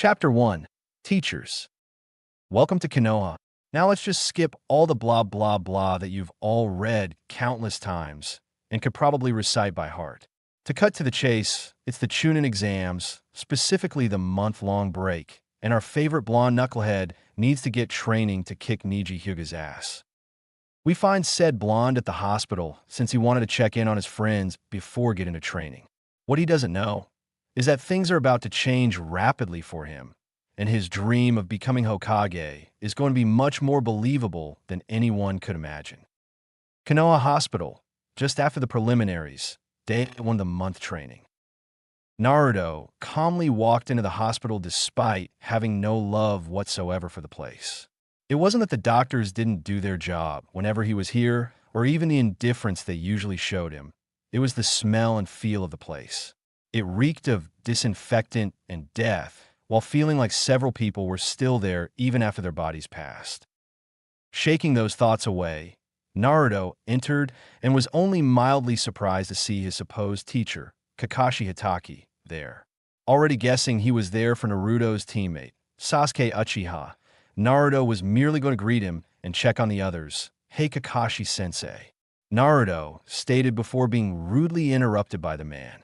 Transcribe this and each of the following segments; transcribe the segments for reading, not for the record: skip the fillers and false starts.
Chapter 1. Teachers. Welcome to Konoha. Now let's just skip all the blah blah blah that you've all read countless times and could probably recite by heart. To cut to the chase, it's the Chūnin exams, specifically the month-long break, and our favorite blonde knucklehead needs to get training to kick Niji Hyuga's ass. We find said blonde at the hospital since he wanted to check in on his friends before getting to training. What he doesn't know is that things are about to change rapidly for him, and his dream of becoming Hokage is going to be much more believable than anyone could imagine. Konoha Hospital, just after the preliminaries, day 1 of the month training. Naruto calmly walked into the hospital despite having no love whatsoever for the place. It wasn't that the doctors didn't do their job whenever he was here, or even the indifference they usually showed him. It was the smell and feel of the place. It reeked of disinfectant and death, while feeling like several people were still there even after their bodies passed. Shaking those thoughts away, Naruto entered and was only mildly surprised to see his supposed teacher, Kakashi Hitaki, there. Already guessing he was there for Naruto's teammate, Sasuke Uchiha, Naruto was merely going to greet him and check on the others. "Hey Kakashi-sensei," Naruto stated before being rudely interrupted by the man.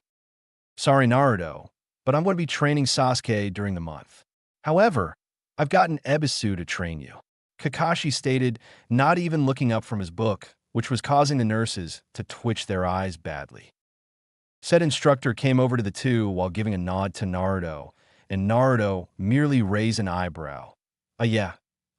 "Sorry, Naruto, but I'm going to be training Sasuke during the month. However, I've gotten Ebisu to train you," Kakashi stated, not even looking up from his book, which was causing the nurses to twitch their eyes badly. Said instructor came over to the two while giving a nod to Naruto, and Naruto merely raised an eyebrow. Yeah,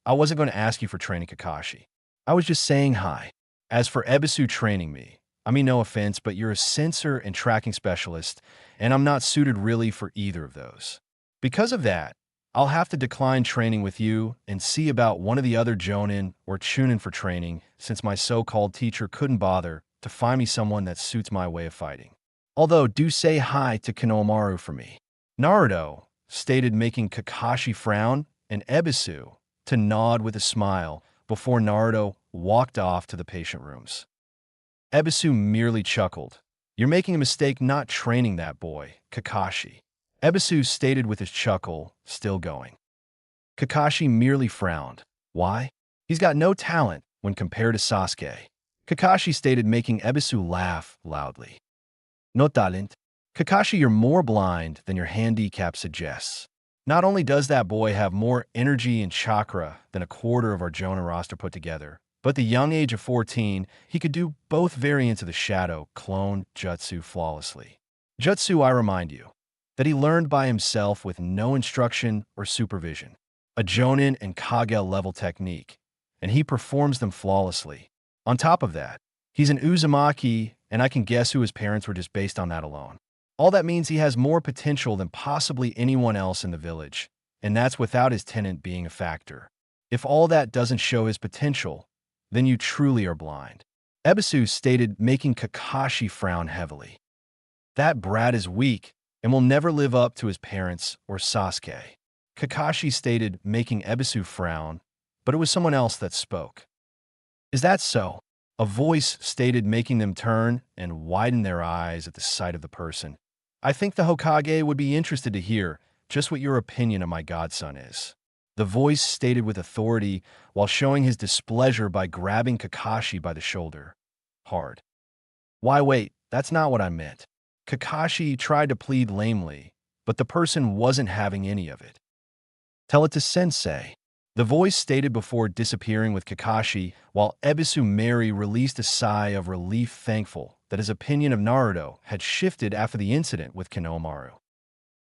I wasn't going to ask you for training Kakashi. I was just saying hi. As for Ebisu training me, I mean no offense, but you're a sensor and tracking specialist, and I'm not suited really for either of those. Because of that, I'll have to decline training with you and see about one of the other Jonin or Chūnin for training, since my so-called teacher couldn't bother to find me someone that suits my way of fighting. Although, do say hi to Konohamaru for me," Naruto stated, making Kakashi frown and Ebisu to nod with a smile before Naruto walked off to the patient rooms. Ebisu merely chuckled. "You're making a mistake not training that boy, Kakashi," Ebisu stated with his chuckle still going. Kakashi merely frowned. "Why? He's got no talent when compared to Sasuke," Kakashi stated, making Ebisu laugh loudly. "No talent? Kakashi, you're more blind than your handicap suggests. Not only does that boy have more energy and chakra than a quarter of our Jonin roster put together, but at the young age of 14, he could do both variants of the Shadow Clone Jutsu flawlessly. Jutsu, I remind you, that he learned by himself with no instruction or supervision. A Jonin and Kage level technique, and he performs them flawlessly. On top of that, he's an Uzumaki, and I can guess who his parents were just based on that alone. All that means he has more potential than possibly anyone else in the village, and that's without his tenant being a factor. If all that doesn't show his potential, then you truly are blind," Ebisu stated, making Kakashi frown heavily. "That brat is weak and will never live up to his parents or Sasuke," Kakashi stated, making Ebisu frown, but it was someone else that spoke. "Is that so?" a voice stated, making them turn and widen their eyes at the sight of the person. "I think the Hokage would be interested to hear just what your opinion of my godson is," the voice stated with authority while showing his displeasure by grabbing Kakashi by the shoulder. Hard. "Why wait, that's not what I meant." Kakashi tried to plead lamely, but the person wasn't having any of it. "Tell it to Sensei," the voice stated before disappearing with Kakashi, while Ebisu Mary released a sigh of relief, thankful that his opinion of Naruto had shifted after the incident with Konohamaru.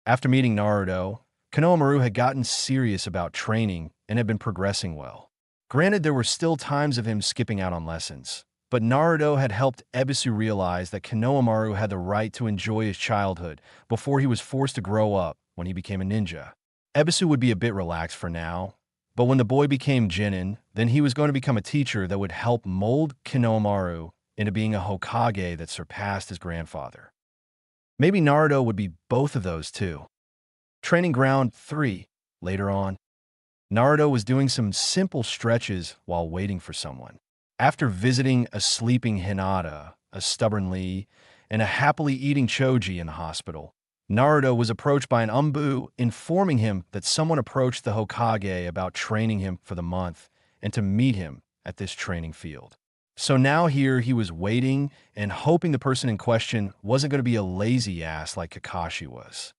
After meeting Naruto, Konohamaru had gotten serious about training and had been progressing well. Granted, there were still times of him skipping out on lessons, but Naruto had helped Ebisu realize that Konohamaru had the right to enjoy his childhood before he was forced to grow up when he became a ninja. Ebisu would be a bit relaxed for now, but when the boy became Jonin, then he was going to become a teacher that would help mold Konohamaru into being a Hokage that surpassed his grandfather. Maybe Naruto would be both of those too. Training Ground 3. Later on, Naruto was doing some simple stretches while waiting for someone. After visiting a sleeping Hinata, a stubborn Lee, and a happily eating Choji in the hospital, Naruto was approached by an Umbu, informing him that someone approached the Hokage about training him for the month and to meet him at this training field. So now here he was waiting and hoping the person in question wasn't going to be a lazy ass like Kakashi was.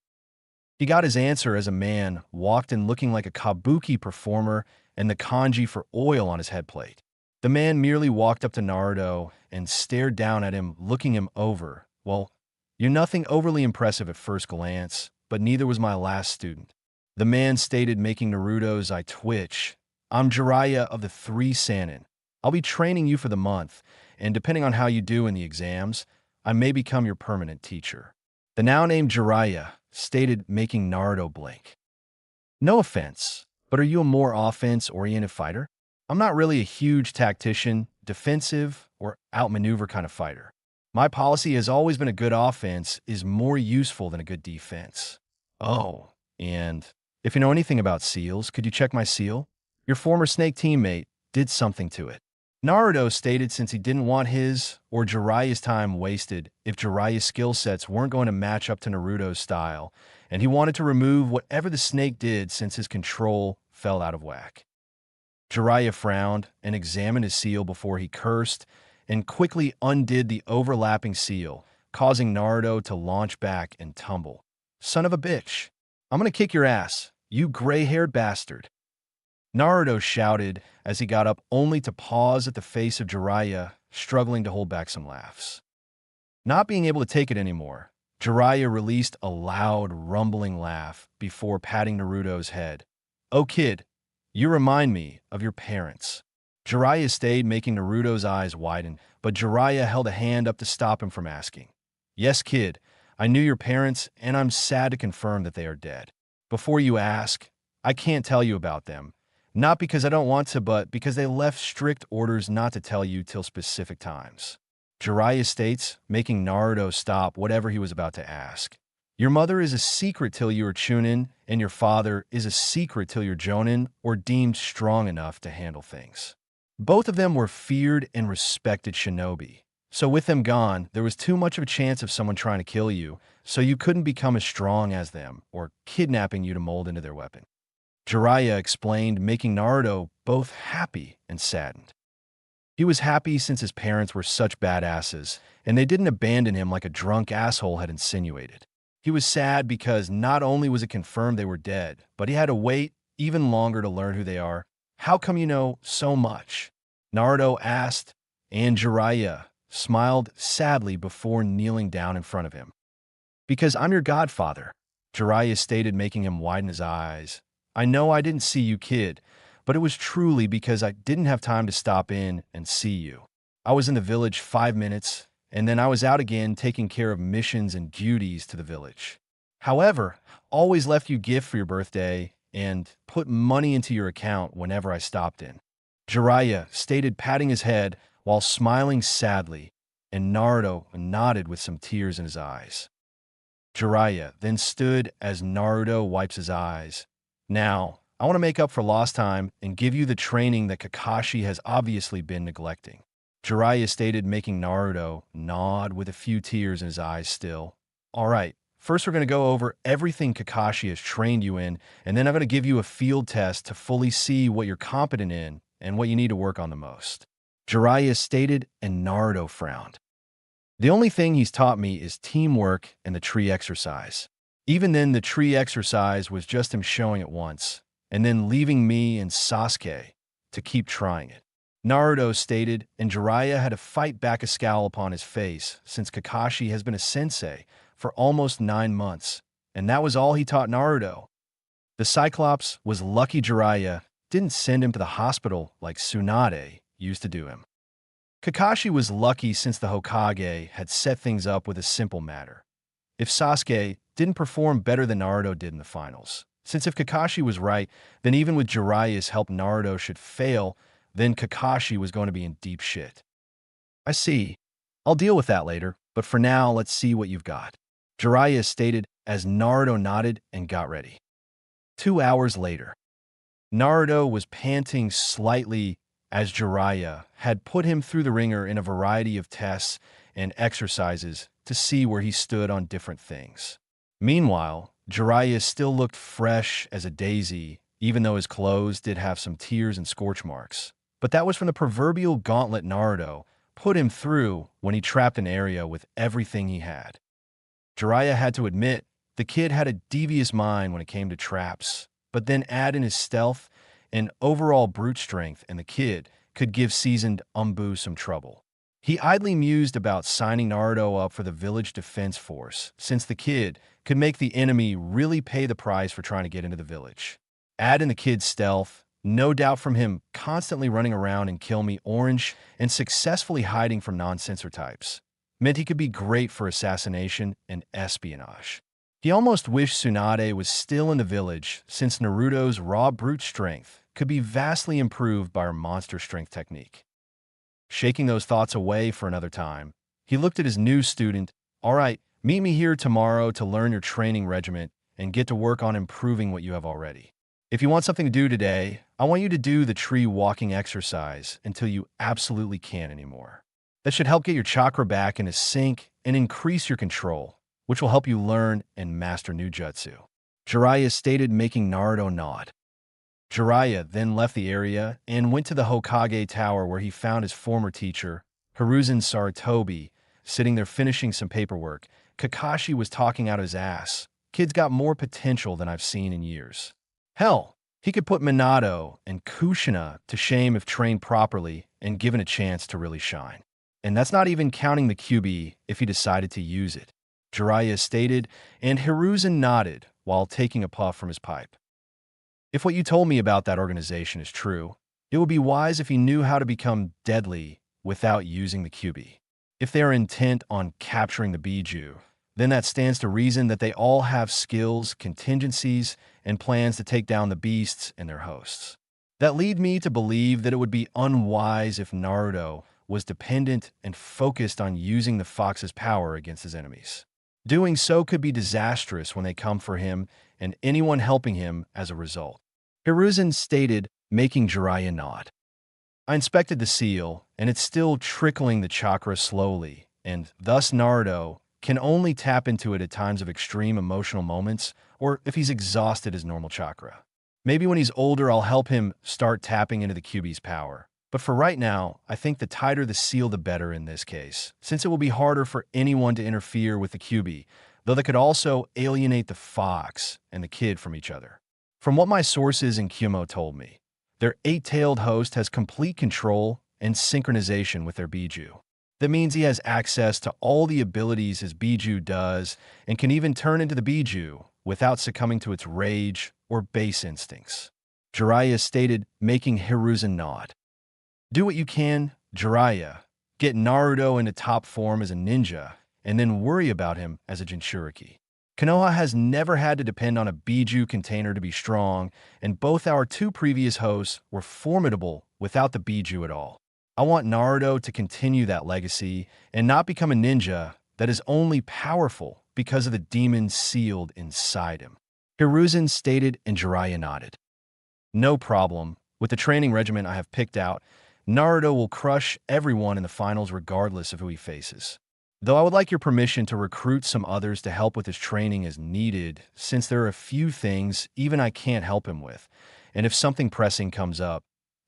He got his answer as a man walked in looking like a kabuki performer and the kanji for oil on his headplate. The man merely walked up to Naruto and stared down at him, looking him over. Well, you're nothing overly impressive at first glance, but neither was my last student. The man stated, making Naruto's eye twitch. I'm Jiraiya of the 3 Sannin. I'll be training you for the month, and depending on how you do in the exams, I may become your permanent teacher. The now named Jiraiya stated, making Naruto blink. No offense, but are you a more offense-oriented fighter? I'm not really a huge tactician, defensive, or outmaneuver kind of fighter. My policy has always been a good offense is more useful than a good defense. Oh, and if you know anything about seals, could you check my seal? Your former snake teammate did something to it. Naruto stated since he didn't want his or Jiraiya's time wasted if Jiraiya's skill sets weren't going to match up to Naruto's style, and he wanted to remove whatever the snake did since his control fell out of whack. Jiraiya frowned and examined his seal before he cursed and quickly undid the overlapping seal, causing Naruto to launch back and tumble. Son of a bitch, I'm gonna kick your ass, you gray-haired bastard. Naruto shouted as he got up only to pause at the face of Jiraiya, struggling to hold back some laughs. Not being able to take it anymore, Jiraiya released a loud, rumbling laugh before patting Naruto's head. Oh kid, you remind me of your parents. Jiraiya stayed, making Naruto's eyes widen, but Jiraiya held a hand up to stop him from asking. Yes, kid, I knew your parents, and I'm sad to confirm that they are dead. Before you ask, I can't tell you about them. Not because I don't want to, but because they left strict orders not to tell you till specific times. Jiraiya states, making Naruto stop whatever he was about to ask. Your mother is a secret till you are Chūnin, and your father is a secret till you're Jonin or deemed strong enough to handle things. Both of them were feared and respected shinobi. So with them gone, there was too much of a chance of someone trying to kill you, so you couldn't become as strong as them or kidnapping you to mold into their weapon. Jiraiya explained, making Naruto both happy and saddened. He was happy since his parents were such badasses, and they didn't abandon him like a drunk asshole had insinuated. He was sad because not only was it confirmed they were dead, but he had to wait even longer to learn who they are. How come you know so much? Naruto asked, and Jiraiya smiled sadly before kneeling down in front of him. Because I'm your godfather, Jiraiya stated, making him widen his eyes. I know I didn't see you, kid, but it was truly because I didn't have time to stop in and see you. I was in the village 5 minutes, and then I was out again taking care of missions and duties to the village. However, always left you gift for your birthday and put money into your account whenever I stopped in. Jiraiya stated, patting his head while smiling sadly, and Naruto nodded with some tears in his eyes. Jiraiya then stood as Naruto wipes his eyes. Now, I want to make up for lost time and give you the training that Kakashi has obviously been neglecting. Jiraiya stated, making Naruto nod with a few tears in his eyes still. All right, first we're going to go over everything Kakashi has trained you in, and then I'm going to give you a field test to fully see what you're competent in and what you need to work on the most. Jiraiya stated, and Naruto frowned. The only thing he's taught me is teamwork and the tree exercise. Even then, the tree exercise was just him showing it once, and then leaving me and Sasuke to keep trying it. Naruto stated, and Jiraiya had to fight back a scowl upon his face since Kakashi has been a sensei for almost 9 months, and that was all he taught Naruto. The Cyclops was lucky Jiraiya didn't send him to the hospital like Tsunade used to do him. Kakashi was lucky since the Hokage had set things up with a simple matter. If Sasuke didn't perform better than Naruto did in the finals, since if Kakashi was right, then even with Jiraiya's help Naruto should fail, then Kakashi was going to be in deep shit. I see. I'll deal with that later, but for now, let's see what you've got. Jiraiya stated as Naruto nodded and got ready. 2 hours later, Naruto was panting slightly as Jiraiya had put him through the ringer in a variety of tests and exercises to see where he stood on different things. Meanwhile, Jiraiya still looked fresh as a daisy, even though his clothes did have some tears and scorch marks. But that was from the proverbial gauntlet Naruto put him through when he trapped an area with everything he had. Jiraiya had to admit, the kid had a devious mind when it came to traps, but then add in his stealth and overall brute strength, and the kid could give seasoned Umbu some trouble. He idly mused about signing Naruto up for the village defense force, since the kid could make the enemy really pay the price for trying to get into the village. Add in the kid's stealth, no doubt from him constantly running around in Kill Me Orange and successfully hiding from non-censor types, meant he could be great for assassination and espionage. He almost wished Tsunade was still in the village, since Naruto's raw brute strength could be vastly improved by her monster strength technique. Shaking those thoughts away for another time, he looked at his new student. All right, meet me here tomorrow to learn your training regiment and get to work on improving what you have already. If you want something to do today, I want you to do the tree walking exercise until you absolutely can't anymore. That should help get your chakra back into sync and increase your control, which will help you learn and master new jutsu. Jiraiya stated, making Naruto nod. Jiraiya then left the area and went to the Hokage Tower, where he found his former teacher, Hiruzen Sarutobi, sitting there finishing some paperwork. Kakashi was talking out his ass. Kid's got more potential than I've seen in years. Hell, he could put Minato and Kushina to shame if trained properly and given a chance to really shine. And that's not even counting the QB if he decided to use it, Jiraiya stated, and Hiruzen nodded while taking a puff from his pipe. If what you told me about that organization is true, it would be wise if he knew how to become deadly without using the QB. If they are intent on capturing the Biju, then that stands to reason that they all have skills, contingencies, and plans to take down the beasts and their hosts. That lead me to believe that it would be unwise if Naruto was dependent and focused on using the fox's power against his enemies. Doing so could be disastrous when they come for him and anyone helping him as a result. Hiruzen stated, making Jiraiya nod. I inspected the seal, and it's still trickling the chakra slowly, and thus Naruto can only tap into it at times of extreme emotional moments or if he's exhausted his normal chakra. Maybe when he's older, I'll help him start tapping into the QB's power. But for right now, I think the tighter the seal, the better in this case, since it will be harder for anyone to interfere with the QB, though they could also alienate the fox and the kid from each other. From what my sources in Kyumo told me, their eight-tailed host has complete control and synchronization with their Biju. That means he has access to all the abilities his Biju does and can even turn into the Biju without succumbing to its rage or base instincts. Jiraiya stated, making Hiruzen nod. Do what you can, Jiraiya. Get Naruto into top form as a ninja, and then worry about him as a Jinchuriki. Konoha has never had to depend on a Biju container to be strong, and both our two previous hosts were formidable without the Biju at all. I want Naruto to continue that legacy and not become a ninja that is only powerful because of the demon sealed inside him. Hiruzen stated, and Jiraiya nodded. No problem. With the training regimen I have picked out, Naruto will crush everyone in the finals regardless of who he faces. Though I would like your permission to recruit some others to help with his training as needed, since there are a few things even I can't help him with, and if something pressing comes up,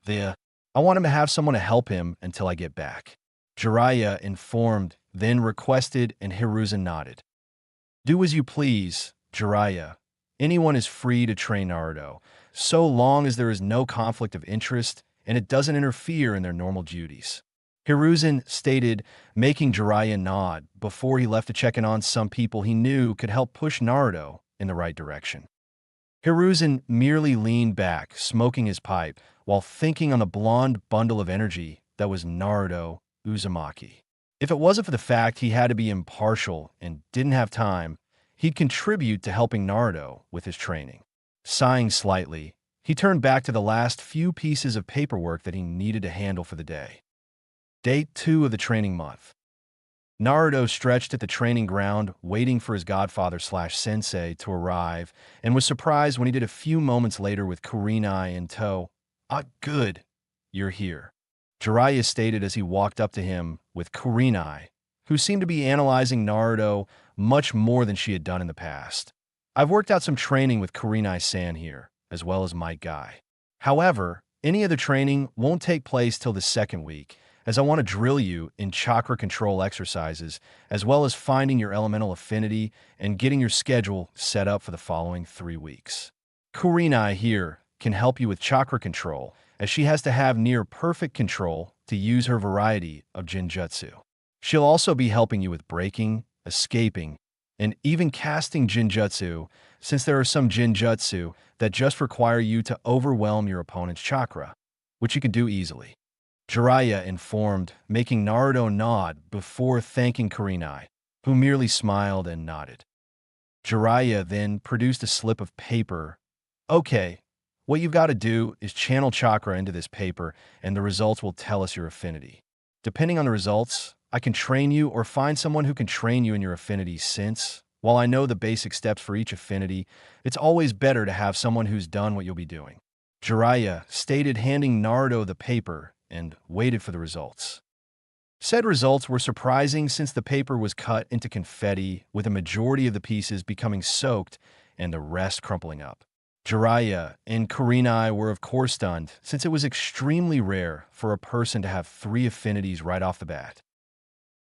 I want him to have someone to help him until I get back. Jiraiya informed, then requested, and Hiruzen nodded. Do as you please, Jiraiya. Anyone is free to train Naruto, so long as there is no conflict of interest and it doesn't interfere in their normal duties. Hiruzen stated, making Jiraiya nod before he left to check in on some people he knew could help push Naruto in the right direction. Hiruzen merely leaned back, smoking his pipe, while thinking on the blonde bundle of energy that was Naruto Uzumaki. If it wasn't for the fact he had to be impartial and didn't have time, he'd contribute to helping Naruto with his training. Sighing slightly, he turned back to the last few pieces of paperwork that he needed to handle for the day. Day 2 of the training month. Naruto stretched at the training ground, waiting for his godfather/sensei to arrive, and was surprised when he did a few moments later with Kurenai in tow. Ah, good. You're here, Jiraiya stated as he walked up to him with Kurenai, who seemed to be analyzing Naruto much more than she had done in the past. I've worked out some training with Kurenai-san here, as well as my guy. However, any of the training won't take place till the second week, as I want to drill you in chakra control exercises, as well as finding your elemental affinity and getting your schedule set up for the following 3 weeks. Kurenai here can help you with chakra control, as she has to have near perfect control to use her variety of Jinjutsu. She'll also be helping you with breaking, escaping, and even casting Jinjutsu, since there are some Jinjutsu that just require you to overwhelm your opponent's chakra, which you can do easily. Jiraiya informed, making Naruto nod before thanking Kurenai, who merely smiled and nodded. Jiraiya then produced a slip of paper. Okay, what you've got to do is channel chakra into this paper, and the results will tell us your affinity. Depending on the results, I can train you or find someone who can train you in your affinity since, while I know the basic steps for each affinity, it's always better to have someone who's done what you'll be doing. Jiraiya stated, handing Naruto the paper, and waited for the results. Said results were surprising since the paper was cut into confetti, with a majority of the pieces becoming soaked and the rest crumpling up. Jiraiya and Kurenai were of course stunned, since it was extremely rare for a person to have 3 affinities right off the bat.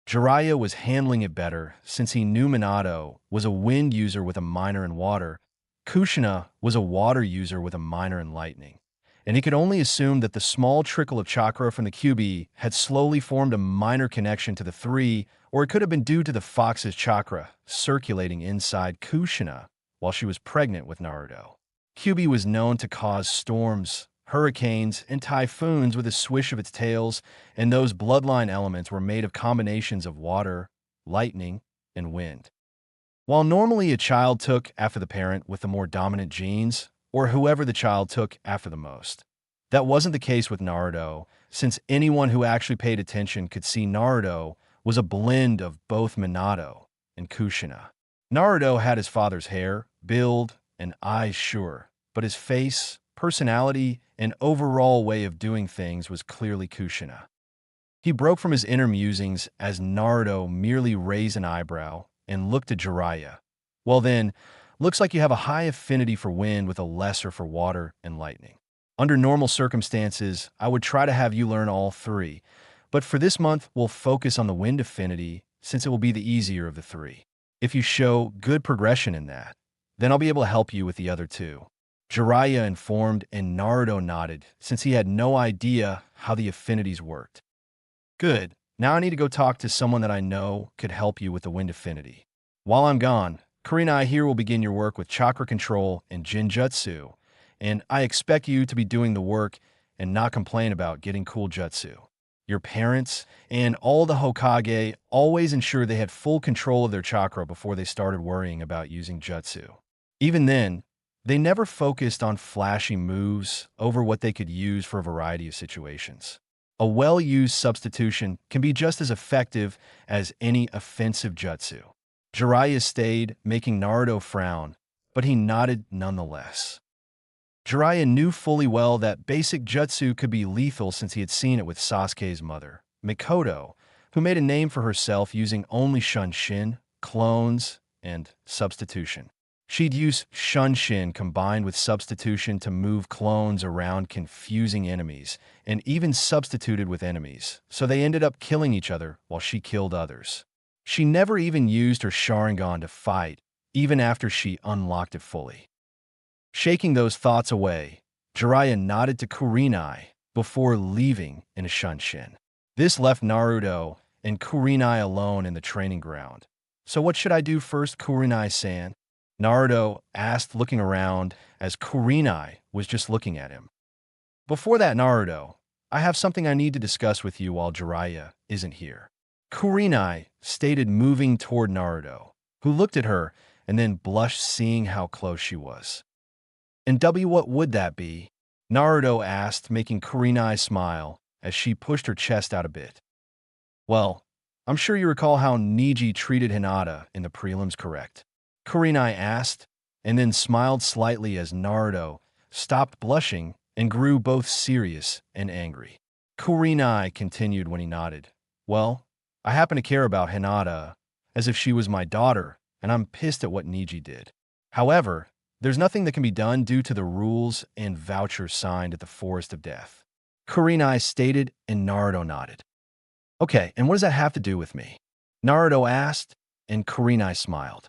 Jiraiya was handling it better, since he knew Minato was a wind user with a minor in water, Kushina was a water user with a minor in lightning, and he could only assume that the small trickle of chakra from the QB had slowly formed a minor connection to the 3, or it could have been due to the fox's chakra circulating inside Kushina while she was pregnant with Naruto. QB was known to cause storms, hurricanes, and typhoons with a swish of its tails, and those bloodline elements were made of combinations of water, lightning, and wind. While normally a child took after the parent with the more dominant genes, or whoever the child took after the most, that wasn't the case with Naruto, since anyone who actually paid attention could see Naruto was a blend of both Minato and Kushina. Naruto had his father's hair, build, and eyes, sure, but his face, personality, and overall way of doing things was clearly Kushina. He broke from his inner musings as Naruto merely raised an eyebrow and looked at Jiraiya. Well then, looks like you have a high affinity for wind with a lesser for water and lightning. Under normal circumstances, I would try to have you learn all 3, but for this month, we'll focus on the wind affinity since it will be the easier of the 3. If you show good progression in that, then I'll be able to help you with the other 2. Jiraiya informed, and Naruto nodded, since he had no idea how the affinities worked. Good. Now I need to go talk to someone that I know could help you with the wind affinity. While I'm gone, Kurenai here will begin your work with chakra control and Jinjutsu, and I expect you to be doing the work and not complain about getting cool jutsu. Your parents and all the Hokage always ensured they had full control of their chakra before they started worrying about using jutsu. Even then, they never focused on flashy moves over what they could use for a variety of situations. A well-used substitution can be just as effective as any offensive jutsu. Jiraiya stayed, making Naruto frown, but he nodded nonetheless. Jiraiya knew fully well that basic jutsu could be lethal since he had seen it with Sasuke's mother, Mikoto, who made a name for herself using only Shunshin, clones, and substitution. She'd use Shunshin combined with substitution to move clones around confusing enemies, and even substituted with enemies, so they ended up killing each other while she killed others. She never even used her Sharingan to fight, even after she unlocked it fully. Shaking those thoughts away, Jiraiya nodded to Kurenai before leaving in a Shunshin. This left Naruto and Kurenai alone in the training ground. So what should I do first, Kurenai-san? Naruto asked, looking around as Kurenai was just looking at him. Before that, Naruto, I have something I need to discuss with you while Jiraiya isn't here. Kurenai stated, moving toward Naruto, who looked at her and then blushed seeing how close she was. And what would that be? Naruto asked, making Kurenai smile as she pushed her chest out a bit. Well, I'm sure you recall how Neji treated Hinata in the prelims, correct? Kurenai asked, and then smiled slightly as Naruto stopped blushing and grew both serious and angry. Kurenai continued when he nodded. Well, I happen to care about Hinata as if she was my daughter, and I'm pissed at what Niji did. However, there's nothing that can be done due to the rules and voucher signed at the Forest of Death. Kurenai stated, and Naruto nodded. Okay, and what does that have to do with me? Naruto asked, and Kurenai smiled.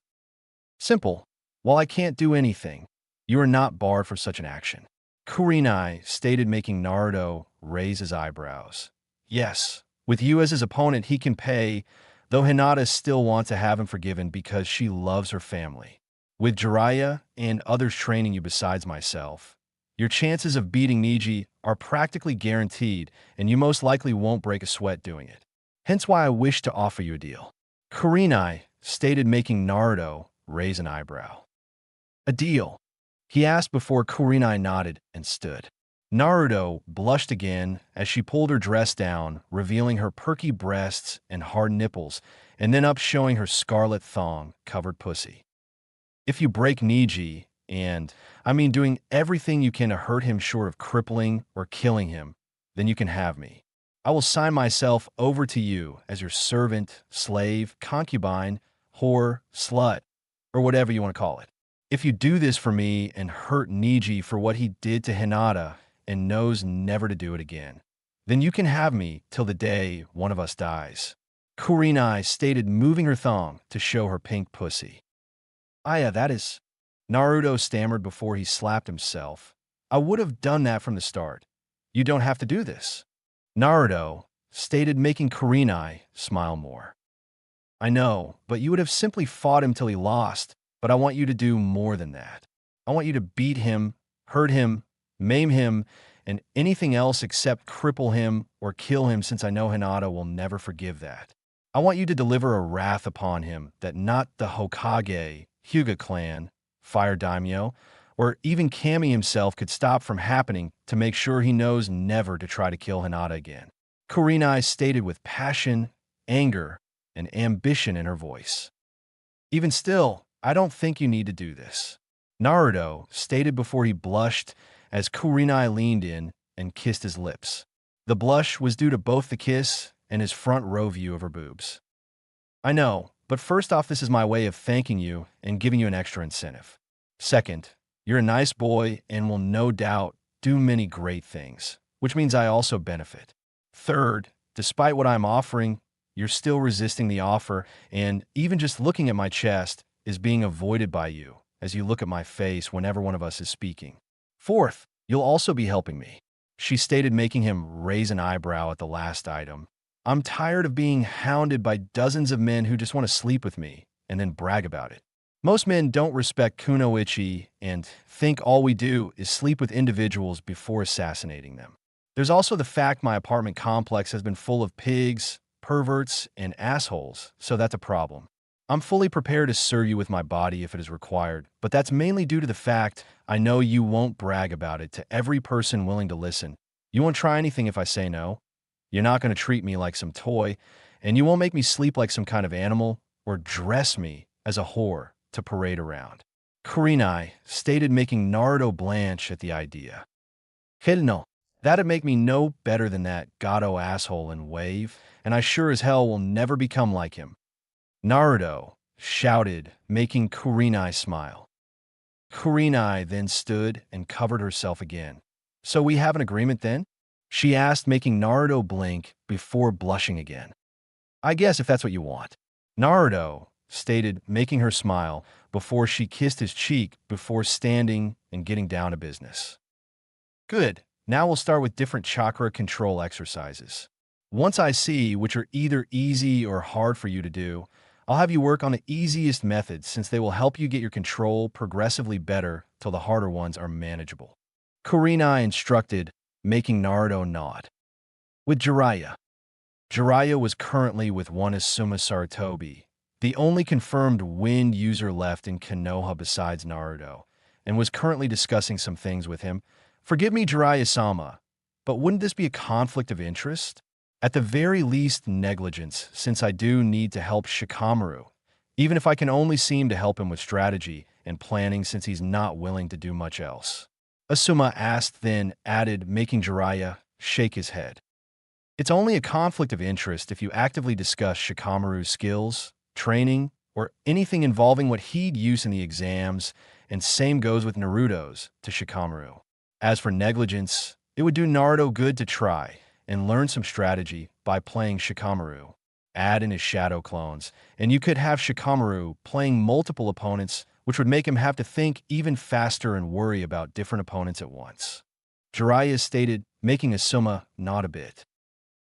Simple. While I can't do anything, you are not barred for such an action. Kurenai stated, making Naruto raise his eyebrows. Yes, with you as his opponent, he can pay, though Hinata still wants to have him forgiven because she loves her family. With Jiraiya and others training you besides myself, your chances of beating Niji are practically guaranteed, and you most likely won't break a sweat doing it. Hence why I wish to offer you a deal. Kurenai stated, making Naruto raise an eyebrow. A deal? He asked before Kurenai nodded and stood. Naruto blushed again as she pulled her dress down, revealing her perky breasts and hard nipples, and then up showing her scarlet thong-covered pussy. If you break Niji, and I mean doing everything you can to hurt him short of crippling or killing him, then you can have me. I will sign myself over to you as your servant, slave, concubine, whore, slut, or whatever you want to call it. If you do this for me and hurt Niji for what he did to Hinata and knows never to do it again, then you can have me till the day one of us dies. Kurenai stated, moving her thong to show her pink pussy. Aya, that is... Naruto stammered before he slapped himself. I would have done that from the start. You don't have to do this. Naruto stated, making Kurenai smile more. I know, but you would have simply fought him till he lost, but I want you to do more than that. I want you to beat him, hurt him, maim him, and anything else except cripple him or kill him, since I know Hinata will never forgive that. I want you to deliver a wrath upon him that not the Hokage, Hyuga clan, Fire Daimyo, or even Kami himself could stop from happening, to make sure he knows never to try to kill Hinata again. Kurenai stated with passion, anger, and ambition in her voice. Even still, I don't think you need to do this. Naruto stated before he blushed as Kurenai leaned in and kissed his lips. The blush was due to both the kiss and his front row view of her boobs. I know, but first off, this is my way of thanking you and giving you an extra incentive. Second, you're a nice boy and will no doubt do many great things, which means I also benefit. Third, despite what I'm offering, you're still resisting the offer, and even just looking at my chest is being avoided by you as you look at my face whenever one of us is speaking. Fourth, you'll also be helping me. She stated, making him raise an eyebrow at the last item. I'm tired of being hounded by dozens of men who just want to sleep with me and then brag about it. Most men don't respect kunoichi and think all we do is sleep with individuals before assassinating them. There's also the fact my apartment complex has been full of pigs, perverts, and assholes, so that's a problem. I'm fully prepared to serve you with my body if it is required, but that's mainly due to the fact I know you won't brag about it to every person willing to listen. You won't try anything if I say no. You're not going to treat me like some toy, and you won't make me sleep like some kind of animal or dress me as a whore to parade around. Kurenai stated, making Naruto blanch at the idea. Hell no. That'd make me no better than that Gato asshole and wave, and I sure as hell will never become like him. Naruto shouted, making Kurenai smile. Kurenai then stood and covered herself again. So we have an agreement then? She asked, making Naruto blink before blushing again. I guess if that's what you want. Naruto stated, making her smile before she kissed his cheek before standing and getting down to business. Good. Now we'll start with different chakra control exercises. Once I see which are either easy or hard for you to do, I'll have you work on the easiest methods, since they will help you get your control progressively better till the harder ones are manageable. Kurenai instructed, making Naruto nod. With Jiraiya. Jiraiya was currently with one Asuma Sarutobi, the only confirmed wind user left in Konoha besides Naruto, and was currently discussing some things with him. Forgive me, Jiraiya-sama, but wouldn't this be a conflict of interest? At the very least, negligence, since I do need to help Shikamaru, even if I can only seem to help him with strategy and planning, since he's not willing to do much else. Asuma asked, then added, making Jiraiya shake his head. It's only a conflict of interest if you actively discuss Shikamaru's skills, training, or anything involving what he'd use in the exams, and same goes with Naruto's to Shikamaru. As for negligence, it would do Naruto good to try and learn some strategy by playing Shikamaru. Add in his shadow clones, and you could have Shikamaru playing multiple opponents, which would make him have to think even faster and worry about different opponents at once. Jiraiya stated, making Asuma nod a bit.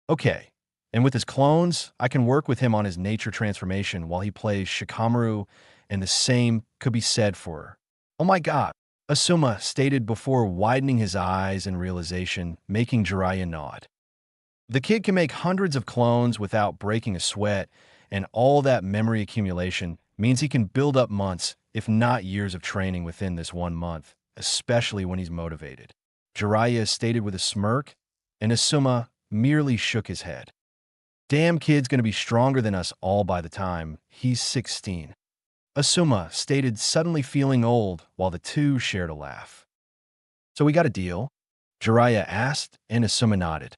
Okay, and with his clones, I can work with him on his nature transformation while he plays Shikamaru, and the same could be said for her. Oh my god, Asuma stated before widening his eyes in realization, making Jiraiya nod. The kid can make hundreds of clones without breaking a sweat, and all that memory accumulation means he can build up months, if not years of training within this 1 month, especially when he's motivated. Jiraiya stated with a smirk, and Asuma merely shook his head. Damn kid's gonna be stronger than us all by the time he's 16. Asuma stated, suddenly feeling old, while the two shared a laugh. So we got a deal? Jiraiya asked, and Asuma nodded.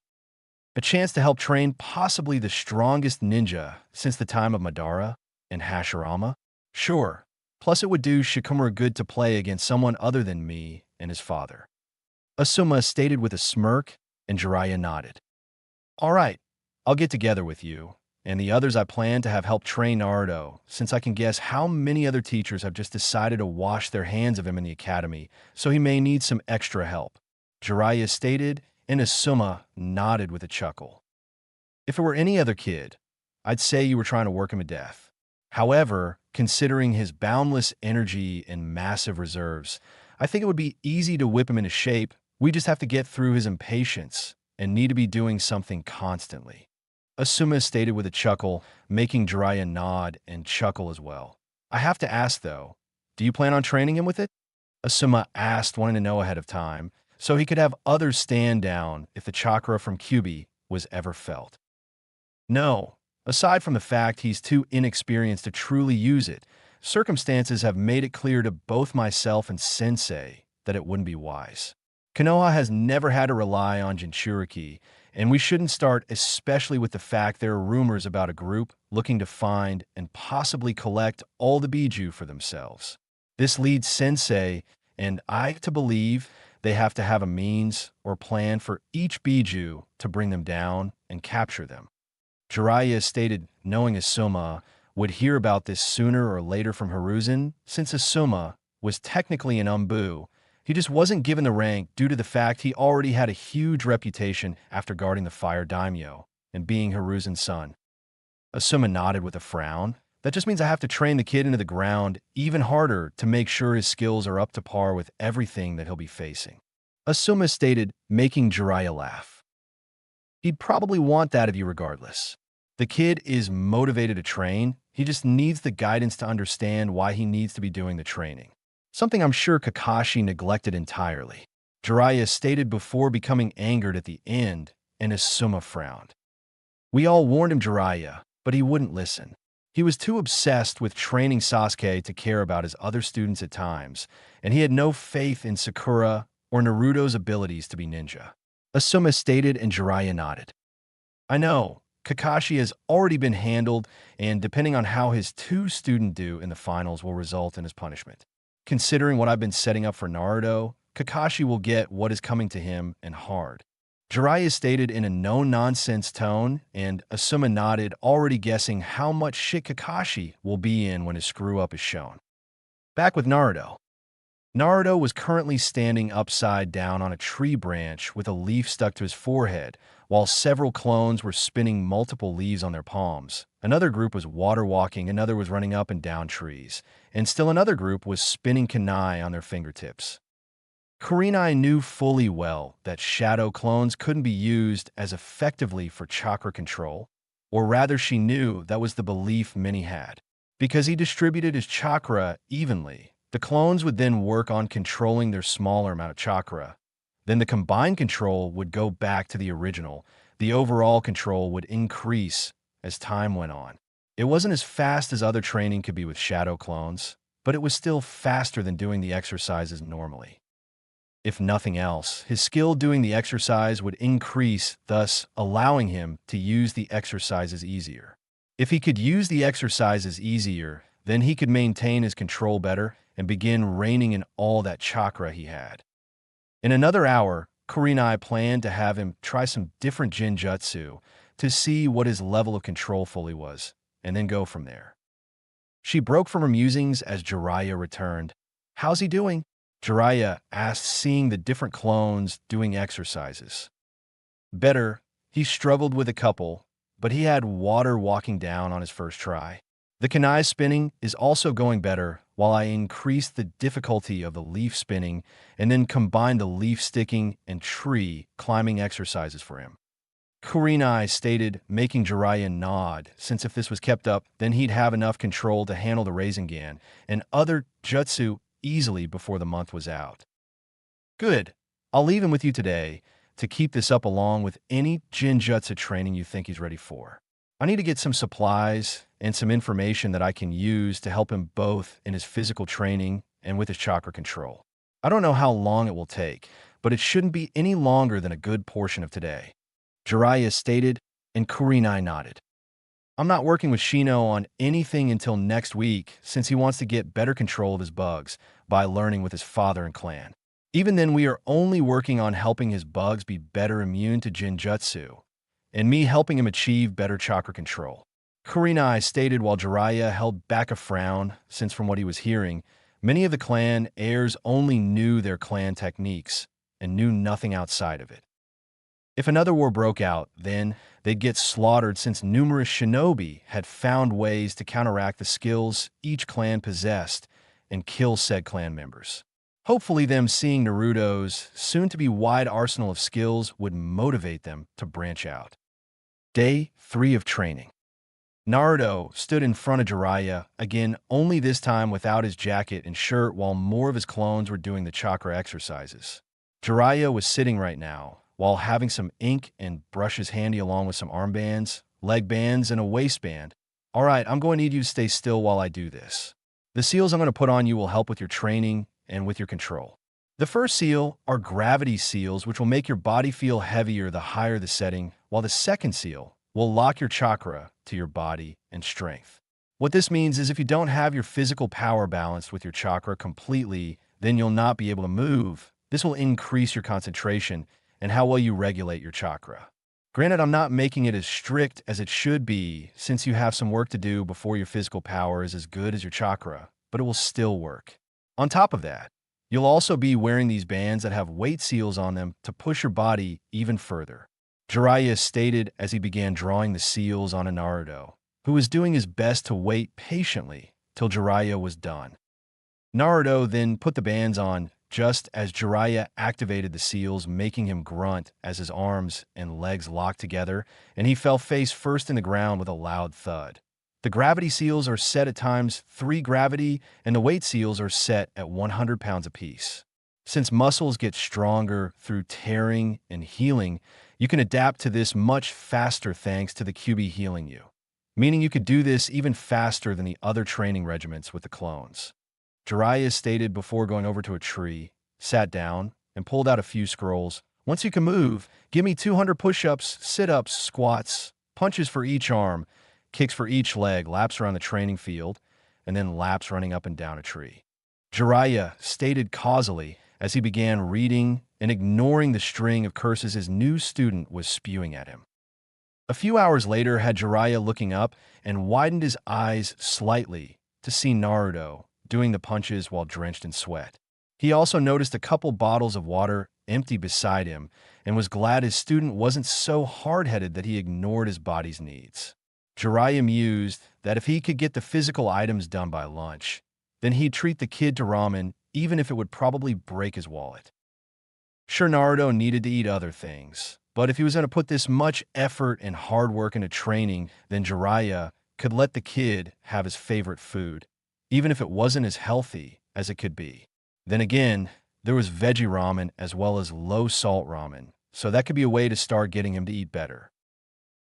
A chance to help train possibly the strongest ninja since the time of Madara and Hashirama? Sure. Plus it would do Shikamaru good to play against someone other than me and his father. Asuma stated with a smirk, and Jiraiya nodded. All right, I'll get together with you, and the others I plan to have help train Naruto, since I can guess how many other teachers have just decided to wash their hands of him in the academy, so he may need some extra help. Jiraiya stated, and Asuma nodded with a chuckle. If it were any other kid, I'd say you were trying to work him to death. However, considering his boundless energy and massive reserves, I think it would be easy to whip him into shape. We just have to get through his impatience and need to be doing something constantly. Asuma stated with a chuckle, making Jiraiya nod and chuckle as well. I have to ask though, do you plan on training him with it? Asuma asked, wanting to know ahead of time, so he could have others stand down if the chakra from Kyuubi was ever felt. No, aside from the fact he's too inexperienced to truly use it, circumstances have made it clear to both myself and Sensei that it wouldn't be wise. Konoha has never had to rely on Jinchuriki, and we shouldn't start, especially with the fact there are rumors about a group looking to find and possibly collect all the Biju for themselves. This leads Sensei and I to believe they have to have a means or plan for each Biju to bring them down and capture them. Jiraiya stated knowing Asuma would hear about this sooner or later from Hiruzen, since Asuma was technically an Umbu. He just wasn't given the rank due to the fact he already had a huge reputation after guarding the Fire Daimyo and being Hiruzen's son. Asuma nodded with a frown. That just means I have to train the kid into the ground even harder to make sure his skills are up to par with everything that he'll be facing. Asuma stated, making Jiraiya laugh. He'd probably want that of you regardless. The kid is motivated to train, he just needs the guidance to understand why he needs to be doing the training. Something I'm sure Kakashi neglected entirely. Jiraiya stated before becoming angered at the end, and Asuma frowned. We all warned him, Jiraiya, but he wouldn't listen. He was too obsessed with training Sasuke to care about his other students at times, and he had no faith in Sakura or Naruto's abilities to be ninja. Asuma stated, and Jiraiya nodded. I know, Kakashi has already been handled, and depending on how his two students do in the finals will result in his punishment. Considering what I've been setting up for Naruto, Kakashi will get what is coming to him, and hard. Jiraiya stated in a no-nonsense tone, and Asuma nodded, already guessing how much shit Kakashi will be in when his screw-up is shown. Back with Naruto. Naruto was currently standing upside down on a tree branch with a leaf stuck to his forehead, while several clones were spinning multiple leaves on their palms. Another group was water walking, another was running up and down trees, and still another group was spinning kunai on their fingertips. Kurenai knew fully well that shadow clones couldn't be used as effectively for chakra control, or rather she knew that was the belief many had. Because he distributed his chakra evenly, the clones would then work on controlling their smaller amount of chakra. Then the combined control would go back to the original. The overall control would increase as time went on. It wasn't as fast as other training could be with shadow clones, but it was still faster than doing the exercises normally. If nothing else, his skill doing the exercise would increase, thus allowing him to use the exercises easier. If he could use the exercises easier, then he could maintain his control better and begin reigning in all that chakra he had. In another hour, Kurenai planned to have him try some different Jinjutsu to see what his level of control fully was, and then go from there. She broke from her musings as Jiraiya returned. "How's he doing?" Jiraiya asked, seeing the different clones doing exercises. "Better. He struggled with a couple, but he had water walking down on his first try. The kunai spinning is also going better, while I increased the difficulty of the leaf spinning and then combined the leaf sticking and tree climbing exercises for him." Kurenai stated, making Jiraiya nod, since if this was kept up, then he'd have enough control to handle the Rasengan and other jutsu easily before the month was out. "Good. I'll leave him with you today to keep this up along with any Jinjutsu training you think he's ready for. I need to get some supplies and some information that I can use to help him both in his physical training and with his chakra control. I don't know how long it will take, but it shouldn't be any longer than a good portion of today," Jiraiya stated, and Kurenai nodded. "I'm not working with Shino on anything until next week, since he wants to get better control of his bugs by learning with his father and clan. Even then, we are only working on helping his bugs be better immune to Jinjutsu, and me helping him achieve better chakra control," Kurenai stated, while Jiraiya held back a frown, since from what he was hearing, many of the clan heirs only knew their clan techniques and knew nothing outside of it. If another war broke out, then they'd get slaughtered, since numerous shinobi had found ways to counteract the skills each clan possessed and kill said clan members. Hopefully them seeing Naruto's soon-to-be wide arsenal of skills would motivate them to branch out. Day 3 of training. Naruto stood in front of Jiraiya, again only this time without his jacket and shirt, while more of his clones were doing the chakra exercises. Jiraiya was sitting right now, while having some ink and brushes handy along with some armbands, leg bands, and a waistband. "All right, I'm going to need you to stay still while I do this. The seals I'm going to put on you will help with your training and with your control. The first seal are gravity seals, which will make your body feel heavier the higher the setting, while the second seal will lock your chakra to your body and strength. What this means is if you don't have your physical power balanced with your chakra completely, then you'll not be able to move. This will increase your concentration and how well you regulate your chakra. Granted, I'm not making it as strict as it should be, since you have some work to do before your physical power is as good as your chakra, but it will still work. On top of that, you'll also be wearing these bands that have weight seals on them to push your body even further," Jiraiya stated as he began drawing the seals on Naruto, who was doing his best to wait patiently till Jiraiya was done. Naruto then put the bands on just as Jiraiya activated the seals, making him grunt as his arms and legs locked together, and he fell face first in the ground with a loud thud. The gravity seals are set at ×3 gravity, and the weight seals are set at 100 pounds apiece. Since muscles get stronger through tearing and healing, you can adapt to this much faster thanks to the QB healing you, meaning you could do this even faster than the other training regiments with the clones. Jiraiya stated before going over to a tree, sat down, and pulled out a few scrolls. "Once you can move, give me 200 push-ups, sit-ups, squats, punches for each arm, kicks for each leg, laps around the training field, and then laps running up and down a tree," Jiraiya stated causally as he began reading and ignoring the string of curses his new student was spewing at him. A few hours later had Jiraiya looking up and widened his eyes slightly to see Naruto doing the punches while drenched in sweat. He also noticed a couple bottles of water empty beside him and was glad his student wasn't so hard-headed that he ignored his body's needs. Jiraiya mused that if he could get the physical items done by lunch, then he'd treat the kid to ramen, even if it would probably break his wallet. Sure, Naruto needed to eat other things, but if he was going to put this much effort and hard work into training, then Jiraiya could let the kid have his favorite food, even if it wasn't as healthy as it could be. Then again, there was veggie ramen as well as low-salt ramen, so that could be a way to start getting him to eat better.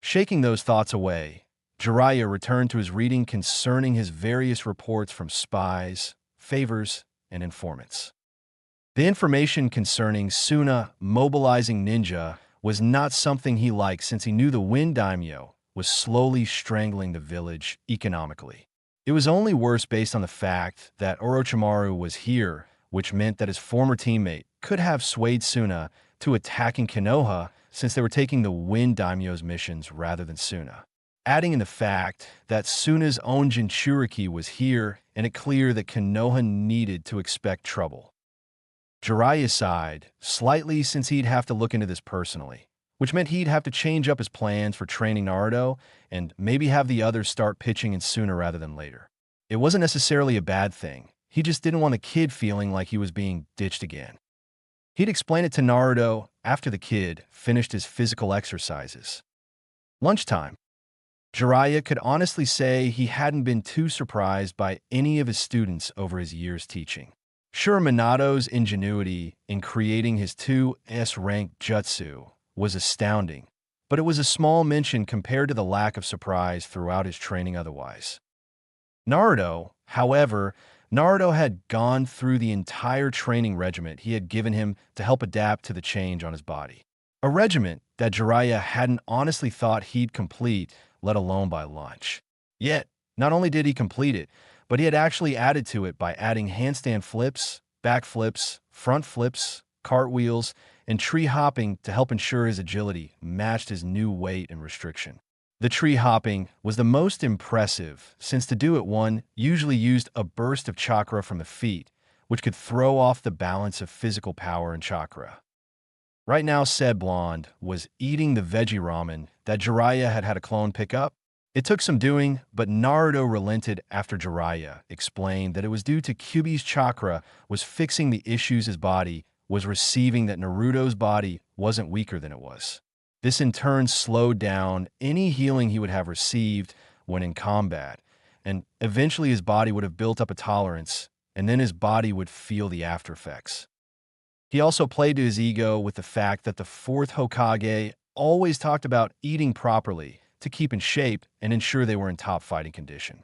Shaking those thoughts away, Jiraiya returned to his reading concerning his various reports from spies, favors, and informants. The information concerning Suna mobilizing ninja was not something he liked since he knew the Wind Daimyo was slowly strangling the village economically. It was only worse based on the fact that Orochimaru was here, which meant that his former teammate could have swayed Suna to attacking Konoha since they were taking the Wind Daimyo's missions rather than Suna. Adding in the fact that Suna's own Jinchuriki was here, and it clear that Konoha needed to expect trouble. Jiraiya sighed slightly since he'd have to look into this personally, which meant he'd have to change up his plans for training Naruto and maybe have the others start pitching in sooner rather than later. It wasn't necessarily a bad thing. He just didn't want the kid feeling like he was being ditched again. He'd explain it to Naruto after the kid finished his physical exercises. Lunchtime. Jiraiya could honestly say he hadn't been too surprised by any of his students over his years teaching. Sure, Minato's ingenuity in creating his 2S-rank jutsu was astounding, but it was a small mention compared to the lack of surprise throughout his training otherwise. Naruto, however, had gone through the entire training regiment he had given him to help adapt to the change on his body. A regiment that Jiraiya hadn't honestly thought he'd complete, let alone by lunch. Yet, not only did he complete it, but he had actually added to it by adding handstand flips, back flips, front flips, cartwheels, and tree hopping to help ensure his agility matched his new weight and restriction. The tree hopping was the most impressive, since to do it one usually used a burst of chakra from the feet, which could throw off the balance of physical power and chakra. Right now, said Blonde was eating the veggie ramen that Jiraiya had had a clone pick up. It took some doing, but Naruto relented after Jiraiya explained that it was due to Kyuubi's chakra was fixing the issues his body was receiving, that Naruto's body wasn't weaker than it was. This in turn slowed down any healing he would have received when in combat, and eventually his body would have built up a tolerance, and then his body would feel the after effects. He also played to his ego with the fact that the fourth Hokage always talked about eating properly to keep in shape and ensure they were in top fighting condition.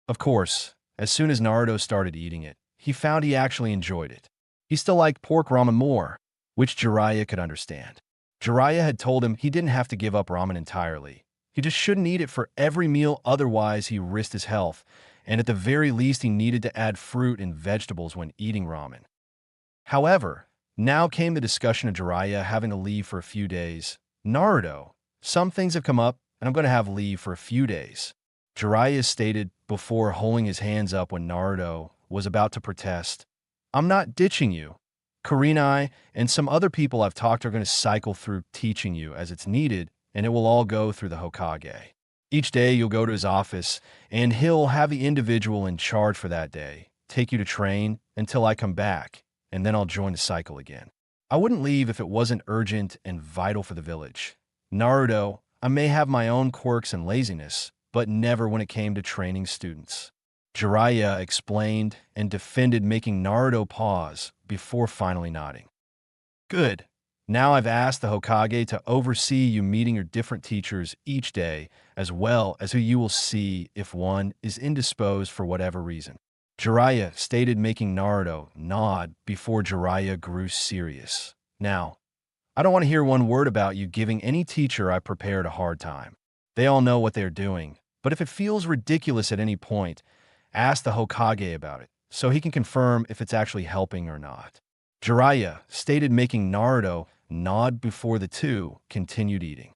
Of course, as soon as Naruto started eating it, he found he actually enjoyed it. He still liked pork ramen more, which Jiraiya could understand. Jiraiya had told him he didn't have to give up ramen entirely. He just shouldn't eat it for every meal, otherwise he risked his health, and at the very least he needed to add fruit and vegetables when eating ramen. However, now came the discussion of Jiraiya having to leave for a few days. Naruto, some things have come up, and I'm going to have leave for a few days. Jiraiya stated before holding his hands up when Naruto was about to protest. I'm not ditching you. Kurenai and some other people I've talked are going to cycle through teaching you as it's needed, and it will all go through the Hokage. Each day you'll go to his office, and he'll have the individual in charge for that day take you to train until I come back, and then I'll join the cycle again. I wouldn't leave if it wasn't urgent and vital for the village. Naruto, I may have my own quirks and laziness, but never when it came to training students. Jiraiya explained and defended, making Naruto pause before finally nodding. Good. Now I've asked the Hokage to oversee you meeting your different teachers each day, as well as who you will see if one is indisposed for whatever reason. Jiraiya stated, making Naruto nod before Jiraiya grew serious. Now, I don't want to hear one word about you giving any teacher I prepared a hard time. They all know what they're doing, but if it feels ridiculous at any point, ask the Hokage about it, so he can confirm if it's actually helping or not. Jiraiya stated, making Naruto nod before the two continued eating.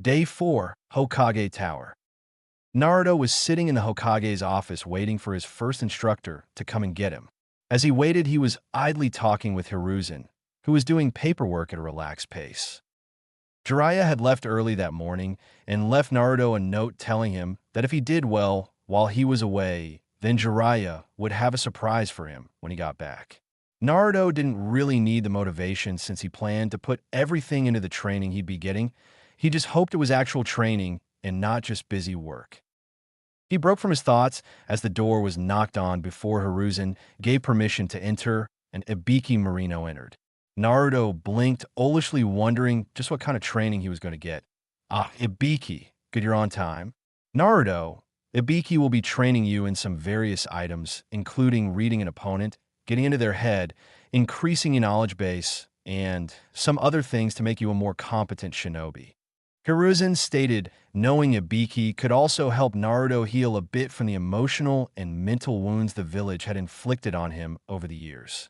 Day 4, Hokage Tower. Naruto was sitting in the Hokage's office waiting for his first instructor to come and get him. As he waited, he was idly talking with Hiruzen, who was doing paperwork at a relaxed pace. Jiraiya had left early that morning and left Naruto a note telling him that if he did well while he was away, then Jiraiya would have a surprise for him when he got back. Naruto didn't really need the motivation since he planned to put everything into the training he'd be getting. He just hoped it was actual training and not just busy work. He broke from his thoughts as the door was knocked on before Hiruzen gave permission to enter and Ibiki Marino entered. Naruto blinked, olishly wondering just what kind of training he was going to get. Ah, Ibiki, good you're on time. Naruto, Ibiki will be training you in some various items, including reading an opponent, getting into their head, increasing your knowledge base, and some other things to make you a more competent shinobi. Hiruzen stated knowing Ibiki could also help Naruto heal a bit from the emotional and mental wounds the village had inflicted on him over the years.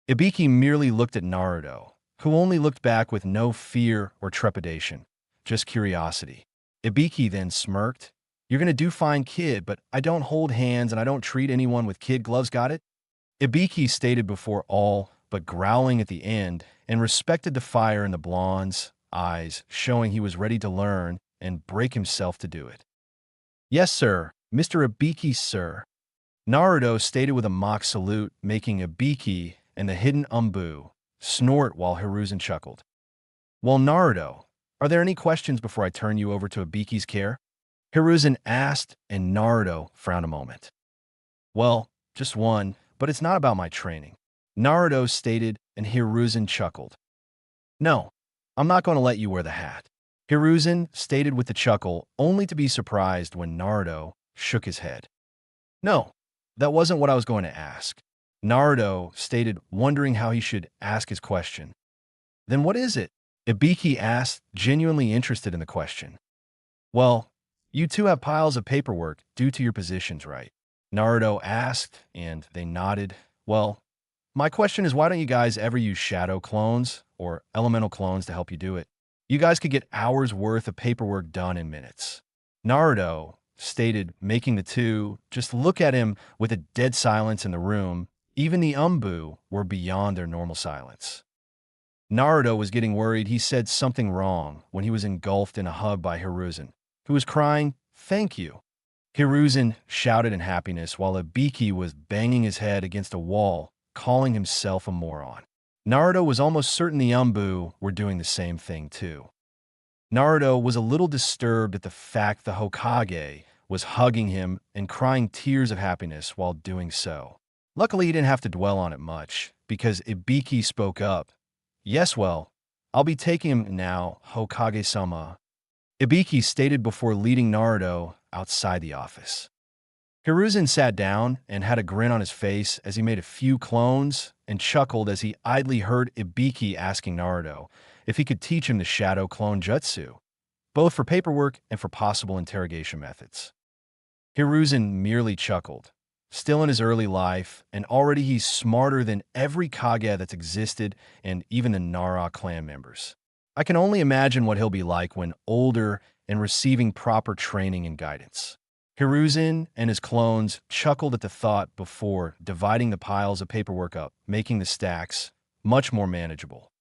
Ibiki merely looked at Naruto, who only looked back with no fear or trepidation, just curiosity. Ibiki then smirked. "You're gonna do fine, kid, but I don't hold hands and I don't treat anyone with kid gloves, got it?" Ibiki stated before all but growling at the end and respected the fire in the blonde's eyes, showing he was ready to learn and break himself to do it. "Yes, sir, Mr. Ibiki, sir." Naruto stated with a mock salute, making Ibiki and the hidden Umbu snort while Hiruzen chuckled. "Well, Naruto, are there any questions before I turn you over to Ibiki's care?" Hiruzen asked, and Naruto frowned a moment. "Well, just one, but it's not about my training," Naruto stated, and Hiruzen chuckled. "No, I'm not going to let you wear the hat," Hiruzen stated with a chuckle, only to be surprised when Naruto shook his head. "No, that wasn't what I was going to ask," Naruto stated, wondering how he should ask his question. "Then what is it?" Ibiki asked, genuinely interested in the question. "Well, you two have piles of paperwork due to your positions, right?" Naruto asked, and they nodded. "Well, my question is, why don't you guys ever use shadow clones or elemental clones to help you do it? You guys could get hours worth of paperwork done in minutes." Naruto stated, making the two just look at him with a dead silence in the room. Even the Umbu were beyond their normal silence. Naruto was getting worried he said something wrong when he was engulfed in a hug by Hiruzen, who was crying, "Thank you." Hiruzen shouted in happiness while Ibiki was banging his head against a wall, calling himself a moron. Naruto was almost certain the Umbu were doing the same thing too. Naruto was a little disturbed at the fact the Hokage was hugging him and crying tears of happiness while doing so. Luckily, he didn't have to dwell on it much, because Ibiki spoke up. "Yes, well, I'll be taking him now, Hokage-sama," Ibiki stated before leading Naruto outside the office. Hiruzen sat down and had a grin on his face as he made a few clones and chuckled as he idly heard Ibiki asking Naruto if he could teach him the shadow clone jutsu, both for paperwork and for possible interrogation methods. Hiruzen merely chuckled. Still in his early life, and already he's smarter than every Kage that's existed and even the Nara clan members. I can only imagine what he'll be like when older and receiving proper training and guidance. Hiruzen and his clones chuckled at the thought before dividing the piles of paperwork up, making the stacks much more manageable.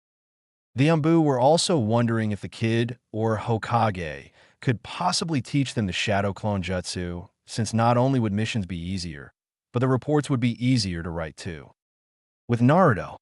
The Umbu were also wondering if the kid or Hokage could possibly teach them the shadow clone jutsu, since not only would missions be easier, but the reports would be easier to write too. With Naruto,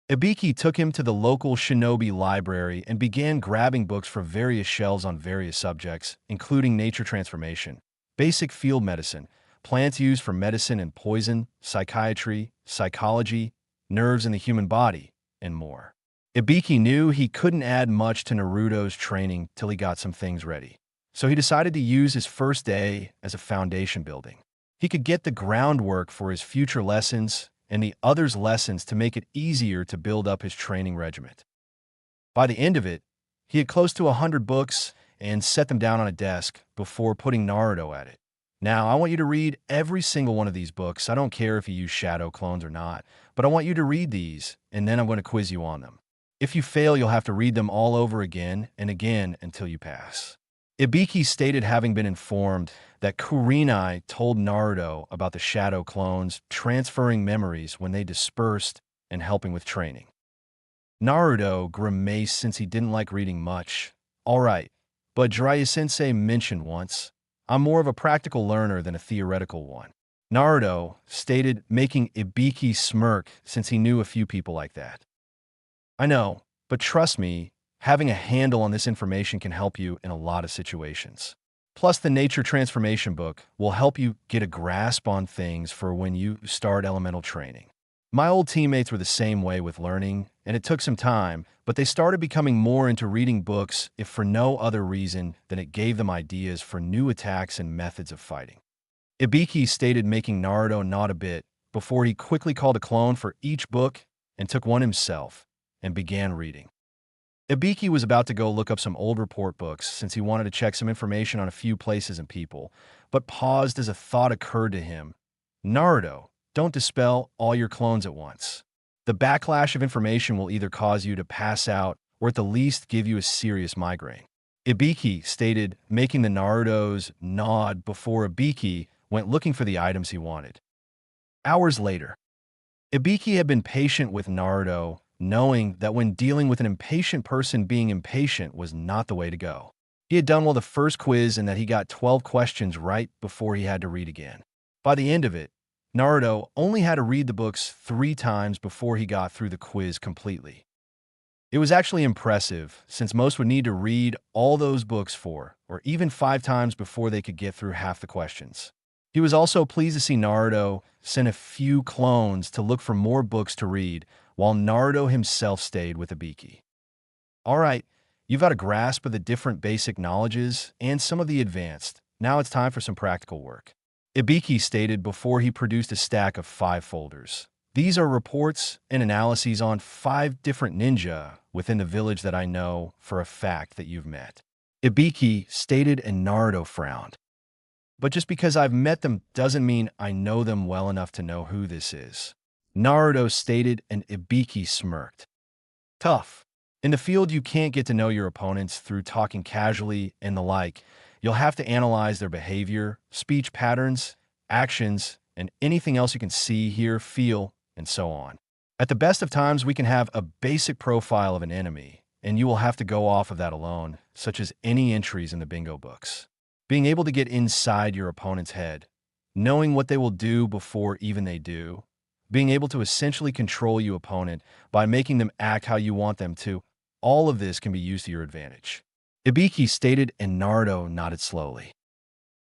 Ibiki took him to the local shinobi library and began grabbing books from various shelves on various subjects, including nature transformation, basic field medicine, plants used for medicine and poison, psychiatry, psychology, nerves in the human body, and more. Ibiki knew he couldn't add much to Naruto's training till he got some things ready, so he decided to use his first day as a foundation building. He could get the groundwork for his future lessons and the others' lessons to make it easier to build up his training regiment. By the end of it, he had close to 100 books and set them down on a desk before putting Naruto at it. "Now, I want you to read every single one of these books. I don't care if you use shadow clones or not, but I want you to read these, and then I'm going to quiz you on them. If you fail, you'll have to read them all over again and again until you pass." Ibiki stated having been informed that Kurenai told Naruto about the shadow clones transferring memories when they dispersed and helping with training. Naruto grimaced since he didn't like reading much. "All right, but Jiraiya-sensei mentioned once, I'm more of a practical learner than a theoretical one," Naruto stated, making Ibiki smirk since he knew a few people like that. "I know, but trust me, having a handle on this information can help you in a lot of situations. Plus, the Nature Transformation book will help you get a grasp on things for when you start elemental training. My old teammates were the same way with learning, and it took some time, but they started becoming more into reading books if for no other reason than it gave them ideas for new attacks and methods of fighting." Ibiki stated, making Naruto nod a bit, before he quickly called a clone for each book and took one himself and began reading. Ibiki was about to go look up some old report books since he wanted to check some information on a few places and people, but paused as a thought occurred to him. Naruto, don't dispel all your clones at once. The backlash of information will either cause you to pass out or at the least give you a serious migraine. Ibiki stated, making the Naruto's nod before Ibiki went looking for the items he wanted. Hours later, Ibiki had been patient with Naruto, knowing that when dealing with an impatient person, being impatient was not the way to go. He had done well the first quiz and that he got 12 questions right before he had to read again. By the end of it, Naruto only had to read the books 3 times before he got through the quiz completely. It was actually impressive, since most would need to read all those books 4 or even 5 times before they could get through half the questions. He was also pleased to see Naruto send a few clones to look for more books to read, while Naruto himself stayed with Ibiki. Alright, you've got a grasp of the different basic knowledges and some of the advanced. Now it's time for some practical work. Ibiki stated before he produced a stack of 5 folders. These are reports and analyses on 5 different ninja within the village that I know for a fact that you've met. Ibiki stated and Naruto frowned. But just because I've met them doesn't mean I know them well enough to know who this is. Naruto stated and Ibiki smirked. Tough. In the field, you can't get to know your opponents through talking casually and the like. You'll have to analyze their behavior, speech patterns, actions, and anything else you can see, hear, feel, and so on. At the best of times, we can have a basic profile of an enemy, and you will have to go off of that alone, such as any entries in the bingo books. Being able to get inside your opponent's head, knowing what they will do before even they do, being able to essentially control your opponent by making them act how you want them to, all of this can be used to your advantage. Ibiki stated and Naruto nodded slowly.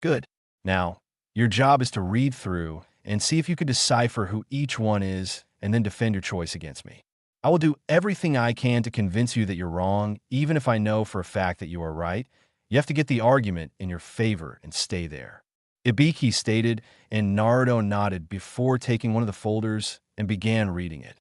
Good. Now, your job is to read through and see if you can decipher who each one is and then defend your choice against me. I will do everything I can to convince you that you're wrong, even if I know for a fact that you are right. You have to get the argument in your favor and stay there. Ibiki stated, and Naruto nodded before taking one of the folders and began reading it.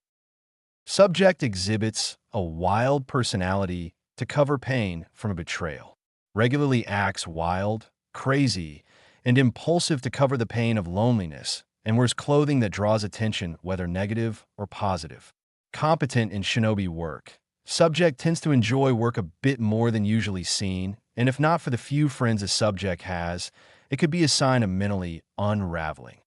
Subject exhibits a wild personality to cover pain from a betrayal. Regularly acts wild, crazy, and impulsive to cover the pain of loneliness, and wears clothing that draws attention, whether negative or positive. Competent in shinobi work. Subject tends to enjoy work a bit more than usually seen, and if not for the few friends a subject has, it could be a sign of mentally unraveling.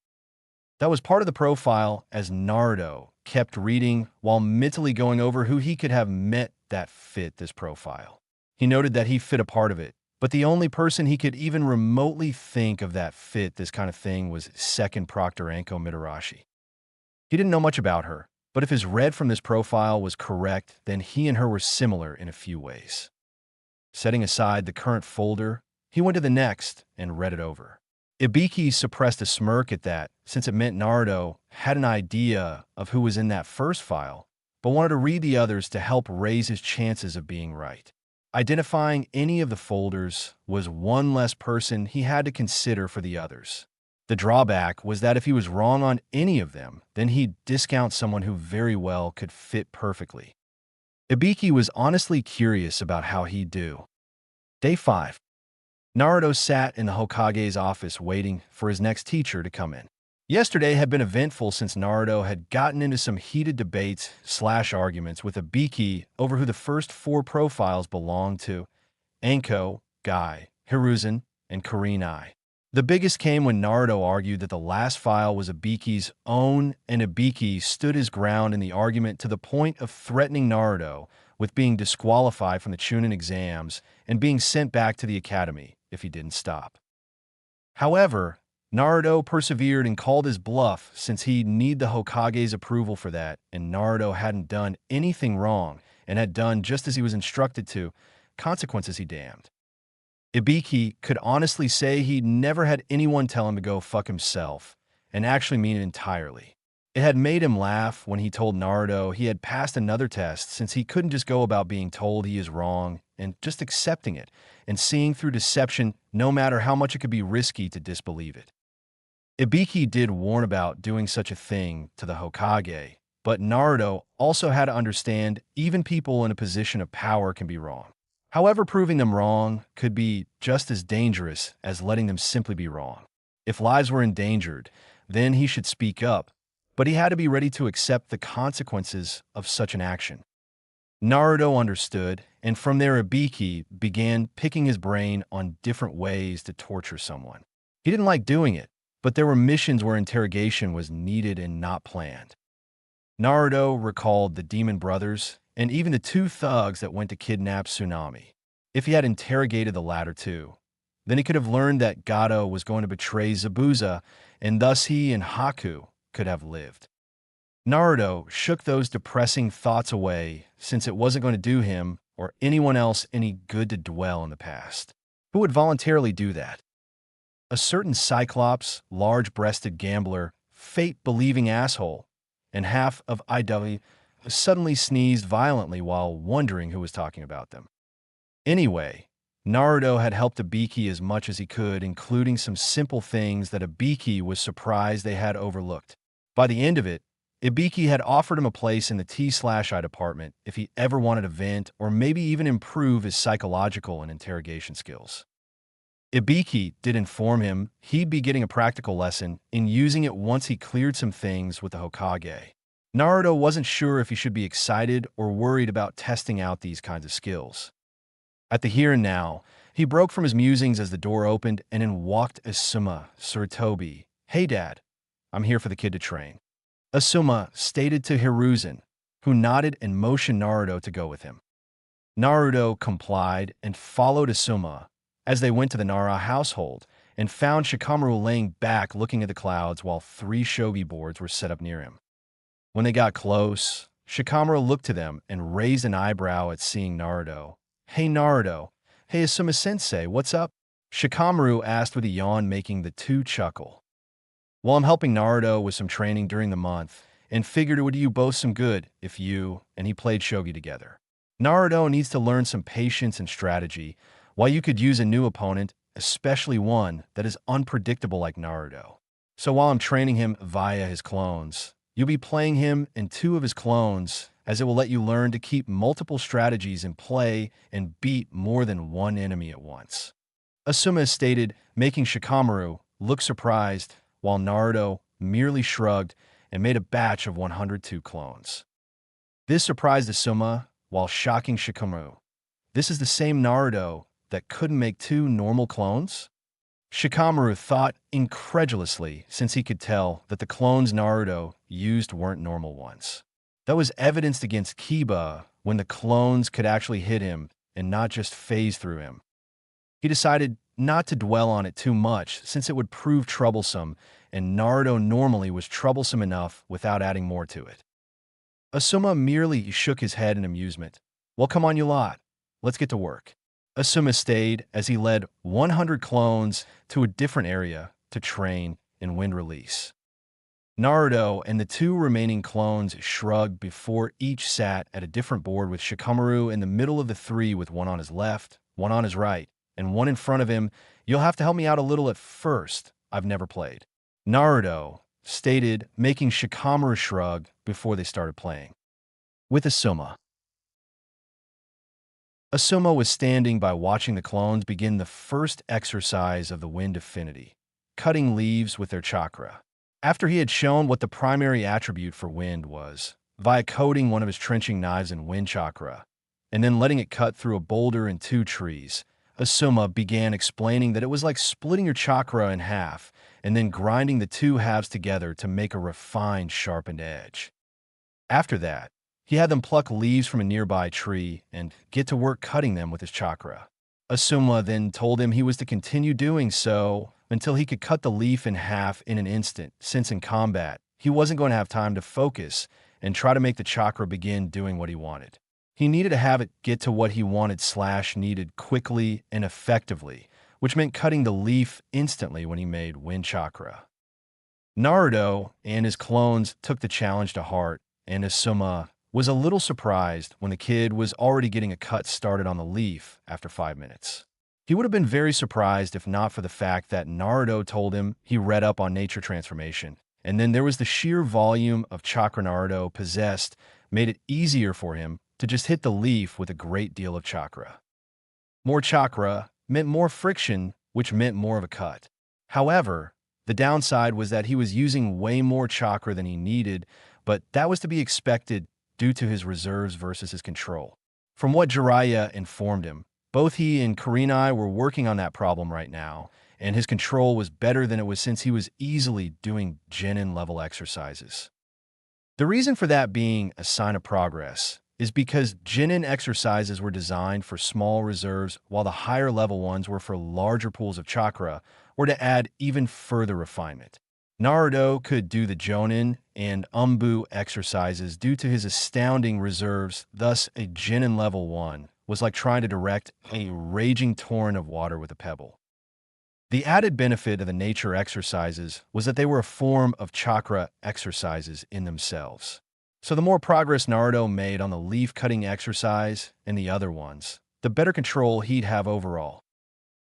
That was part of the profile as Naruto kept reading while mentally going over who he could have met that fit this profile. He noted that he fit a part of it, but the only person he could even remotely think of that fit this kind of thing was second Proctor Anko Mitarashi. He didn't know much about her, but if his read from this profile was correct, then he and her were similar in a few ways. Setting aside the current folder, he went to the next and read it over. Ibiki suppressed a smirk at that, since it meant Naruto had an idea of who was in that first file, but wanted to read the others to help raise his chances of being right. Identifying any of the folders was one less person he had to consider for the others. The drawback was that if he was wrong on any of them, then he'd discount someone who very well could fit perfectly. Ibiki was honestly curious about how he'd do. Day 5. Naruto sat in the Hokage's office waiting for his next teacher to come in. Yesterday had been eventful since Naruto had gotten into some heated debates/arguments with Ibiki over who the first 4 profiles belonged to: Anko, Guy, Hiruzen, and Kurenai. The biggest came when Naruto argued that the last file was Ibiki's own, and Ibiki stood his ground in the argument to the point of threatening Naruto with being disqualified from the Chūnin exams and being sent back to the academy if he didn't stop. However, Naruto persevered and called his bluff since he'd need the Hokage's approval for that, and Naruto hadn't done anything wrong and had done just as he was instructed to. Consequences he damned. Ibiki could honestly say he'd never had anyone tell him to go fuck himself, and actually mean it entirely. It had made him laugh when he told Naruto he had passed another test, since he couldn't just go about being told he is wrong and just accepting it and seeing through deception no matter how much it could be risky to disbelieve it. Ibiki did warn about doing such a thing to the Hokage, but Naruto also had to understand even people in a position of power can be wrong. However, proving them wrong could be just as dangerous as letting them simply be wrong. If lives were endangered, then he should speak up, but he had to be ready to accept the consequences of such an action. Naruto understood, and from there Ibiki began picking his brain on different ways to torture someone. He didn't like doing it, but there were missions where interrogation was needed and not planned. Naruto recalled the Demon Brothers and even the two thugs that went to kidnap Tsunami. If he had interrogated the latter two, then he could have learned that Gato was going to betray Zabuza, and thus he and Haku could have lived. Naruto shook those depressing thoughts away since it wasn't going to do him or anyone else any good to dwell in the past. Who would voluntarily do that? A certain Cyclops, large-breasted gambler, fate-believing asshole, and half of IW suddenly sneezed violently while wondering who was talking about them. Anyway, Naruto had helped Ibiki as much as he could, including some simple things that Ibiki was surprised they had overlooked. By the end of it, Ibiki had offered him a place in the T/I department if he ever wanted to vent or maybe even improve his psychological and interrogation skills. Ibiki did inform him he'd be getting a practical lesson in using it once he cleared some things with the Hokage. Naruto wasn't sure if he should be excited or worried about testing out these kinds of skills. At the here and now, he broke from his musings as the door opened and in walked Asuma Sarutobi. "Hey Dad, I'm here for the kid to train." Asuma stated to Hiruzen, who nodded and motioned Naruto to go with him. Naruto complied and followed Asuma as they went to the Nara household and found Shikamaru laying back looking at the clouds while 3 shogi boards were set up near him. When they got close, Shikamaru looked to them and raised an eyebrow at seeing Naruto. "Hey Naruto, hey Asuma-sensei, what's up?" Shikamaru asked with a yawn, making the two chuckle. "Well, I'm helping Naruto with some training during the month and figured it would do you both some good if you and he played shogi together. Naruto needs to learn some patience and strategy, while you could use a new opponent, especially one that is unpredictable like Naruto. So while I'm training him via his clones, you'll be playing him in 2 of his clones, as it will let you learn to keep multiple strategies in play and beat more than one enemy at once." Asuma stated, making Shikamaru look surprised, while Naruto merely shrugged and made a batch of 102 clones. This surprised Asuma while shocking Shikamaru. This is the same Naruto that couldn't make 2 normal clones? Shikamaru thought incredulously since he could tell that the clones Naruto used weren't normal ones. That was evidenced against Kiba when the clones could actually hit him and not just phase through him. He decided not to dwell on it too much since it would prove troublesome, and Naruto normally was troublesome enough without adding more to it. Asuma merely shook his head in amusement. "Well, come on, you lot. Let's get to work." Asuma stayed as he led 100 clones to a different area to train in wind release. Naruto and the 2 remaining clones shrugged before each sat at a different board with Shikamaru in the middle of the 3 with one on his left, one on his right, and one in front of him. "You'll have to help me out a little at first. I've never played." Naruto stated, making Shikamaru shrug before they started playing. With Asuma. Asuma was standing by watching the clones begin the first exercise of the wind affinity, cutting leaves with their chakra. After he had shown what the primary attribute for wind was, via coating one of his trenching knives in wind chakra, and then letting it cut through a boulder and 2 trees, Asuma began explaining that it was like splitting your chakra in half and then grinding the 2 halves together to make a refined, sharpened edge. After that, he had them pluck leaves from a nearby tree and get to work cutting them with his chakra. Asuma then told him he was to continue doing so until he could cut the leaf in half in an instant, since in combat, he wasn't going to have time to focus and try to make the chakra begin doing what he wanted. He needed to have it get to what he wanted/needed quickly and effectively, which meant cutting the leaf instantly when he made wind chakra. Naruto and his clones took the challenge to heart, and Asuma was a little surprised when the kid was already getting a cut started on the leaf after 5 minutes. He would have been very surprised if not for the fact that Naruto told him he read up on nature transformation, and then there was the sheer volume of chakra Naruto possessed made it easier for him to just hit the leaf with a great deal of chakra. More chakra meant more friction, which meant more of a cut. However, the downside was that he was using way more chakra than he needed, but that was to be expected due to his reserves versus his control. From what Jiraiya informed him, both he and Kurenai were working on that problem right now, and his control was better than it was since he was easily doing Genin-level exercises. The reason for that being a sign of progress is because Genin exercises were designed for small reserves while the higher level ones were for larger pools of chakra or to add even further refinement. Naruto could do the Jonin and Umbu exercises due to his astounding reserves, thus a Genin level 1 was like trying to direct a raging torrent of water with a pebble. The added benefit of the nature exercises was that they were a form of chakra exercises in themselves. So the more progress Naruto made on the leaf-cutting exercise and the other ones, the better control he'd have overall.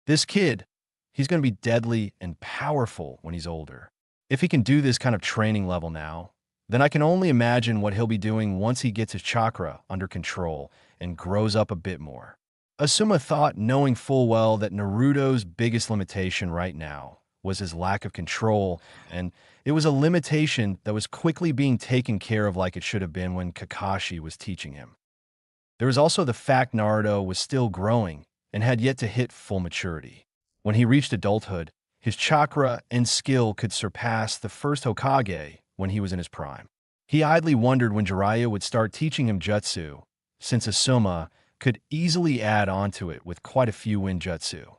This kid, he's going to be deadly and powerful when he's older. If he can do this kind of training level now, then I can only imagine what he'll be doing once he gets his chakra under control and grows up a bit more. Asuma thought, knowing full well that Naruto's biggest limitation right now was his lack of control, and it was a limitation that was quickly being taken care of like it should have been when Kakashi was teaching him. There was also the fact Naruto was still growing and had yet to hit full maturity. When he reached adulthood, his chakra and skill could surpass the first Hokage when he was in his prime. He idly wondered when Jiraiya would start teaching him jutsu, since Asuma could easily add onto it with quite a few ninjutsu.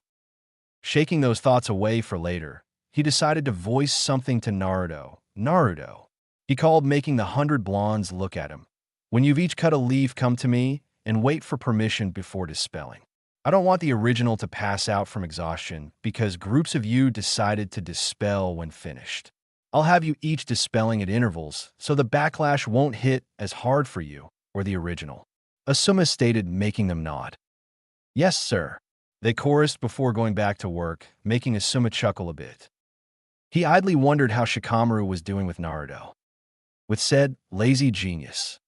Shaking those thoughts away for later, he decided to voice something to Naruto. Naruto. He called, making the 100 blondes look at him. When you've each cut a leaf, come to me and wait for permission before dispelling. I don't want the original to pass out from exhaustion because groups of you decided to dispel when finished. I'll have you each dispelling at intervals so the backlash won't hit as hard for you or the original. Asuma stated, making them nod. Yes, sir. They chorused before going back to work, making Asuma chuckle a bit. He idly wondered how Shikamaru was doing with Naruto. With said lazy genius.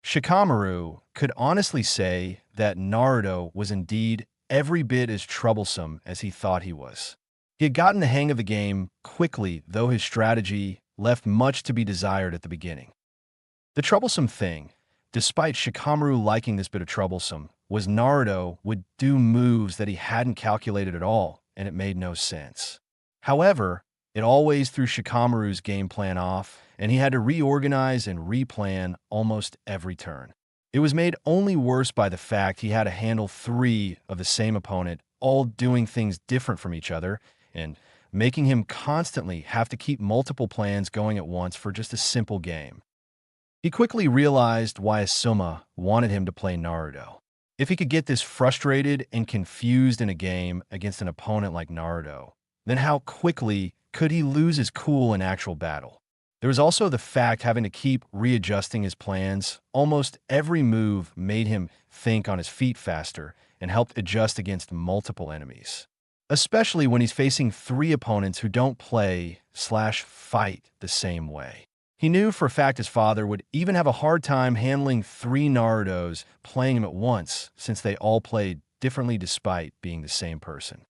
Shikamaru could honestly say that Naruto was indeed every bit as troublesome as he thought he was. He had gotten the hang of the game quickly, though his strategy left much to be desired at the beginning. The troublesome thing, despite Shikamaru liking this bit of troublesome, was Naruto would do moves that he hadn't calculated at all, and it made no sense. However, it always threw Shikamaru's game plan off, and he had to reorganize and replan almost every turn. It was made only worse by the fact he had to handle 3 of the same opponent, all doing things different from each other, and making him constantly have to keep multiple plans going at once for just a simple game. He quickly realized why Asuma wanted him to play Naruto. If he could get this frustrated and confused in a game against an opponent like Naruto, then how quickly could he lose his cool in actual battle? There was also the fact having to keep readjusting his plans. Almost every move made him think on his feet faster and helped adjust against multiple enemies. Especially when he's facing 3 opponents who don't play/fight the same way. He knew for a fact his father would even have a hard time handling 3 Narutos playing him at once, since they all played differently despite being the same person.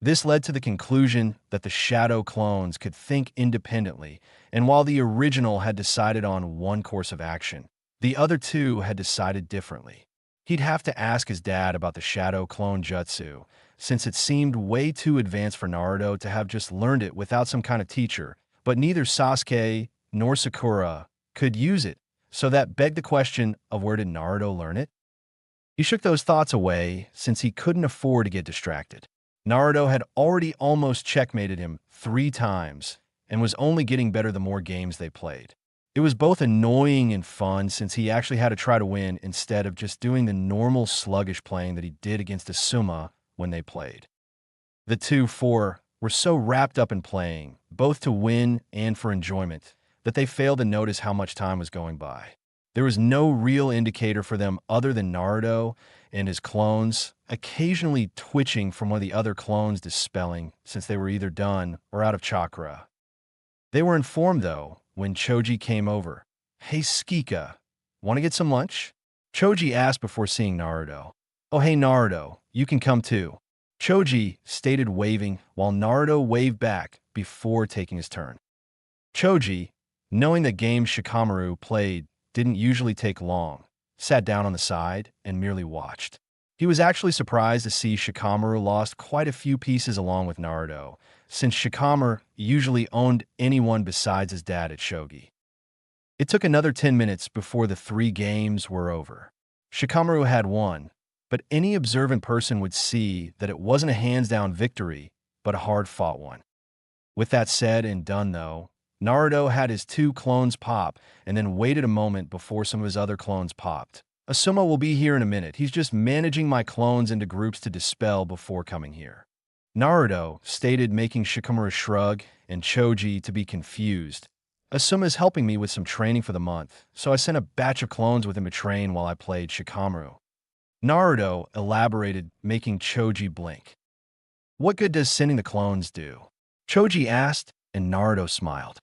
This led to the conclusion that the shadow clones could think independently, and while the original had decided on one course of action, the other 2 had decided differently. He'd have to ask his dad about the shadow clone jutsu, since it seemed way too advanced for Naruto to have just learned it without some kind of teacher, but neither Sasuke nor Sakura could use it, so that begged the question of where did Naruto learn it? He shook those thoughts away since he couldn't afford to get distracted. Naruto had already almost checkmated him 3 times and was only getting better the more games they played. It was both annoying and fun since he actually had to try to win instead of just doing the normal sluggish playing that he did against Asuma when they played. The 2-4 were so wrapped up in playing, both to win and for enjoyment, that they failed to notice how much time was going by. There was no real indicator for them other than Naruto and his clones, occasionally twitching from one of the other clones dispelling since they were either done or out of chakra. They were informed, though, when Choji came over. "Hey, Skika, want to get some lunch?" Choji asked before seeing Naruto. "Oh, hey, Naruto, you can come too," Choji stated, waving, while Naruto waved back before taking his turn. Choji, knowing that games Shikamaru played didn't usually take long, sat down on the side and merely watched. He was actually surprised to see Shikamaru lost quite a few pieces along with Naruto, since Shikamaru usually owned anyone besides his dad at shogi. It took another 10 minutes before the 3 games were over. Shikamaru had won, but any observant person would see that it wasn't a hands-down victory, but a hard-fought one. With that said and done, though, Naruto had his 2 clones pop and then waited a moment before some of his other clones popped. "Asuma will be here in a minute. He's just managing my clones into groups to dispel before coming here," Naruto stated, making Shikamaru shrug and Choji to be confused. "Asuma is helping me with some training for the month, so I sent a batch of clones with him to train while I played Shikamaru," Naruto elaborated, making Choji blink. "What good does sending the clones do?" Choji asked, and Naruto smiled.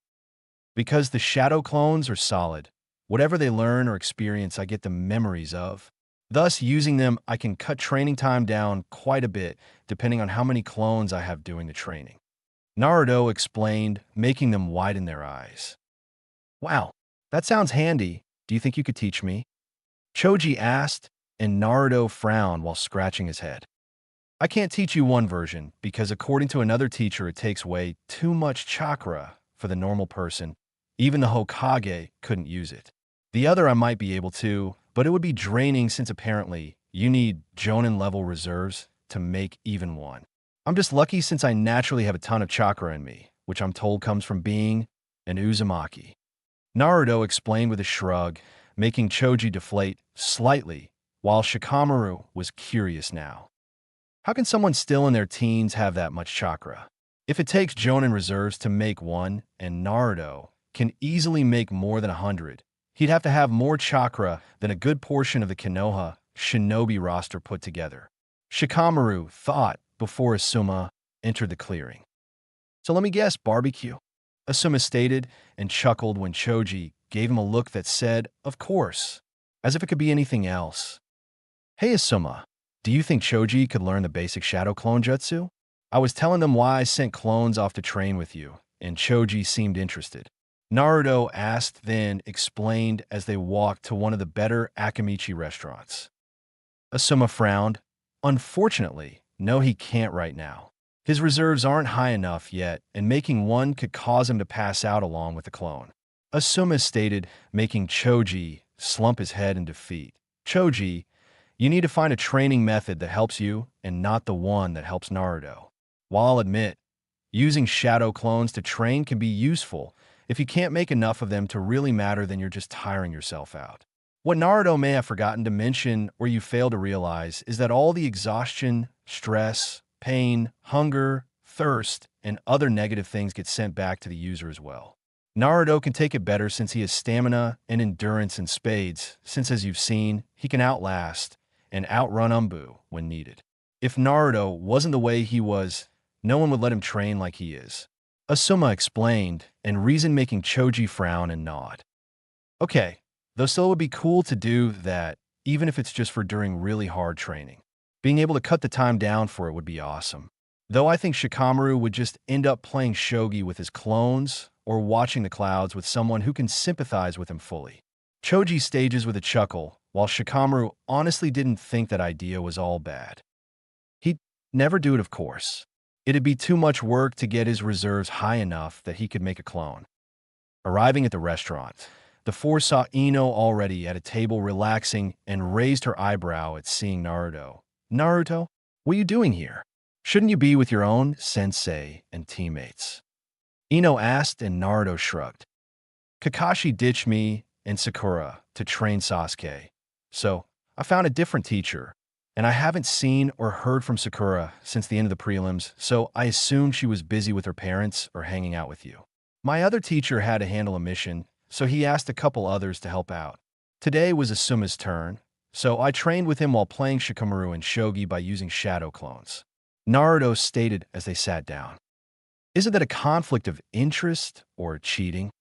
"Because the shadow clones are solid. Whatever they learn or experience, I get the memories of. Thus, using them, I can cut training time down quite a bit, depending on how many clones I have doing the training," Naruto explained, making them widen their eyes. "Wow, that sounds handy. Do you think you could teach me?" Choji asked, and Naruto frowned while scratching his head. "I can't teach you one version, because according to another teacher, it takes way too much chakra for the normal person. Even the Hokage couldn't use it. The other I might be able to, but it would be draining since apparently you need Chūnin-level reserves to make even one. I'm just lucky since I naturally have a ton of chakra in me, which I'm told comes from being an Uzumaki," Naruto explained with a shrug, making Choji deflate slightly, while Shikamaru was curious now. How can someone still in their teens have that much chakra? If it takes Chūnin reserves to make one, and Naruto can easily make more than 100, he'd have to have more chakra than a good portion of the Konoha shinobi roster put together, Shikamaru thought before Asuma entered the clearing. "So let me guess, barbecue," Asuma stated and chuckled when Choji gave him a look that said, "Of course," as if it could be anything else. "Hey, Asuma, do you think Choji could learn the basic shadow clone jutsu? I was telling them why I sent clones off to train with you, and Choji seemed interested," Naruto asked, then explained as they walked to one of the better Akimichi restaurants. Asuma frowned. "Unfortunately, no, he can't right now. His reserves aren't high enough yet, and making one could cause him to pass out along with the clone," Asuma stated, making Choji slump his head in defeat. "Choji, you need to find a training method that helps you and not the one that helps Naruto. While I'll admit, using shadow clones to train can be useful, if you can't make enough of them to really matter, then you're just tiring yourself out. What Naruto may have forgotten to mention or you fail to realize is that all the exhaustion, stress, pain, hunger, thirst, and other negative things get sent back to the user as well. Naruto can take it better since he has stamina and endurance in spades, since as you've seen, he can outlast and outrun Umbu when needed. If Naruto wasn't the way he was, no one would let him train like he is," Asuma explained, and reason making Choji frown and nod. "Okay, though still it would be cool to do that, even if it's just for during really hard training. Being able to cut the time down for it would be awesome. Though I think Shikamaru would just end up playing shogi with his clones or watching the clouds with someone who can sympathize with him fully." Choji stages with a chuckle, while Shikamaru honestly didn't think that idea was all bad. He'd never do it, of course. It'd be too much work to get his reserves high enough that he could make a clone. Arriving at the restaurant, the 4 saw Ino already at a table relaxing and raised her eyebrow at seeing Naruto. "Naruto, what are you doing here? Shouldn't you be with your own sensei and teammates?" Ino asked, and Naruto shrugged. "Kakashi ditched me and Sakura to train Sasuke, so I found a different teacher, and I haven't seen or heard from Sakura since the end of the prelims, so I assumed she was busy with her parents or hanging out with you. My other teacher had to handle a mission, so he asked a couple others to help out. Today was Asuma's turn, so I trained with him while playing Shikamaru and Shogi by using shadow clones. Naruto stated as they sat down. Isn't that a conflict of interest or cheating?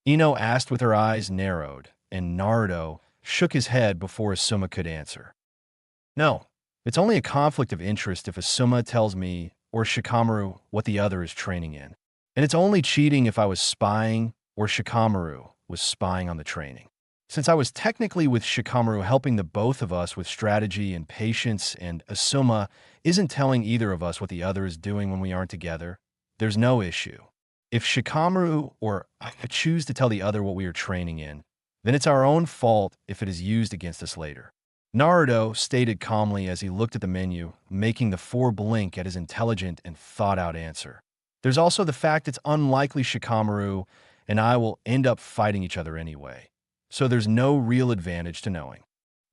Ino asked with her eyes narrowed, and Naruto shook his head before Asuma could answer. No, it's only a conflict of interest if Asuma tells me or Shikamaru what the other is training in. And it's only cheating if I was spying or Shikamaru was spying on the training. Since I was technically with Shikamaru helping the both of us with strategy and patience, and Asuma isn't telling either of us what the other is doing when we aren't together, there's no issue. If Shikamaru or I choose to tell the other what we are training in, then it's our own fault if it is used against us later. Naruto stated calmly as he looked at the menu, making the four blink at his intelligent and thought-out answer. There's also the fact it's unlikely Shikamaru and I will end up fighting each other anyway, so there's no real advantage to knowing.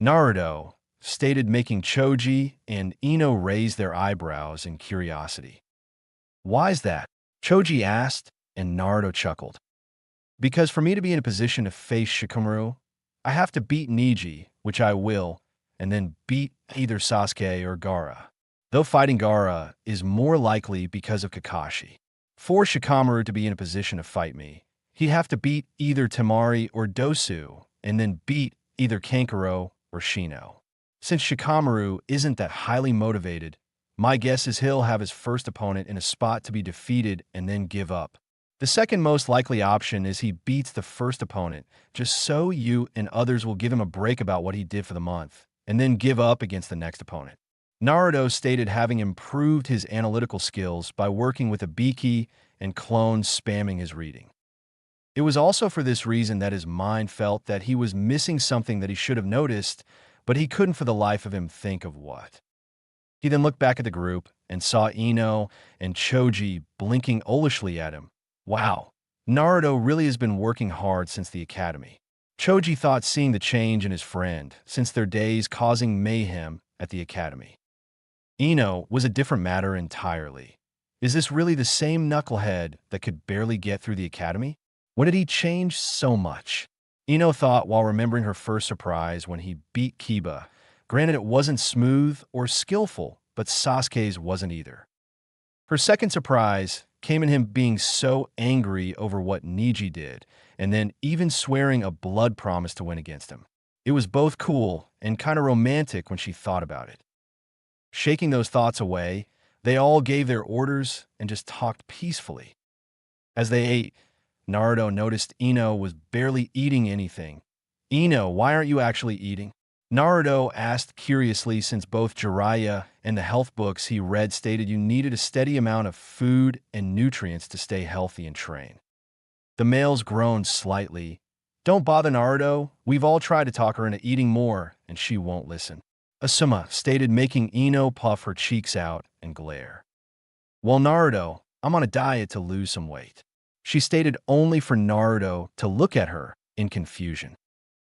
Naruto stated, making Choji and Ino raise their eyebrows in curiosity. Why's that? Choji asked, and Naruto chuckled. Because for me to be in a position to face Shikamaru, I have to beat Neji, which I will, and then beat either Sasuke or Gaara. Though fighting Gaara is more likely because of Kakashi. For Shikamaru to be in a position to fight me, he'd have to beat either Temari or Dosu, and then beat either Kankuro or Shino. Since Shikamaru isn't that highly motivated, my guess is he'll have his first opponent in a spot to be defeated and then give up. The second most likely option is he beats the first opponent, just so you and others will give him a break about what he did for the month, and then give up against the next opponent. Naruto stated having improved his analytical skills by working with Ibiki and clones spamming his reading. It was also for this reason that his mind felt that he was missing something that he should have noticed, but he couldn't for the life of him think of what. He then looked back at the group and saw Ino and Choji blinking olishly at him. Wow, Naruto really has been working hard since the academy. Choji thought seeing the change in his friend since their days causing mayhem at the academy. Ino was a different matter entirely. Is this really the same knucklehead that could barely get through the academy? When did he change so much? Ino thought while remembering her first surprise when he beat Kiba. Granted, it wasn't smooth or skillful, but Sasuke's wasn't either. Her second surprise came in him being so angry over what Neji did, and then even swearing a blood promise to win against him. It was both cool and kind of romantic when she thought about it. Shaking those thoughts away, they all gave their orders and just talked peacefully. As they ate, Naruto noticed Ino was barely eating anything. Ino, why aren't you actually eating? Naruto asked curiously, since both Jiraiya and the health books he read stated you needed a steady amount of food and nutrients to stay healthy and train. The males groaned slightly. Don't bother Naruto, we've all tried to talk her into eating more, and she won't listen. Asuma stated, making Ino puff her cheeks out and glare. Well, Naruto, I'm on a diet to lose some weight. She stated, only for Naruto to look at her in confusion.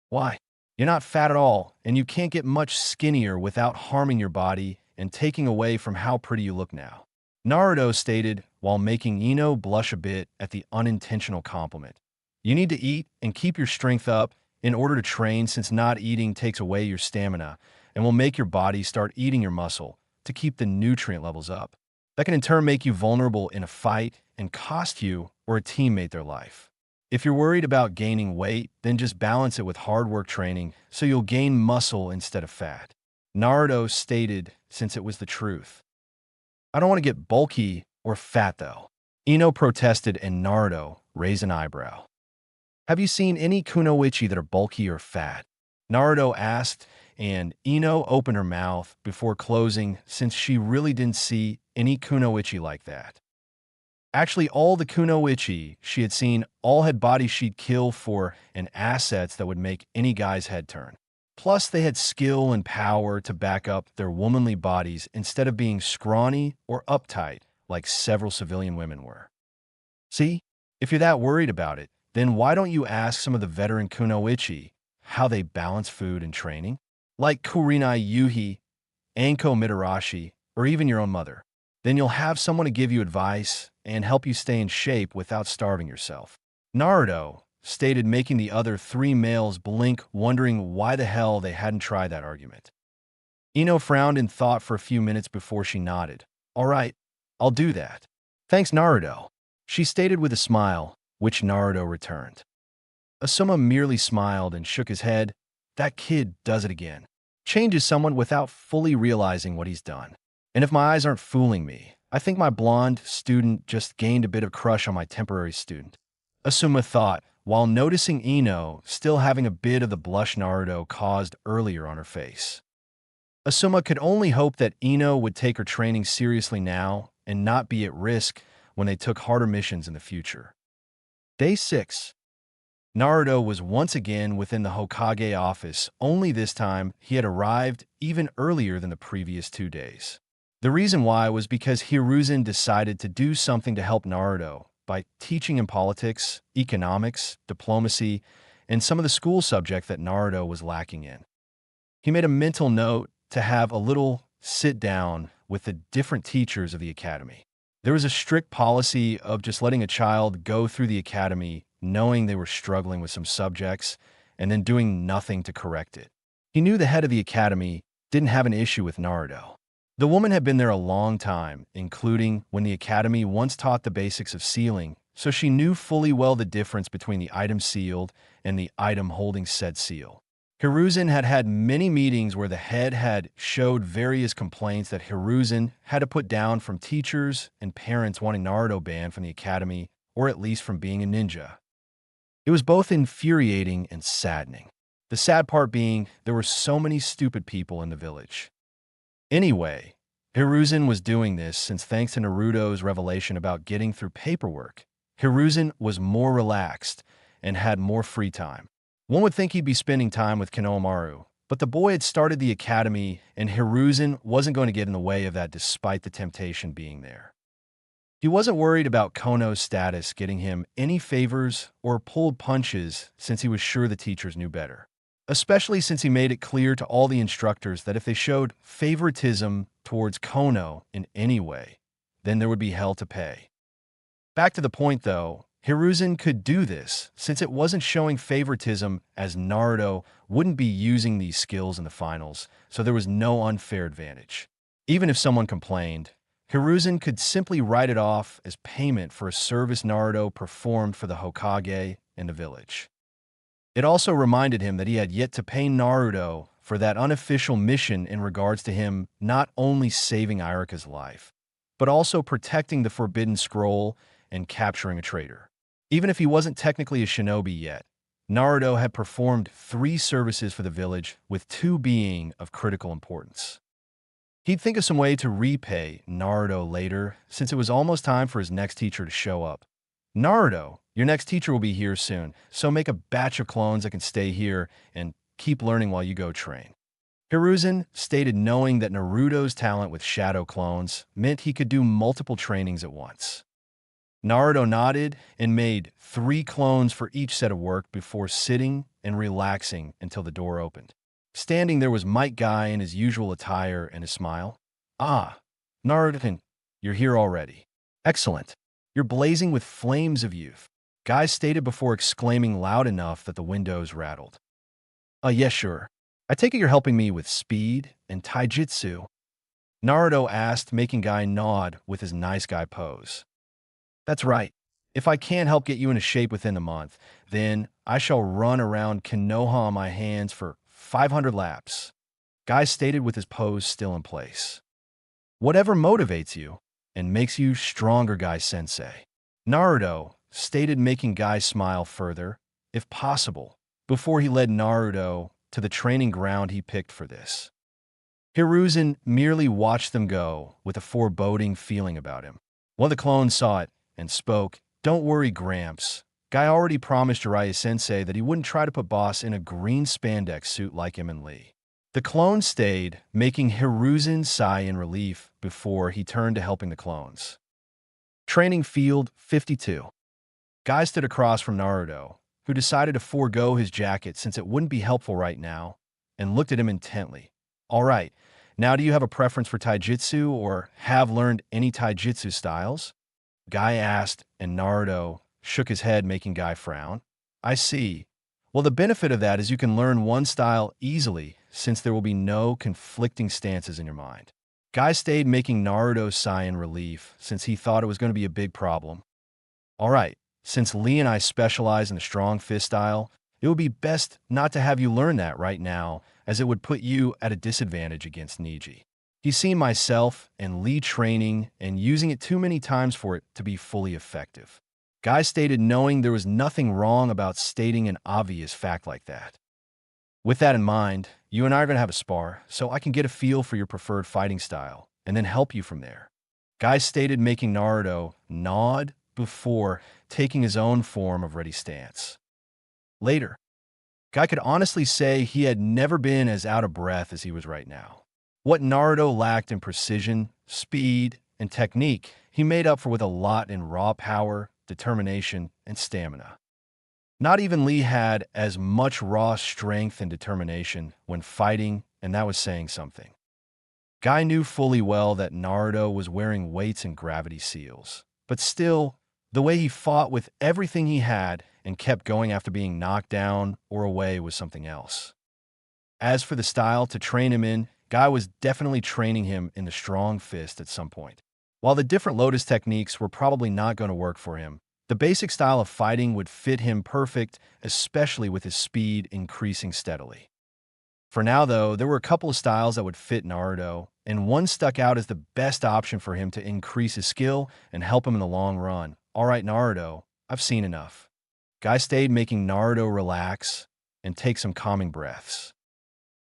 Why? You're not fat at all, and you can't get much skinnier without harming your body and taking away from how pretty you look now. Naruto stated, while making Ino blush a bit at the unintentional compliment. You need to eat and keep your strength up in order to train, since not eating takes away your stamina and will make your body start eating your muscle to keep the nutrient levels up. That can in turn make you vulnerable in a fight and cost you or a teammate their life. If you're worried about gaining weight, then just balance it with hard work training so you'll gain muscle instead of fat. Naruto stated, since it was the truth. I don't want to get bulky or fat though. Ino protested, and Naruto raised an eyebrow. Have you seen any kunoichi that are bulky or fat? Naruto asked, and Ino opened her mouth before closing, since she really didn't see any kunoichi like that. Actually, all the kunoichi she had seen all had bodies she'd kill for and assets that would make any guy's head turn. Plus, they had skill and power to back up their womanly bodies instead of being scrawny or uptight like several civilian women were. See, if you're that worried about it, then why don't you ask some of the veteran kunoichi how they balance food and training? Like Kurenai Yuhi, Anko Mitarashi, or even your own mother. Then you'll have someone to give you advice and help you stay in shape without starving yourself. Naruto stated, making the other three males blink, wondering why the hell they hadn't tried that argument. Ino frowned in thought for a few minutes before she nodded. All right, I'll do that. Thanks, Naruto, she stated with a smile, which Naruto returned. Asuma merely smiled and shook his head. That kid does it again. Changes someone without fully realizing what he's done. And if my eyes aren't fooling me, I think my blonde student just gained a bit of crush on my temporary student. Asuma thought, while noticing Ino still having a bit of the blush Naruto caused earlier on her face. Asuma could only hope that Ino would take her training seriously now and not be at risk when they took harder missions in the future. Day 6. Naruto was once again within the Hokage office, only this time he had arrived even earlier than the previous 2 days. The reason why was because Hiruzen decided to do something to help Naruto by teaching him politics, economics, diplomacy, and some of the school subjects that Naruto was lacking in. He made a mental note to have a little sit-down with the different teachers of the academy. There was a strict policy of just letting a child go through the academy knowing they were struggling with some subjects and then doing nothing to correct it. He knew the head of the academy didn't have an issue with Naruto. The woman had been there a long time, including when the academy once taught the basics of sealing, so she knew fully well the difference between the item sealed and the item holding said seal. Hiruzen had had many meetings where the head had showed various complaints that Hiruzen had to put down from teachers and parents wanting Naruto banned from the academy, or at least from being a ninja. It was both infuriating and saddening. The sad part being there were so many stupid people in the village. Anyway, Hiruzen was doing this since thanks to Naruto's revelation about getting through paperwork, Hiruzen was more relaxed and had more free time. One would think he'd be spending time with Konohamaru, but the boy had started the academy and Hiruzen wasn't going to get in the way of that despite the temptation being there. He wasn't worried about Kono's status getting him any favors or pulled punches since he was sure the teachers knew better. Especially since he made it clear to all the instructors that if they showed favoritism towards Kono in any way, then there would be hell to pay. Back to the point though, Hiruzen could do this since it wasn't showing favoritism as Naruto wouldn't be using these skills in the finals, so there was no unfair advantage. Even if someone complained, Hiruzen could simply write it off as payment for a service Naruto performed for the Hokage and the village. It also reminded him that he had yet to pay Naruto for that unofficial mission in regards to him not only saving Irika's life, but also protecting the Forbidden Scroll and capturing a traitor. Even if he wasn't technically a shinobi yet, Naruto had performed 3 services for the village, with 2 being of critical importance. He'd think of some way to repay Naruto later, since it was almost time for his next teacher to show up. Naruto, your next teacher will be here soon, so make a batch of clones that can stay here and keep learning while you go train. Hiruzen stated knowing that Naruto's talent with shadow clones meant he could do multiple trainings at once. Naruto nodded and made 3 clones for each set of work before sitting and relaxing until the door opened. Standing there was Might Guy in his usual attire and his smile. Ah, Naruto, you're here already. Excellent. You're blazing with flames of youth, Guy stated before exclaiming loud enough that the windows rattled. Yes, sure. I take it you're helping me with speed and taijutsu? Naruto asked, making Guy nod with his nice guy pose. That's right. If I can't help get you into shape within the month, then I shall run around Konoha on my hands for 500 laps, Guy stated with his pose still in place. Whatever motivates you and makes you stronger, Guy-sensei, Naruto stated, making Guy smile further, if possible, before he led Naruto to the training ground he picked for this. Hiruzen merely watched them go with a foreboding feeling about him. One of the clones saw it and spoke, "Don't worry, Gramps. Guy already promised Jiraiya-sensei that he wouldn't try to put Boss in a green spandex suit like him and Lee." The clone stayed, making Hiruzen sigh in relief before he turned to helping the clones. Training Field 52. Guy stood across from Naruto, who decided to forego his jacket since it wouldn't be helpful right now, and looked at him intently. All right, now do you have a preference for taijutsu or have learned any taijutsu styles? Guy asked, and Naruto shook his head, making Guy frown. I see. Well, the benefit of that is you can learn one style easily since there will be no conflicting stances in your mind. Guy stayed making Naruto sigh in relief since he thought it was going to be a big problem. All right, since Lee and I specialize in the strong fist style, it would be best not to have you learn that right now, as it would put you at a disadvantage against Niji. He's seen myself and Lee training and using it too many times for it to be fully effective. Guy stated knowing there was nothing wrong about stating an obvious fact like that. With that in mind, you and I are going to have a spar, so I can get a feel for your preferred fighting style, and then help you from there. Guy stated making Naruto nod before taking his own form of ready stance. Later, Guy could honestly say he had never been as out of breath as he was right now. What Naruto lacked in precision, speed, and technique, he made up for with a lot in raw power, determination, and stamina. Not even Lee had as much raw strength and determination when fighting, and that was saying something. Guy knew fully well that Naruto was wearing weights and gravity seals, but still, the way he fought with everything he had and kept going after being knocked down or away was something else. As for the style to train him in, Guy was definitely training him in the strong fist at some point. While the different Lotus techniques were probably not going to work for him, the basic style of fighting would fit him perfect, especially with his speed increasing steadily. For now, though, there were a couple of styles that would fit Naruto, and one stuck out as the best option for him to increase his skill and help him in the long run. All right, Naruto, I've seen enough. Guy stayed making Naruto relax and take some calming breaths.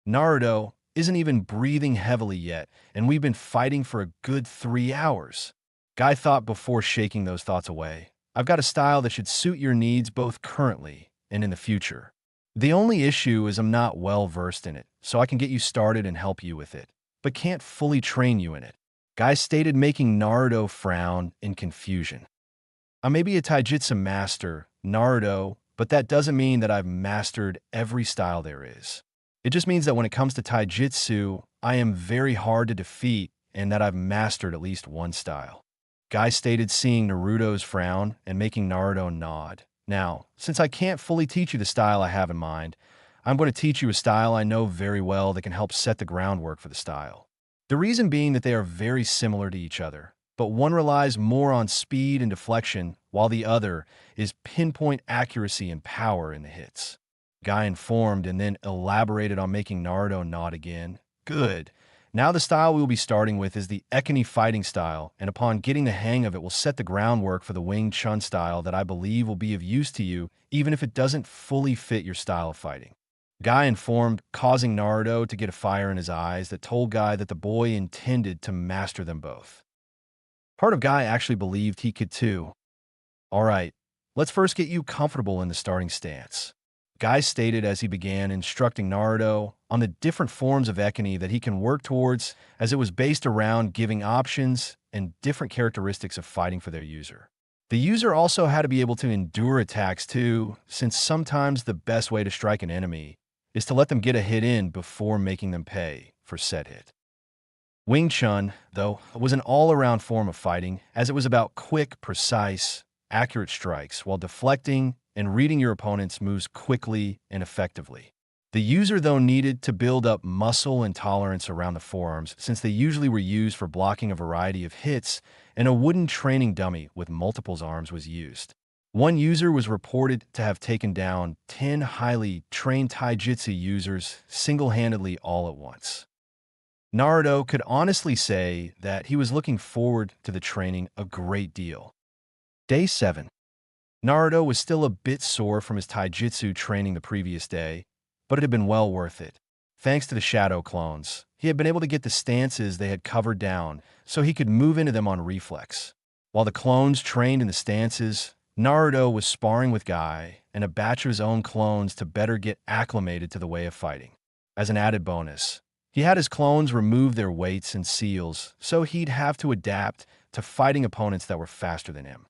Naruto isn't even breathing heavily yet, and we've been fighting for a good 3 hours. Guy thought before shaking those thoughts away. I've got a style that should suit your needs both currently and in the future. The only issue is I'm not well versed in it, so I can get you started and help you with it, but can't fully train you in it. Guy stated making Naruto frown in confusion. I may be a taijutsu master, Naruto, but that doesn't mean that I've mastered every style there is. It just means that when it comes to taijutsu, I am very hard to defeat and that I've mastered at least one style. Guy stated seeing Naruto's frown and making Naruto nod. Now, since I can't fully teach you the style I have in mind, I'm going to teach you a style I know very well that can help set the groundwork for the style. The reason being that they are very similar to each other, but one relies more on speed and deflection, while the other is pinpoint accuracy and power in the hits. Guy informed and then elaborated on making Naruto nod again. Good. Now the style we will be starting with is the Ekani fighting style, and upon getting the hang of it will set the groundwork for the Wing Chun style that I believe will be of use to you, even if it doesn't fully fit your style of fighting. Guy informed, causing Naruto to get a fire in his eyes that told Guy that the boy intended to master them both. Part of Guy actually believed he could too. All right, let's first get you comfortable in the starting stance. Guy stated as he began instructing Naruto on the different forms of Ekani that he can work towards, as it was based around giving options and different characteristics of fighting for their user. The user also had to be able to endure attacks too, since sometimes the best way to strike an enemy is to let them get a hit in before making them pay for said hit. Wing Chun, though, was an all-around form of fighting, as it was about quick, precise, accurate strikes while deflecting and reading your opponent's moves quickly and effectively. The user, though, needed to build up muscle and tolerance around the forearms, since they usually were used for blocking a variety of hits, and a wooden training dummy with multiple arms was used. One user was reported to have taken down 10 highly trained taijutsu users single-handedly all at once. Naruto could honestly say that he was looking forward to the training a great deal. Day 7. Naruto was still a bit sore from his taijutsu training the previous day, but it had been well worth it. Thanks to the shadow clones, he had been able to get the stances they had covered down so he could move into them on reflex. While the clones trained in the stances, Naruto was sparring with Guy and a batch of his own clones to better get acclimated to the way of fighting. As an added bonus, he had his clones remove their weights and seals so he'd have to adapt to fighting opponents that were faster than him.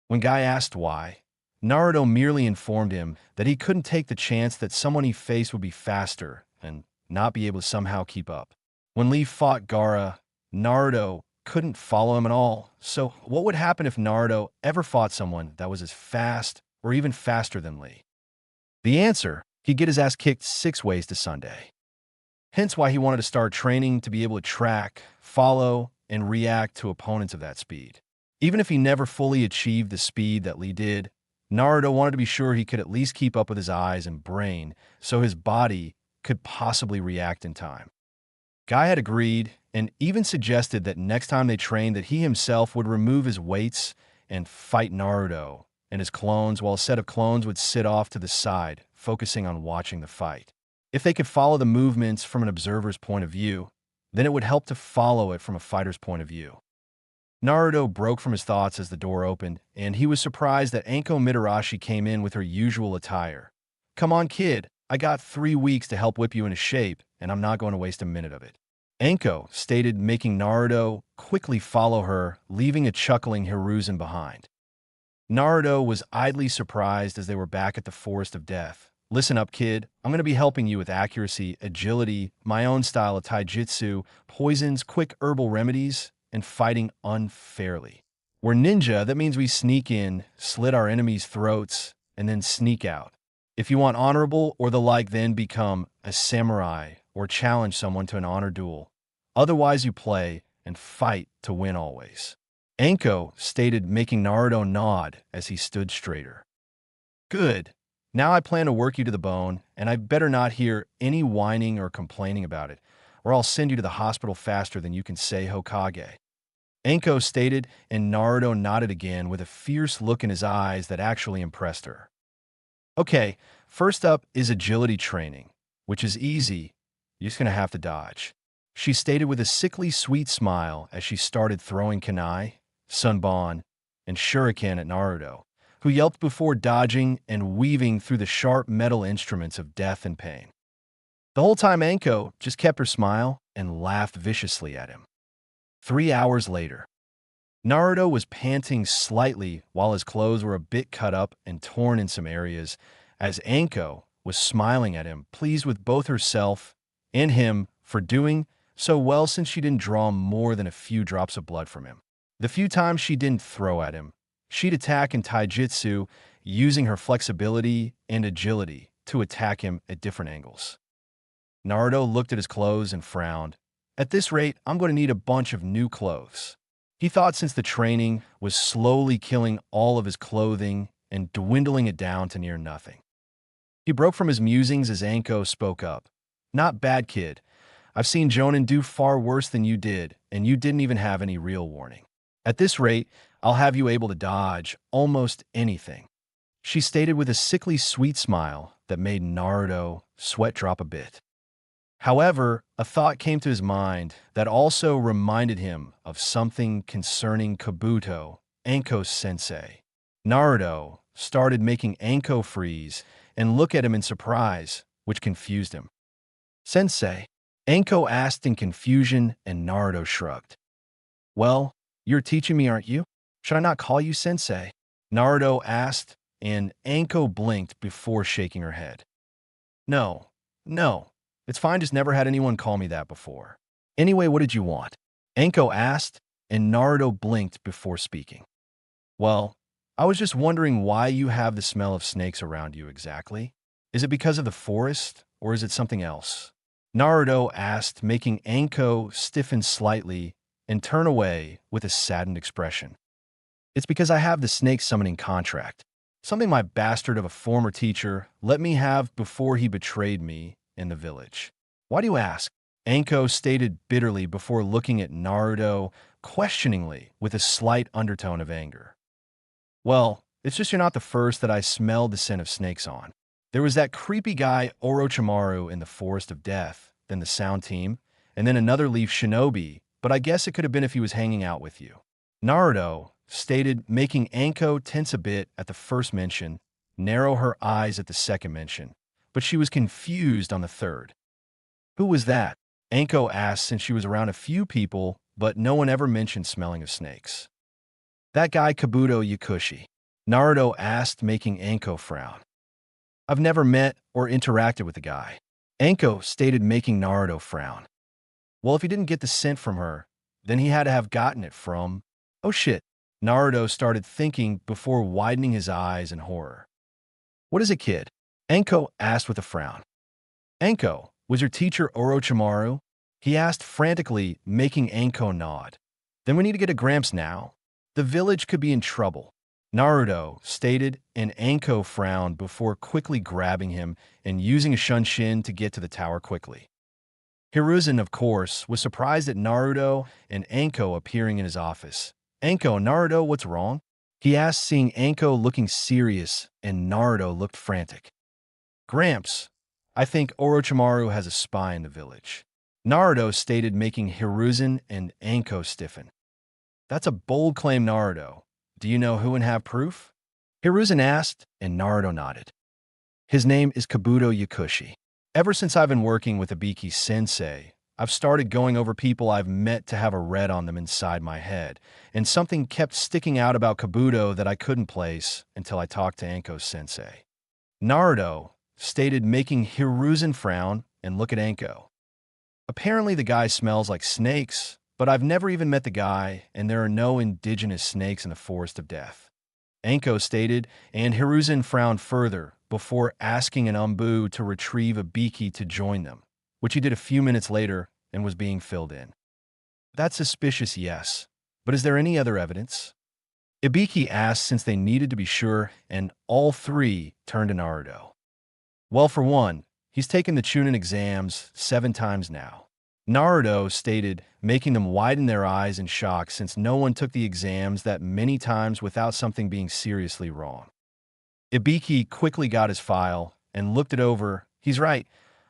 When Guy asked why, Naruto merely informed him that he couldn't take the chance that someone he faced would be faster and not be able to somehow keep up. When Lee fought Gaara, Naruto couldn't follow him at all, so what would happen if Naruto ever fought someone that was as fast or even faster than Lee? The answer, he'd get his ass kicked 6 ways to Sunday. Hence why he wanted to start training to be able to track, follow, and react to opponents of that speed. Even if he never fully achieved the speed that Lee did, Naruto wanted to be sure he could at least keep up with his eyes and brain so his body could possibly react in time. Guy had agreed and even suggested that next time they trained that he himself would remove his weights and fight Naruto and his clones while a set of clones would sit off to the side, focusing on watching the fight. If they could follow the movements from an observer's point of view, then it would help to follow it from a fighter's point of view. Naruto broke from his thoughts as the door opened, and he was surprised that Anko Mitarashi came in with her usual attire. "Come on, kid. I got 3 weeks to help whip you into shape, and I'm not going to waste a minute of it," Anko stated, making Naruto quickly follow her, leaving a chuckling Hiruzen behind. Naruto was idly surprised as they were back at the Forest of Death. "Listen up, kid. I'm going to be helping you with accuracy, agility, my own style of taijutsu, poisons, quick herbal remedies, and fighting unfairly. We're ninja, that means we sneak in, slit our enemies' throats, and then sneak out. If you want honorable or the like, then become a samurai or challenge someone to an honor duel. Otherwise, you play and fight to win always," Anko stated, making Naruto nod as he stood straighter. "Good. Now I plan to work you to the bone, and I better not hear any whining or complaining about it, or I'll send you to the hospital faster than you can say Hokage," Anko stated, and Naruto nodded again with a fierce look in his eyes that actually impressed her. "Okay, first up is agility training, which is easy. You're just going to have to dodge," she stated with a sickly sweet smile as she started throwing kunai, sunbon, and shuriken at Naruto, who yelped before dodging and weaving through the sharp metal instruments of death and pain. The whole time Anko just kept her smile and laughed viciously at him. 3 hours later, Naruto was panting slightly while his clothes were a bit cut up and torn in some areas, as Anko was smiling at him, pleased with both herself and him for doing so well since she didn't draw more than a few drops of blood from him. The few times she didn't throw at him, she'd attack in taijutsu, using her flexibility and agility to attack him at different angles. Naruto looked at his clothes and frowned. "At this rate, I'm going to need a bunch of new clothes." He thought since the training was slowly killing all of his clothing and dwindling it down to near nothing. He broke from his musings as Anko spoke up. "Not bad, kid. I've seen Chūnin do far worse than you did, and you didn't even have any real warning. At this rate, I'll have you able to dodge almost anything," she stated with a sickly sweet smile that made Naruto sweat drop a bit. However, a thought came to his mind that also reminded him of something concerning Kabuto, Anko's sensei. Naruto started making Anko freeze and look at him in surprise, which confused him. "Sensei?" Anko asked in confusion, and Naruto shrugged. "Well, you're teaching me, aren't you? Should I not call you sensei?" Naruto asked, and Anko blinked before shaking her head. No. It's fine, just never had anyone call me that before. Anyway, what did you want?" Anko asked, and Naruto blinked before speaking. "Well, I was just wondering why you have the smell of snakes around you exactly. Is it because of the forest, or is it something else?" Naruto asked, making Anko stiffen slightly and turn away with a saddened expression. "It's because I have the snake summoning contract. Something my bastard of a former teacher let me have before he betrayed me in the village." "Why do you ask?" Anko stated bitterly before looking at Naruto questioningly with a slight undertone of anger. "Well, it's just you're not the first that I smelled the scent of snakes on. There was that creepy guy Orochimaru in the Forest of Death, then the Sound Team, and then another Leaf Shinobi, but I guess it could have been if he was hanging out with you," Naruto stated, making Anko tense a bit at the first mention, narrow her eyes at the second mention, but she was confused on the third. "Who was that?" Anko asked, since she was around a few people, but no one ever mentioned smelling of snakes. "That guy Kabuto Yakushi," Naruto asked, making Anko frown. "I've never met or interacted with the guy," Anko stated, making Naruto frown. "Well, if he didn't get the scent from her, then he had to have gotten it from—" "Oh shit," Naruto started thinking before widening his eyes in horror. What is it, kid? Anko asked with a frown. Anko, was your teacher Orochimaru? He asked frantically, making Anko nod. Then we need to get to Gramps now. The village could be in trouble. Naruto stated, and Anko frowned before quickly grabbing him and using a shunshin to get to the tower quickly. Hiruzen, of course, was surprised at Naruto and Anko appearing in his office. Anko, Naruto, what's wrong? He asked, seeing Anko looking serious and Naruto looked frantic. Gramps, I think Orochimaru has a spy in the village. Naruto stated, making Hiruzen and Anko stiffen. That's a bold claim, Naruto. Do you know who and have proof? Hiruzen asked, and Naruto nodded. His name is Kabuto Yakushi. Ever since I've been working with Ibiki Sensei, I've started going over people I've met to have a read on them inside my head, and something kept sticking out about Kabuto that I couldn't place until I talked to Anko Sensei. Naruto stated, making Hiruzen frown and look at Anko. Apparently the guy smells like snakes, but I've never even met the guy, and there are no indigenous snakes in the Forest of Death. Anko stated, and Hiruzen frowned further before asking an Umbu to retrieve Ibiki to join them, which he did a few minutes later and was being filled in. That's suspicious, yes, but is there any other evidence? Ibiki asked, since they needed to be sure, and all three turned to Naruto. Well, for one, he's taken the Chūnin exams 7 times now. Naruto stated, making them widen their eyes in shock since no one took the exams that many times without something being seriously wrong. Ibiki quickly got his file and looked it over. He's right.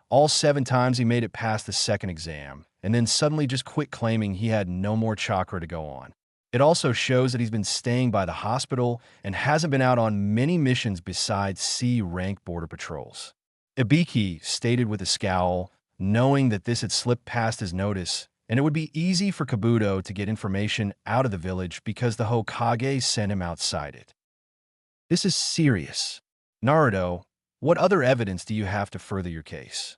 All 7 times he made it past the second exam, and then suddenly just quit, claiming he had no more chakra to go on. It also shows that he's been staying by the hospital and hasn't been out on many missions besides C-rank border patrols. Ibiki stated with a scowl, knowing that this had slipped past his notice, and it would be easy for Kabuto to get information out of the village because the Hokage sent him outside it. This is serious. Naruto, what other evidence do you have to further your case?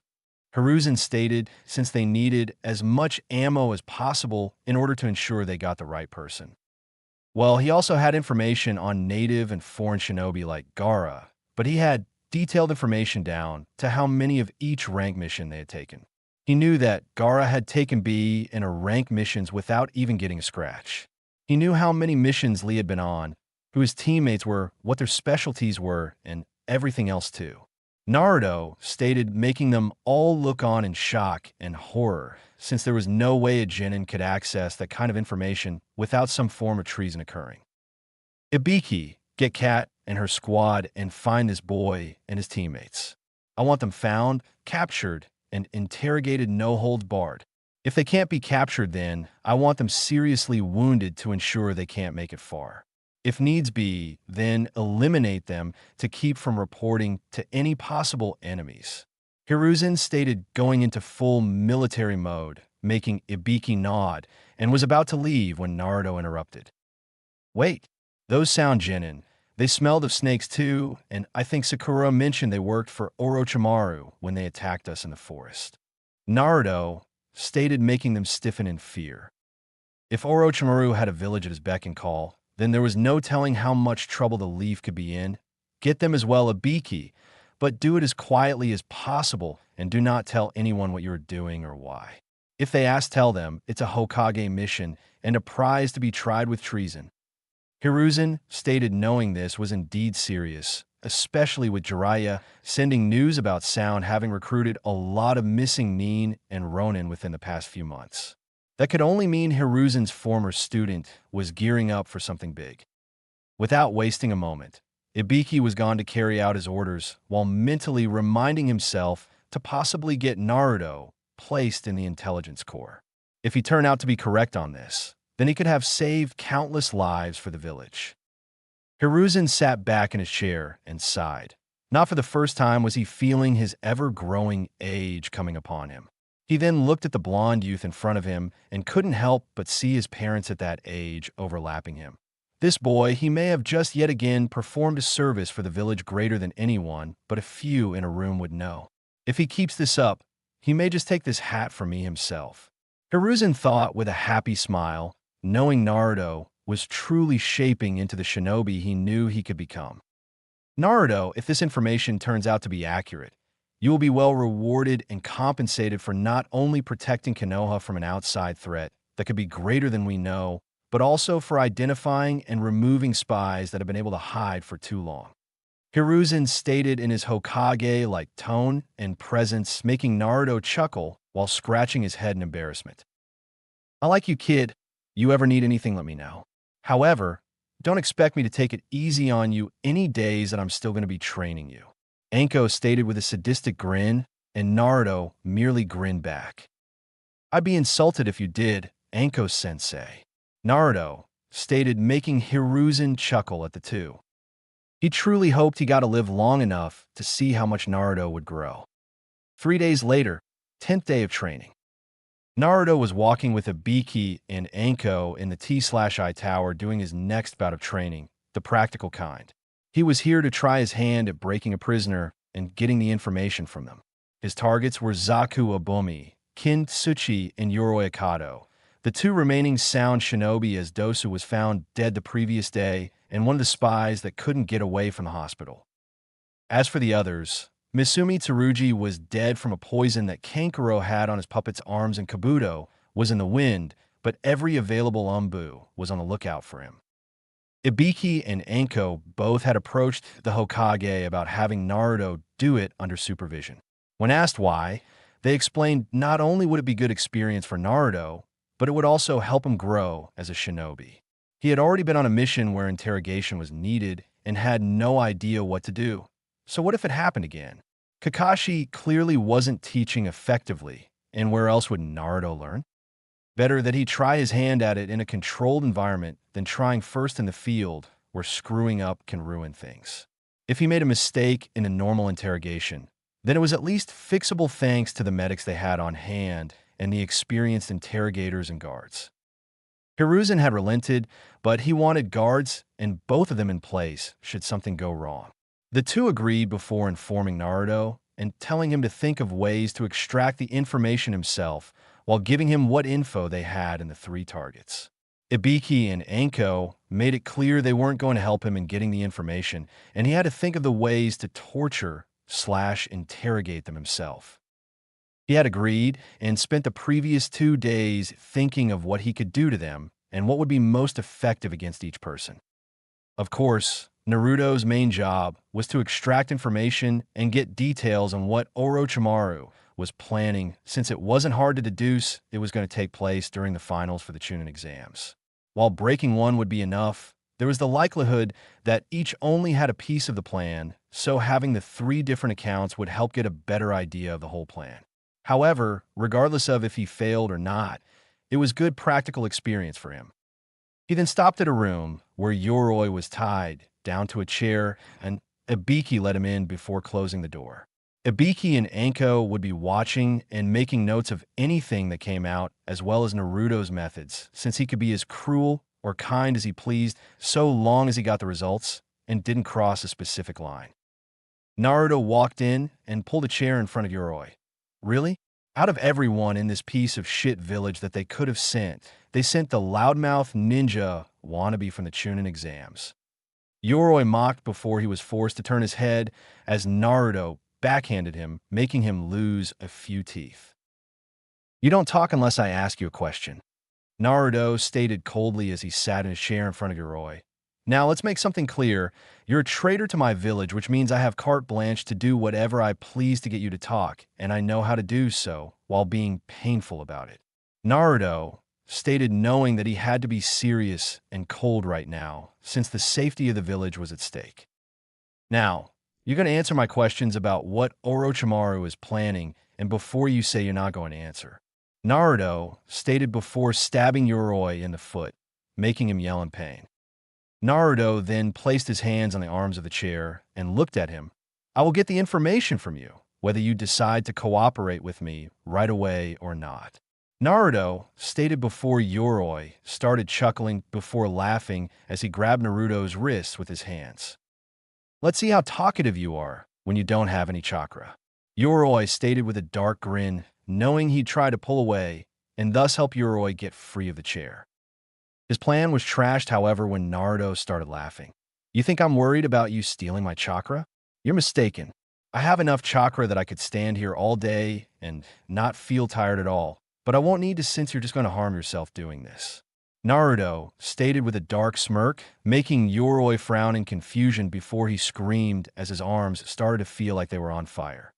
Hiruzen stated, since they needed as much ammo as possible in order to ensure they got the right person. Well, he also had information on native and foreign shinobi like Gaara, but he had detailed information down to how many of each rank mission they had taken. He knew that Gaara had taken B in a rank missions without even getting a scratch. He knew how many missions Lee had been on, who his teammates were, what their specialties were, and everything else too. Naruto stated, making them all look on in shock and horror, since there was no way a genin could access that kind of information without some form of treason occurring. Ibiki, get Kat and her squad and find this boy and his teammates. I want them found, captured, and interrogated, no holds barred. If they can't be captured, then I want them seriously wounded to ensure they can't make it far. If needs be, then eliminate them to keep from reporting to any possible enemies. Hiruzen stated, going into full military mode, making Ibiki nod, and was about to leave when Naruto interrupted. Wait, those sound genin. They smelled of snakes too, and I think Sakura mentioned they worked for Orochimaru when they attacked us in the forest. Naruto stated, making them stiffen in fear. If Orochimaru had a village at his beck and call, then there was no telling how much trouble the Leaf could be in. Get them as well, Ibiki, but do it as quietly as possible and do not tell anyone what you are doing or why. If they ask, tell them it's a Hokage mission and a prize to be tried with treason. Hiruzen stated, knowing this was indeed serious, especially with Jiraiya sending news about Sound having recruited a lot of missing Nin and Ronin within the past few months. That could only mean Hiruzen's former student was gearing up for something big. Without wasting a moment, Ibiki was gone to carry out his orders while mentally reminding himself to possibly get Naruto placed in the intelligence corps. If he turned out to be correct on this, then he could have saved countless lives for the village. Hiruzen sat back in his chair and sighed. Not for the first time was he feeling his ever-growing age coming upon him. He then looked at the blonde youth in front of him and couldn't help but see his parents at that age overlapping him. This boy, he may have just yet again performed a service for the village greater than anyone, but a few in a room would know. If he keeps this up, he may just take this hat from me himself. Hiruzen thought with a happy smile, knowing Naruto was truly shaping into the shinobi he knew he could become. Naruto, if this information turns out to be accurate, you will be well rewarded and compensated for not only protecting Konoha from an outside threat that could be greater than we know, but also for identifying and removing spies that have been able to hide for too long. Hiruzen stated in his Hokage-like tone and presence, making Naruto chuckle while scratching his head in embarrassment. "I like you, kid. You ever need anything, let me know. However, don't expect me to take it easy on you any days that I'm still going to be training you." Anko stated with a sadistic grin, and Naruto merely grinned back. "I'd be insulted if you did, Anko-sensei." Naruto stated, making Hiruzen chuckle at the two. He truly hoped he got to live long enough to see how much Naruto would grow. 3 days later, 10th day of training. Naruto was walking with Ibiki and Anko in the T/I Tower doing his next bout of training, the practical kind. He was here to try his hand at breaking a prisoner and getting the information from them. His targets were Zaku Abomi, Kintsuchi, and Yoroi Akato, the two remaining sound shinobi, as Dosu was found dead the previous day and one of the spies that couldn't get away from the hospital. As for the others, Misumi Tsurugi was dead from a poison that Kankuro had on his puppet's arms, and Kabuto was in the wind, but every available Umbu was on the lookout for him. Ibiki and Anko both had approached the Hokage about having Naruto do it under supervision. When asked why, they explained not only would it be good experience for Naruto, but it would also help him grow as a shinobi. He had already been on a mission where interrogation was needed and had no idea what to do. So what if it happened again? Kakashi clearly wasn't teaching effectively, and where else would Naruto learn? Better that he try his hand at it in a controlled environment than trying first in the field where screwing up can ruin things. If he made a mistake in a normal interrogation, then it was at least fixable thanks to the medics they had on hand and the experienced interrogators and guards. Hiruzen had relented, but he wanted guards and both of them in place should something go wrong. The two agreed before informing Naruto and telling him to think of ways to extract the information himself while giving him what info they had in the three targets. Ibiki and Anko made it clear they weren't going to help him in getting the information, and he had to think of the ways to torture/interrogate them himself. He had agreed and spent the previous 2 days thinking of what he could do to them and what would be most effective against each person. Of course, Naruto's main job was to extract information and get details on what Orochimaru was planning, since it wasn't hard to deduce it was going to take place during the finals for the Chūnin exams. While breaking one would be enough, there was the likelihood that each only had a piece of the plan, so having the 3 different accounts would help get a better idea of the whole plan. However, regardless of if he failed or not, it was good practical experience for him. He then stopped at a room where Yoroi was tied down to a chair, and Ibiki let him in before closing the door. Ibiki and Anko would be watching and making notes of anything that came out, as well as Naruto's methods, since he could be as cruel or kind as he pleased so long as he got the results and didn't cross a specific line. Naruto walked in and pulled a chair in front of Yoroi. Really? Out of everyone in this piece of shit village that they could have sent, they sent the loudmouth ninja wannabe from the Chūnin exams. Yoroi mocked before he was forced to turn his head as Naruto backhanded him, making him lose a few teeth. "You don't talk unless I ask you a question," Naruto stated coldly as he sat in a chair in front of Yoroi. "Now let's make something clear. You're a traitor to my village, which means I have carte blanche to do whatever I please to get you to talk, and I know how to do so while being painful about it." Naruto stated, knowing that he had to be serious and cold right now, since the safety of the village was at stake. "Now, you're going to answer my questions about what Orochimaru is planning, and before you say you're not going to answer," Naruto stated before stabbing Yoroi in the foot, making him yell in pain. Naruto then placed his hands on the arms of the chair and looked at him. "I will get the information from you, whether you decide to cooperate with me right away or not." Naruto stated before Yoroi started chuckling before laughing as he grabbed Naruto's wrists with his hands. "Let's see how talkative you are when you don't have any chakra," Yoroi stated with a dark grin, knowing he'd try to pull away and thus help Yoroi get free of the chair. His plan was trashed, however, when Naruto started laughing. You think I'm worried about you stealing my chakra? You're mistaken. I have enough chakra that I could stand here all day and not feel tired at all, but I won't need to since you're just going to harm yourself doing this. Naruto stated with a dark smirk, making Yoroi frown in confusion before he screamed as his arms started to feel like they were on fire.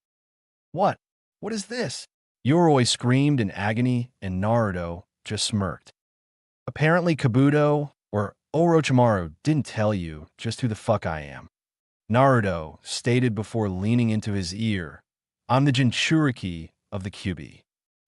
What? What is this? Yoroi screamed in agony, and Naruto just smirked. Apparently Kabuto, or Orochimaru, didn't tell you just who the fuck I am. Naruto stated before leaning into his ear, I'm the Jinchuriki of the Kyuubi.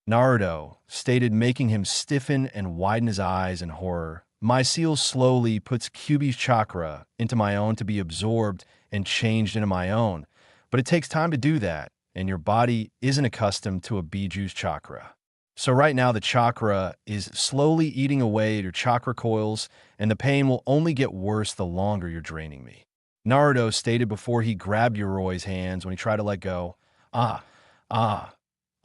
Naruto stated, making him stiffen and widen his eyes in horror. My seal slowly puts Kyuubi's chakra into my own to be absorbed and changed into my own, but it takes time to do that, and your body isn't accustomed to a Biju's chakra. So right now the chakra is slowly eating away at your chakra coils, and the pain will only get worse the longer you're draining me. Naruto stated before he grabbed Yoroi's hands when he tried to let go. Ah, ah,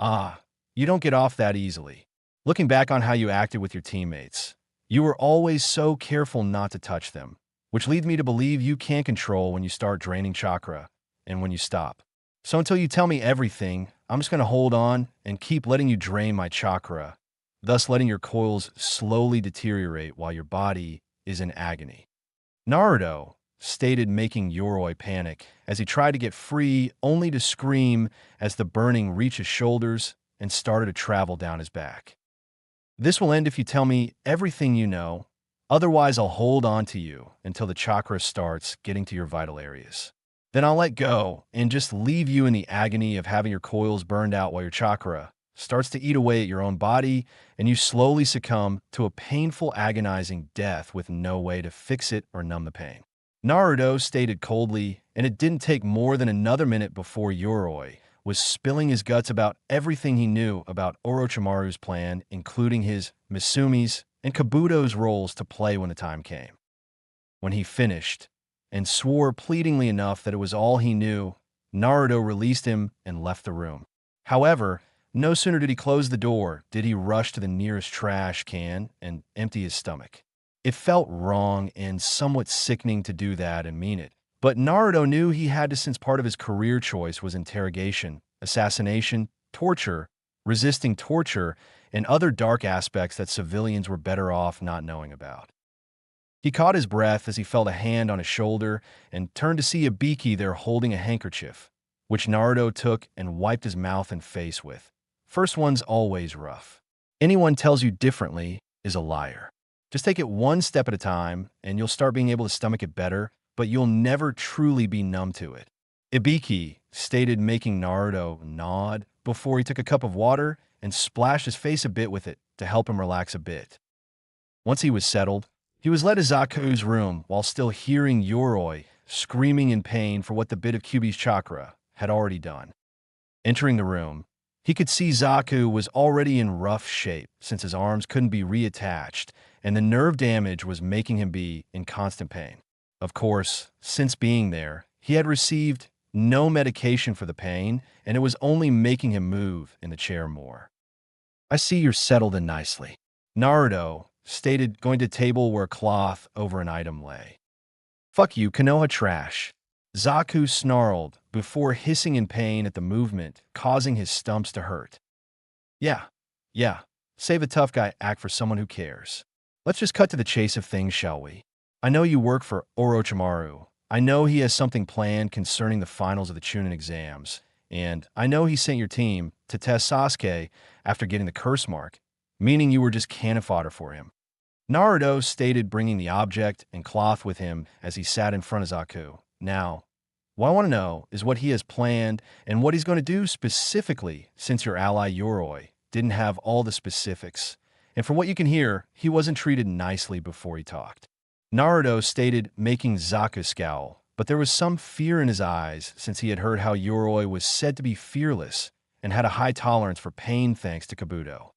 ah. You don't get off that easily. Looking back on how you acted with your teammates, you were always so careful not to touch them, which leads me to believe you can't control when you start draining chakra and when you stop. So until you tell me everything, I'm just going to hold on and keep letting you drain my chakra, thus letting your coils slowly deteriorate while your body is in agony. Naruto stated, making Yoroi panic as he tried to get free, only to scream as the burning reached his shoulders and started to travel down his back. This will end if you tell me everything you know, otherwise I'll hold on to you until the chakra starts getting to your vital areas. Then I'll let go and just leave you in the agony of having your coils burned out while your chakra starts to eat away at your own body and you slowly succumb to a painful, agonizing death with no way to fix it or numb the pain. Naruto stated coldly, and it didn't take more than another minute before Yoroi was spilling his guts about everything he knew about Orochimaru's plan, including his, Misumi's, and Kabuto's roles to play when the time came. When he finished, and swore pleadingly enough that it was all he knew, Naruto released him and left the room. However, no sooner did he close the door did he rush to the nearest trash can and empty his stomach. It felt wrong and somewhat sickening to do that and mean it. But Naruto knew he had to, since part of his career choice was interrogation, assassination, torture, resisting torture, and other dark aspects that civilians were better off not knowing about. He caught his breath as he felt a hand on his shoulder and turned to see Ibiki there holding a handkerchief, which Naruto took and wiped his mouth and face with. First one's always rough. Anyone tells you differently is a liar. Just take it one step at a time, and you'll start being able to stomach it better, but you'll never truly be numb to it. Ibiki stated, making Naruto nod before he took a cup of water and splashed his face a bit with it to help him relax a bit. Once he was settled, he was led to Zaku's room while still hearing Yoroi screaming in pain for what the bit of Kyuubi's chakra had already done. Entering the room, he could see Zaku was already in rough shape since his arms couldn't be reattached, and the nerve damage was making him be in constant pain. Of course, since being there, he had received no medication for the pain, and it was only making him move in the chair more. I see you're settled in nicely. Naruto stated, going to a table where a cloth over an item lay. Fuck you, Konoha trash. Zaku snarled before hissing in pain at the movement, causing his stumps to hurt. Yeah, save a tough guy act for someone who cares. Let's just cut to the chase of things, shall we? I know you work for Orochimaru. I know he has something planned concerning the finals of the Chūnin exams, and I know he sent your team to test Sasuke after getting the curse mark, meaning you were just cannon fodder for him. Naruto stated, bringing the object and cloth with him as he sat in front of Zaku. Now, what I want to know is what he has planned and what he's going to do specifically, since your ally Yoroi didn't have all the specifics, and from what you can hear, he wasn't treated nicely before he talked. Naruto stated, making Zaku scowl, but there was some fear in his eyes since he had heard how Yoroi was said to be fearless and had a high tolerance for pain thanks to Kabuto.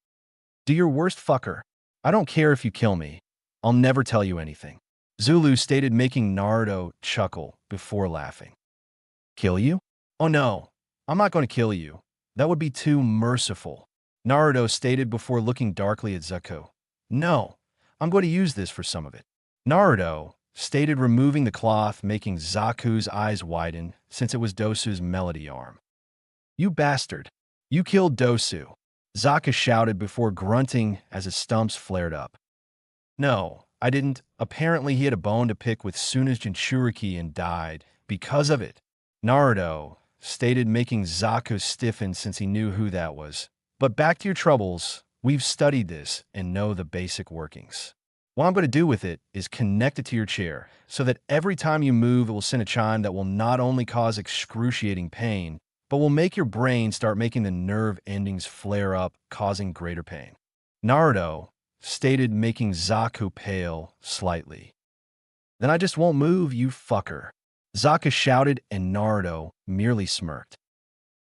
Do your worst, fucker. I don't care if you kill me. I'll never tell you anything. Zulu stated, making Naruto chuckle before laughing. Kill you? Oh no, I'm not going to kill you. That would be too merciful. Naruto stated before looking darkly at Zaku. No, I'm going to use this for some of it. Naruto stated, removing the cloth, making Zaku's eyes widen since it was Dosu's melody arm. You bastard! You killed Dosu! Zaka shouted before grunting as his stumps flared up. No, I didn't. Apparently he had a bone to pick with Suna's Jinchuriki and died because of it. Naruto stated, making Zaku stiffen since he knew who that was. But back to your troubles. We've studied this and know the basic workings. What I'm going to do with it is connect it to your chair so that every time you move, it will send a chime that will not only cause excruciating pain, but will make your brain start making the nerve endings flare up, causing greater pain. Naruto stated, making Zaku pale slightly. Then I just won't move, you fucker. Zaka shouted, and Naruto merely smirked.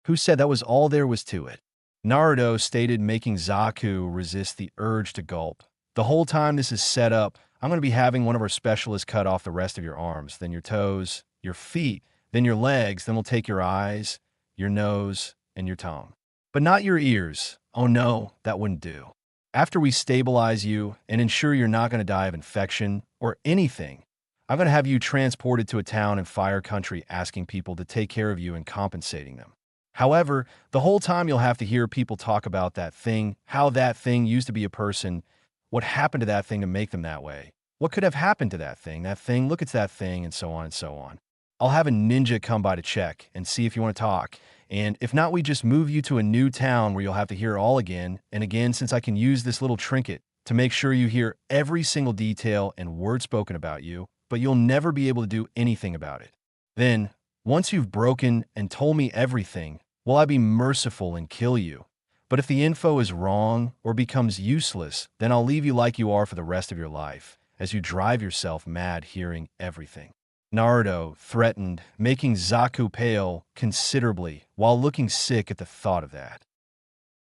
Who said that was all there was to it? Naruto stated, making Zaku resist the urge to gulp. The whole time this is set up, I'm going to be having one of our specialists cut off the rest of your arms, then your toes, your feet, then your legs, then we'll take your eyes, your nose, and your tongue. But not your ears. Oh no, that wouldn't do. After we stabilize you and ensure you're not going to die of infection or anything, I'm going to have you transported to a town in Fire Country asking people to take care of you and compensating them. However, the whole time you'll have to hear people talk about that thing, how that thing used to be a person, what happened to that thing to make them that way, what could have happened to that thing, look, it's that thing, and so on and so on. I'll have a ninja come by to check and see if you want to talk, and if not, we just move you to a new town where you'll have to hear it all again and again, since I can use this little trinket to make sure you hear every single detail and word spoken about you, but you'll never be able to do anything about it. Then, once you've broken and told me everything, will I be merciful and kill you? But if the info is wrong or becomes useless, then I'll leave you like you are for the rest of your life, as you drive yourself mad hearing everything. Naruto threatened, making Zaku pale considerably while looking sick at the thought of that.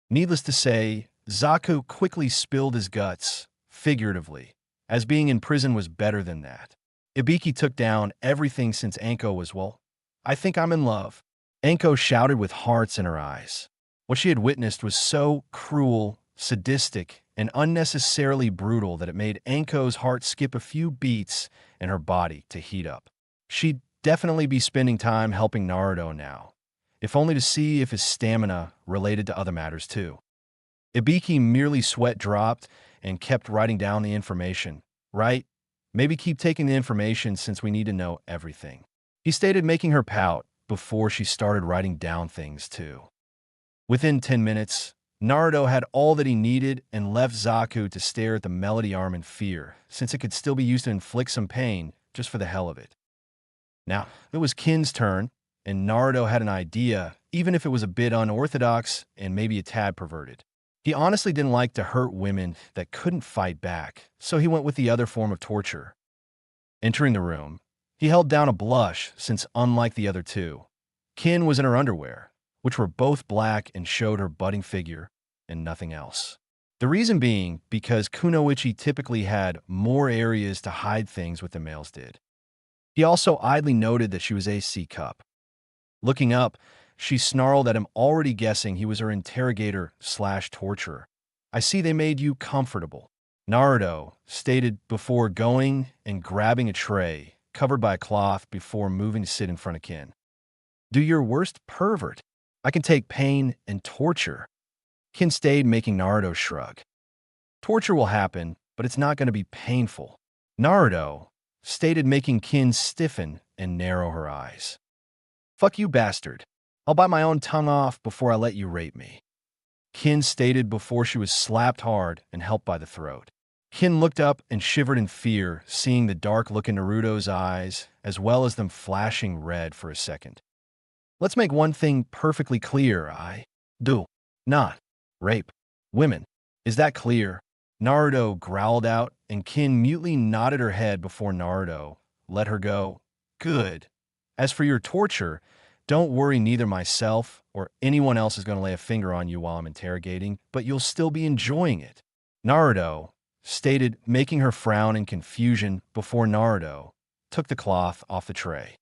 Needless to say, Zaku quickly spilled his guts, figuratively, as being in prison was better than that. Ibiki took down everything since Anko was, well, I think I'm in love. Anko shouted with hearts in her eyes. What she had witnessed was so cruel, sadistic, and unnecessarily brutal that it made Anko's heart skip a few beats and her body to heat up. She'd definitely be spending time helping Naruto now, if only to see if his stamina related to other matters too. Ibiki merely sweat dropped and kept writing down the information. Right? Maybe keep taking the information since we need to know everything. He stated, making her pout before she started writing down things too. Within 10 minutes, Naruto had all that he needed and left Zaku to stare at the melody arm in fear, since it could still be used to inflict some pain just for the hell of it. Now, it was Kin's turn, and Naruto had an idea, even if it was a bit unorthodox and maybe a tad perverted. He honestly didn't like to hurt women that couldn't fight back, so he went with the other form of torture. Entering the room, he held down a blush since, unlike the other two, Kin was in her underwear, which were both black and showed her budding figure and nothing else. The reason being because Kunoichi typically had more areas to hide things with than males did. He also idly noted that she was a C-cup. Looking up, she snarled at him, already guessing he was her interrogator/torturer. I see they made you comfortable. Naruto stated before going and grabbing a tray covered by a cloth before moving to sit in front of Kin. Do your worst, pervert. I can take pain and torture. Kin stayed, making Naruto shrug. Torture will happen, but it's not going to be painful. Naruto stated, making Kin stiffen and narrow her eyes. Fuck you, bastard. I'll bite my own tongue off before I let you rape me. Kin stated before she was slapped hard and helped by the throat. Kin looked up and shivered in fear, seeing the dark look in Naruto's eyes, as well as them flashing red for a second. Let's make one thing perfectly clear. I do not rape women. Is that clear? Naruto growled out, and Kin mutely nodded her head before Naruto let her go. Good. As for your torture, don't worry, neither myself or anyone else is going to lay a finger on you while I'm interrogating, but you'll still be enjoying it. Naruto stated, making her frown in confusion before Naruto took the cloth off the tray.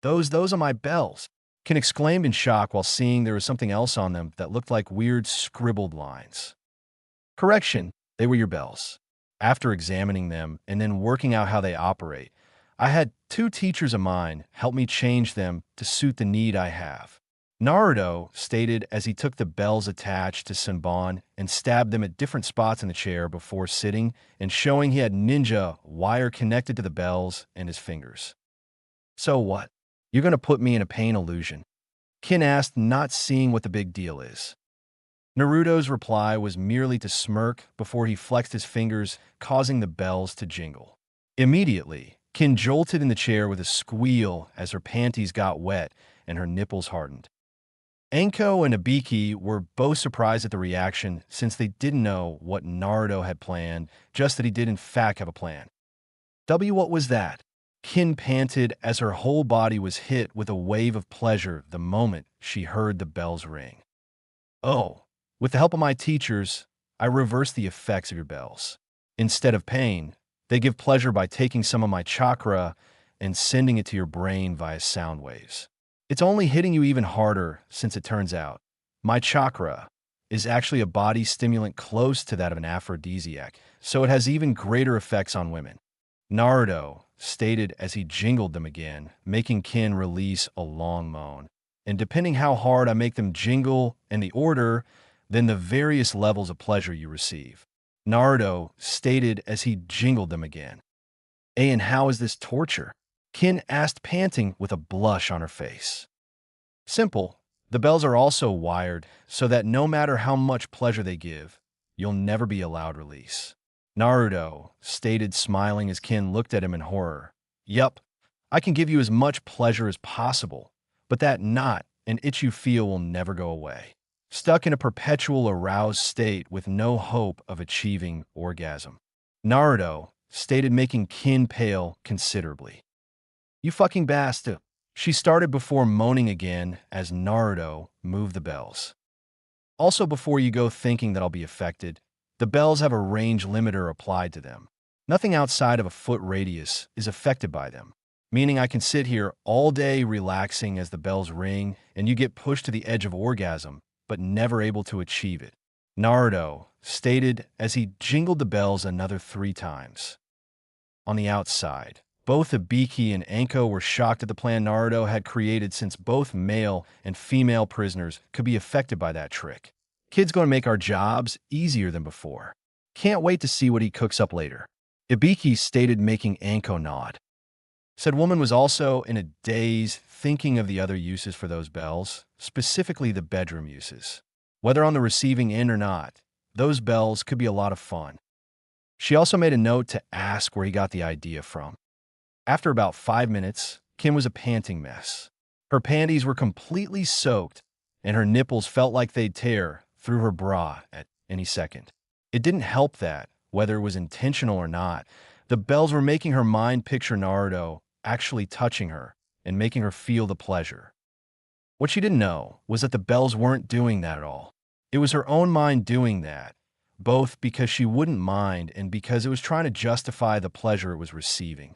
Those are my bells. Kin exclaimed in shock while seeing there was something else on them that looked like weird scribbled lines. Correction, they were your bells. After examining them and then working out how they operate, I had 2 teachers of mine help me change them to suit the need I have. Naruto stated as he took the bells attached to Senbon and stabbed them at different spots in the chair before sitting and showing he had ninja wire connected to the bells and his fingers. So what? You're going to put me in a pain illusion? Kin asked, not seeing what the big deal is. Naruto's reply was merely to smirk before he flexed his fingers, causing the bells to jingle. Immediately, Kin jolted in the chair with a squeal as her panties got wet and her nipples hardened. Anko and Ibiki were both surprised at the reaction since they didn't know what Naruto had planned, just that he did in fact have a plan. What was that? Kin panted as her whole body was hit with a wave of pleasure the moment she heard the bells ring. Oh, with the help of my teachers, I reversed the effects of your bells. Instead of pain, they give pleasure by taking some of my chakra and sending it to your brain via sound waves. It's only hitting you even harder since it turns out my chakra is actually a body stimulant close to that of an aphrodisiac, so it has even greater effects on women. Naruto stated as he jingled them again, making Kin release a long moan. And depending how hard I make them jingle and the order, then the various levels of pleasure you receive. Naruto stated as he jingled them again. And how is this torture? Kin asked, panting with a blush on her face. Simple. The bells are also wired so that no matter how much pleasure they give, you'll never be allowed release. Naruto stated, smiling as Kin looked at him in horror. Yup, I can give you as much pleasure as possible, but that knot and itch you feel will never go away. Stuck in a perpetual aroused state with no hope of achieving orgasm. Naruto stated, making Kin pale considerably. You fucking bastard. She started before moaning again as Naruto moved the bells. Also, before you go thinking that I'll be affected, the bells have a range limiter applied to them. Nothing outside of a foot radius is affected by them, meaning I can sit here all day relaxing as the bells ring and you get pushed to the edge of orgasm, but never able to achieve it. Naruto stated as he jingled the bells another 3 times. On the outside, both Ibiki and Anko were shocked at the plan Naruto had created since both male and female prisoners could be affected by that trick. Kid's going to make our jobs easier than before. Can't wait to see what he cooks up later. Ibiki stated, making Anko nod. Said woman was also in a daze, thinking of the other uses for those bells, specifically the bedroom uses. Whether on the receiving end or not, those bells could be a lot of fun. She also made a note to ask where he got the idea from. After about 5 minutes, Kim was a panting mess. Her panties were completely soaked, and her nipples felt like they'd tear through her bra at any second. It didn't help that, whether it was intentional or not, the bells were making her mind picture Naruto actually touching her and making her feel the pleasure. What she didn't know was that the bells weren't doing that at all. It was her own mind doing that, both because she wouldn't mind and because it was trying to justify the pleasure it was receiving.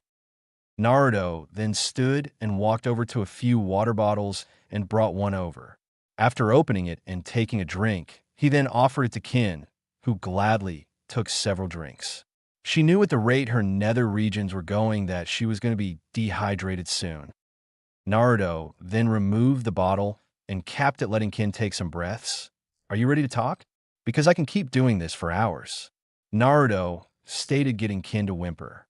Naruto then stood and walked over to a few water bottles and brought one over. After opening it and taking a drink, he then offered it to Kin, who gladly took several drinks. She knew at the rate her nether regions were going that she was going to be dehydrated soon. Naruto then removed the bottle and capped it, letting Kin take some breaths. Are you ready to talk? Because I can keep doing this for hours. Naruto stated, getting Kin to whimper.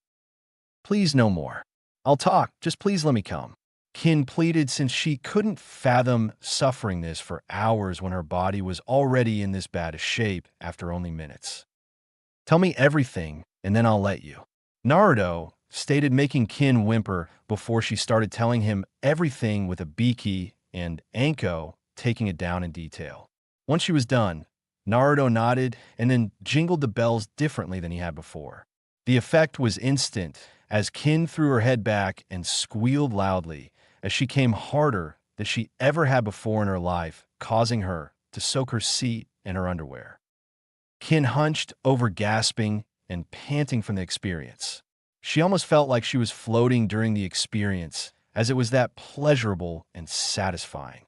Please, no more. I'll talk, just please let me come. Kin pleaded, since she couldn't fathom suffering this for hours when her body was already in this bad a shape after only minutes. Tell me everything, and then I'll let you. Naruto stated, making Kin whimper before she started telling him everything, with Ibiki and Anko taking it down in detail. Once she was done, Naruto nodded and then jingled the bells differently than he had before. The effect was instant, as Kin threw her head back and squealed loudly as she came harder than she ever had before in her life, causing her to soak her seat and her underwear. Kin hunched over, gasping and panting from the experience. She almost felt like she was floating during the experience, as it was that pleasurable and satisfying.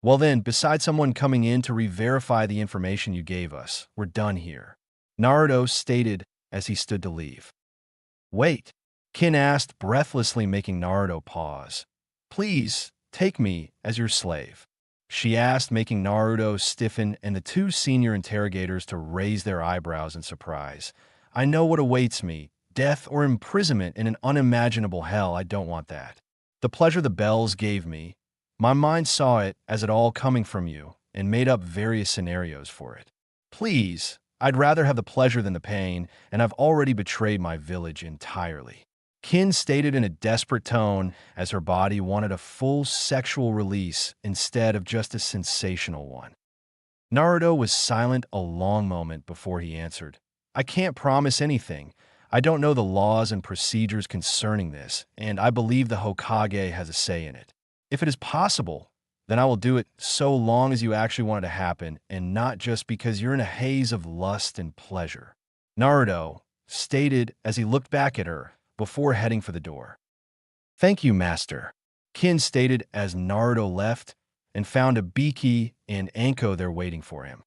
Well then, besides someone coming in to re-verify the information you gave us, we're done here. Naruto stated as he stood to leave. Wait, Kin asked, breathlessly, making Naruto pause. Please, take me as your slave. She asked, making Naruto stiffen and the two senior interrogators to raise their eyebrows in surprise. I know what awaits me, death or imprisonment in an unimaginable hell. I don't want that. The pleasure the bells gave me, my mind saw it as it all coming from you and made up various scenarios for it. Please, I'd rather have the pleasure than the pain, and I've already betrayed my village entirely. Kin stated in a desperate tone as her body wanted a full sexual release instead of just a sensational one. Naruto was silent a long moment before he answered. I can't promise anything. I don't know the laws and procedures concerning this, and I believe the Hokage has a say in it. If it is possible, then I will do it so long as you actually want it to happen and not just because you're in a haze of lust and pleasure. Naruto stated as he looked back at her before heading for the door. Thank you, Master. Kin stated as Naruto left and found Ibiki and Anko there waiting for him.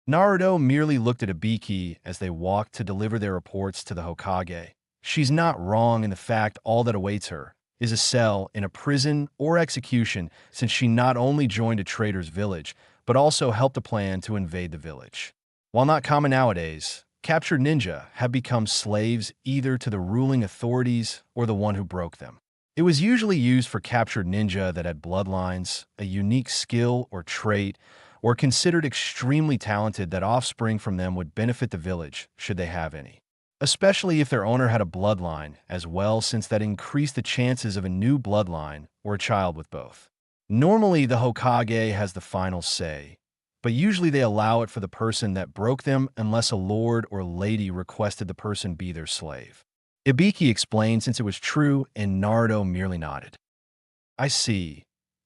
Naruto merely looked at Ibiki as they walked to deliver their reports to the Hokage. She's not wrong in the fact all that awaits her is a cell in a prison or execution, since she not only joined a traitor's village, but also helped a plan to invade the village. While not common nowadays, captured ninja have become slaves either to the ruling authorities or the one who broke them. It was usually used for captured ninja that had bloodlines, a unique skill or trait, or considered extremely talented that offspring from them would benefit the village, should they have any. Especially if their owner had a bloodline as well, since that increased the chances of a new bloodline or a child with both. Normally, the Hokage has the final say, but usually they allow it for the person that broke them unless a lord or lady requested the person be their slave. Ibiki explained since it was true, and Naruto merely nodded. I see.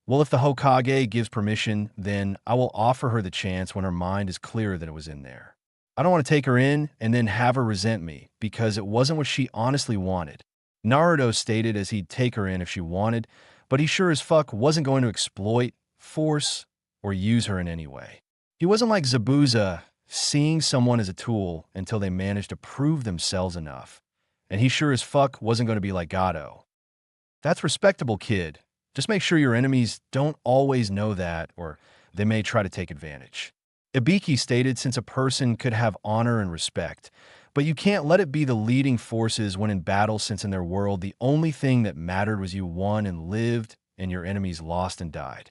Well, if the Hokage gives permission, then I will offer her the chance when her mind is clearer that it was in there. I don't want to take her in and then have her resent me because it wasn't what she honestly wanted. Naruto stated as he'd take her in if she wanted, but he sure as fuck wasn't going to exploit, force, or use her in any way. He wasn't like Zabuza, seeing someone as a tool until they managed to prove themselves enough. And he sure as fuck wasn't going to be like Gato. That's respectable, kid. Just make sure your enemies don't always know that, or they may try to take advantage. Ibiki stated since a person could have honor and respect, but you can't let it be the leading forces when in battle, since in their world the only thing that mattered was you won and lived and your enemies lost and died.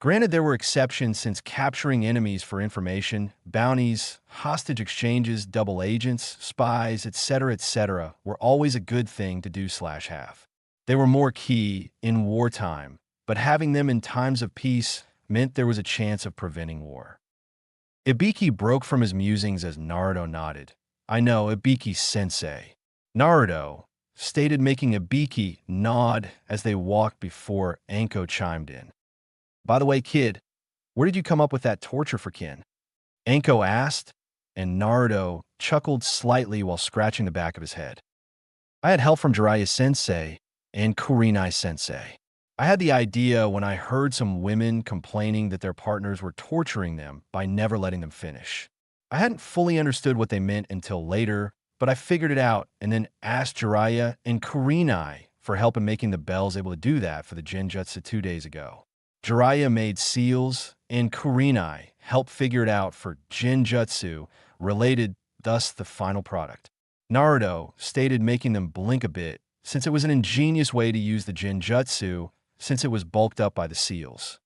Granted, there were exceptions, since capturing enemies for information, bounties, hostage exchanges, double agents, spies, etc. were always a good thing to do/have. They were more key in wartime, but having them in times of peace meant there was a chance of preventing war. Ibiki broke from his musings as Naruto nodded. I know, Ibiki-sensei. Naruto stated, making Ibiki nod as they walked before Anko chimed in. By the way, kid, where did you come up with that torture for Kin? Anko asked, and Naruto chuckled slightly while scratching the back of his head. I had help from Jiraiya-sensei and Kurenai-sensei. I had the idea when I heard some women complaining that their partners were torturing them by never letting them finish. I hadn't fully understood what they meant until later, but I figured it out and then asked Jiraiya and Kurenai for help in making the bells able to do that for the Genjutsu 2 days ago. Jiraiya made seals, and Kurenai helped figure it out for Genjutsu related, thus the final product. Naruto stated, making them blink a bit, since it was an ingenious way to use the Genjutsu since it was bulked up by the seals.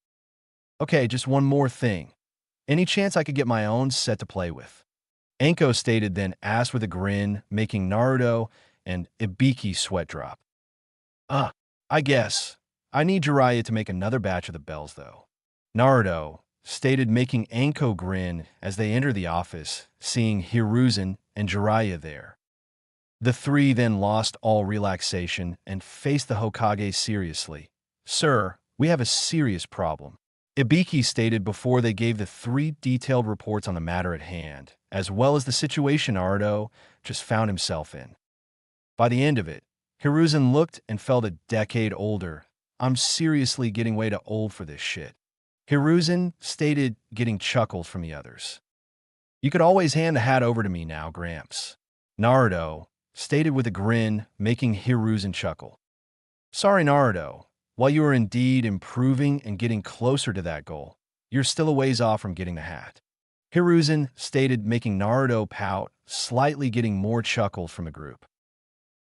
Okay, just one more thing. Any chance I could get my own set to play with? Anko stated, then asked with a grin, making Naruto and Ibiki sweat drop. I guess. I need Jiraiya to make another batch of the bells, though. Naruto stated, making Anko grin as they entered the office, seeing Hiruzen and Jiraiya there. The three then lost all relaxation and faced the Hokage seriously. Sir, we have a serious problem. Ibiki stated before they gave the three detailed reports on the matter at hand, as well as the situation Naruto just found himself in. By the end of it, Hiruzen looked and felt a decade older. I'm seriously getting way too old for this shit. Hiruzen stated, getting chuckles from the others. You could always hand the hat over to me now, Gramps. Naruto stated with a grin, making Hiruzen chuckle. Sorry, Naruto. While you are indeed improving and getting closer to that goal, you're still a ways off from getting the hat. Hiruzen stated, making Naruto pout, slightly getting more chuckles from the group.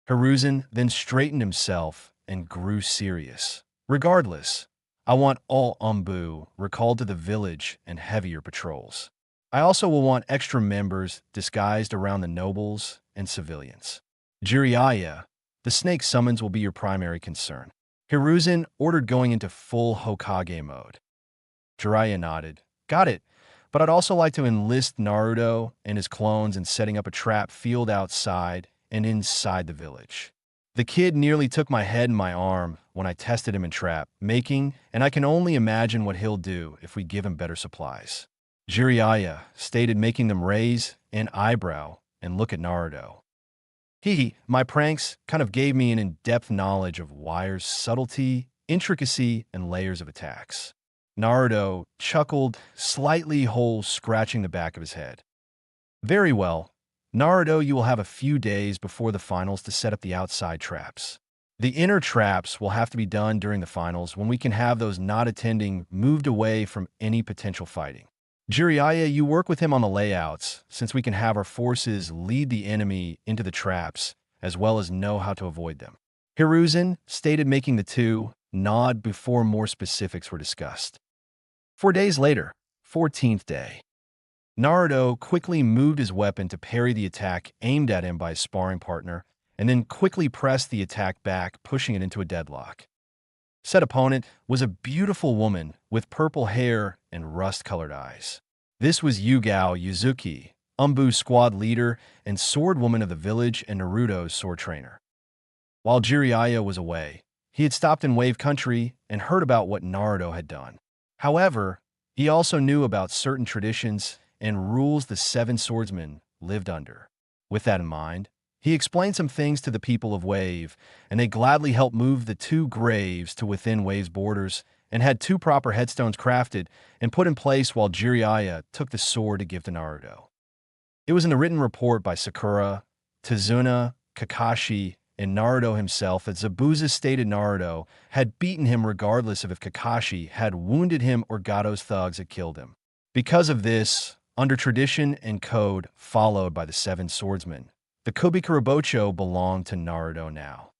Hiruzen then straightened himself and grew serious. Regardless, I want all Umbu recalled to the village and heavier patrols. I also will want extra members disguised around the nobles and civilians. Jiraiya, the snake summons will be your primary concern. Hiruzen ordered, going into full Hokage mode. Jiraiya nodded. Got it, but I'd also like to enlist Naruto and his clones in setting up a trap field outside and inside the village. The kid nearly took my head and my arm when I tested him in trap making, and I can only imagine what he'll do if we give him better supplies. Jiraiya stated, making them raise an eyebrow and look at Naruto. My pranks kind of gave me an in-depth knowledge of wires, subtlety, intricacy, and layers of attacks. Naruto chuckled, slightly scratching the back of his head. Very well. Naruto, you will have a few days before the finals to set up the outside traps. The inner traps will have to be done during the finals, when we can have those not attending moved away from any potential fighting. Jiraiya, you work with him on the layouts, since we can have our forces lead the enemy into the traps, as well as know how to avoid them. Hiruzen stated, making the two nod before more specifics were discussed. 4 days later, 14th day. Naruto quickly moved his weapon to parry the attack aimed at him by his sparring partner, and then quickly pressed the attack back, pushing it into a deadlock. Said opponent was a beautiful woman with purple hair and rust-colored eyes. This was Yugao Yuzuki, Umbu's squad leader and swordwoman of the village and Naruto's sword trainer. While Jiraiya was away, he had stopped in Wave Country and heard about what Naruto had done. However, he also knew about certain traditions and rules the 7 swordsmen lived under. With that in mind, he explained some things to the people of Wave, and they gladly helped move the 2 graves to within Wave's borders and had 2 proper headstones crafted and put in place while Jiraiya took the sword to give to Naruto. It was in the written report by Sakura, Tazuna, Kakashi, and Naruto himself that Zabuza stated Naruto had beaten him regardless of if Kakashi had wounded him or Gato's thugs had killed him. Because of this, under tradition and code followed by the 7 swordsmen, the Kubikurabocho belonged to Naruto now.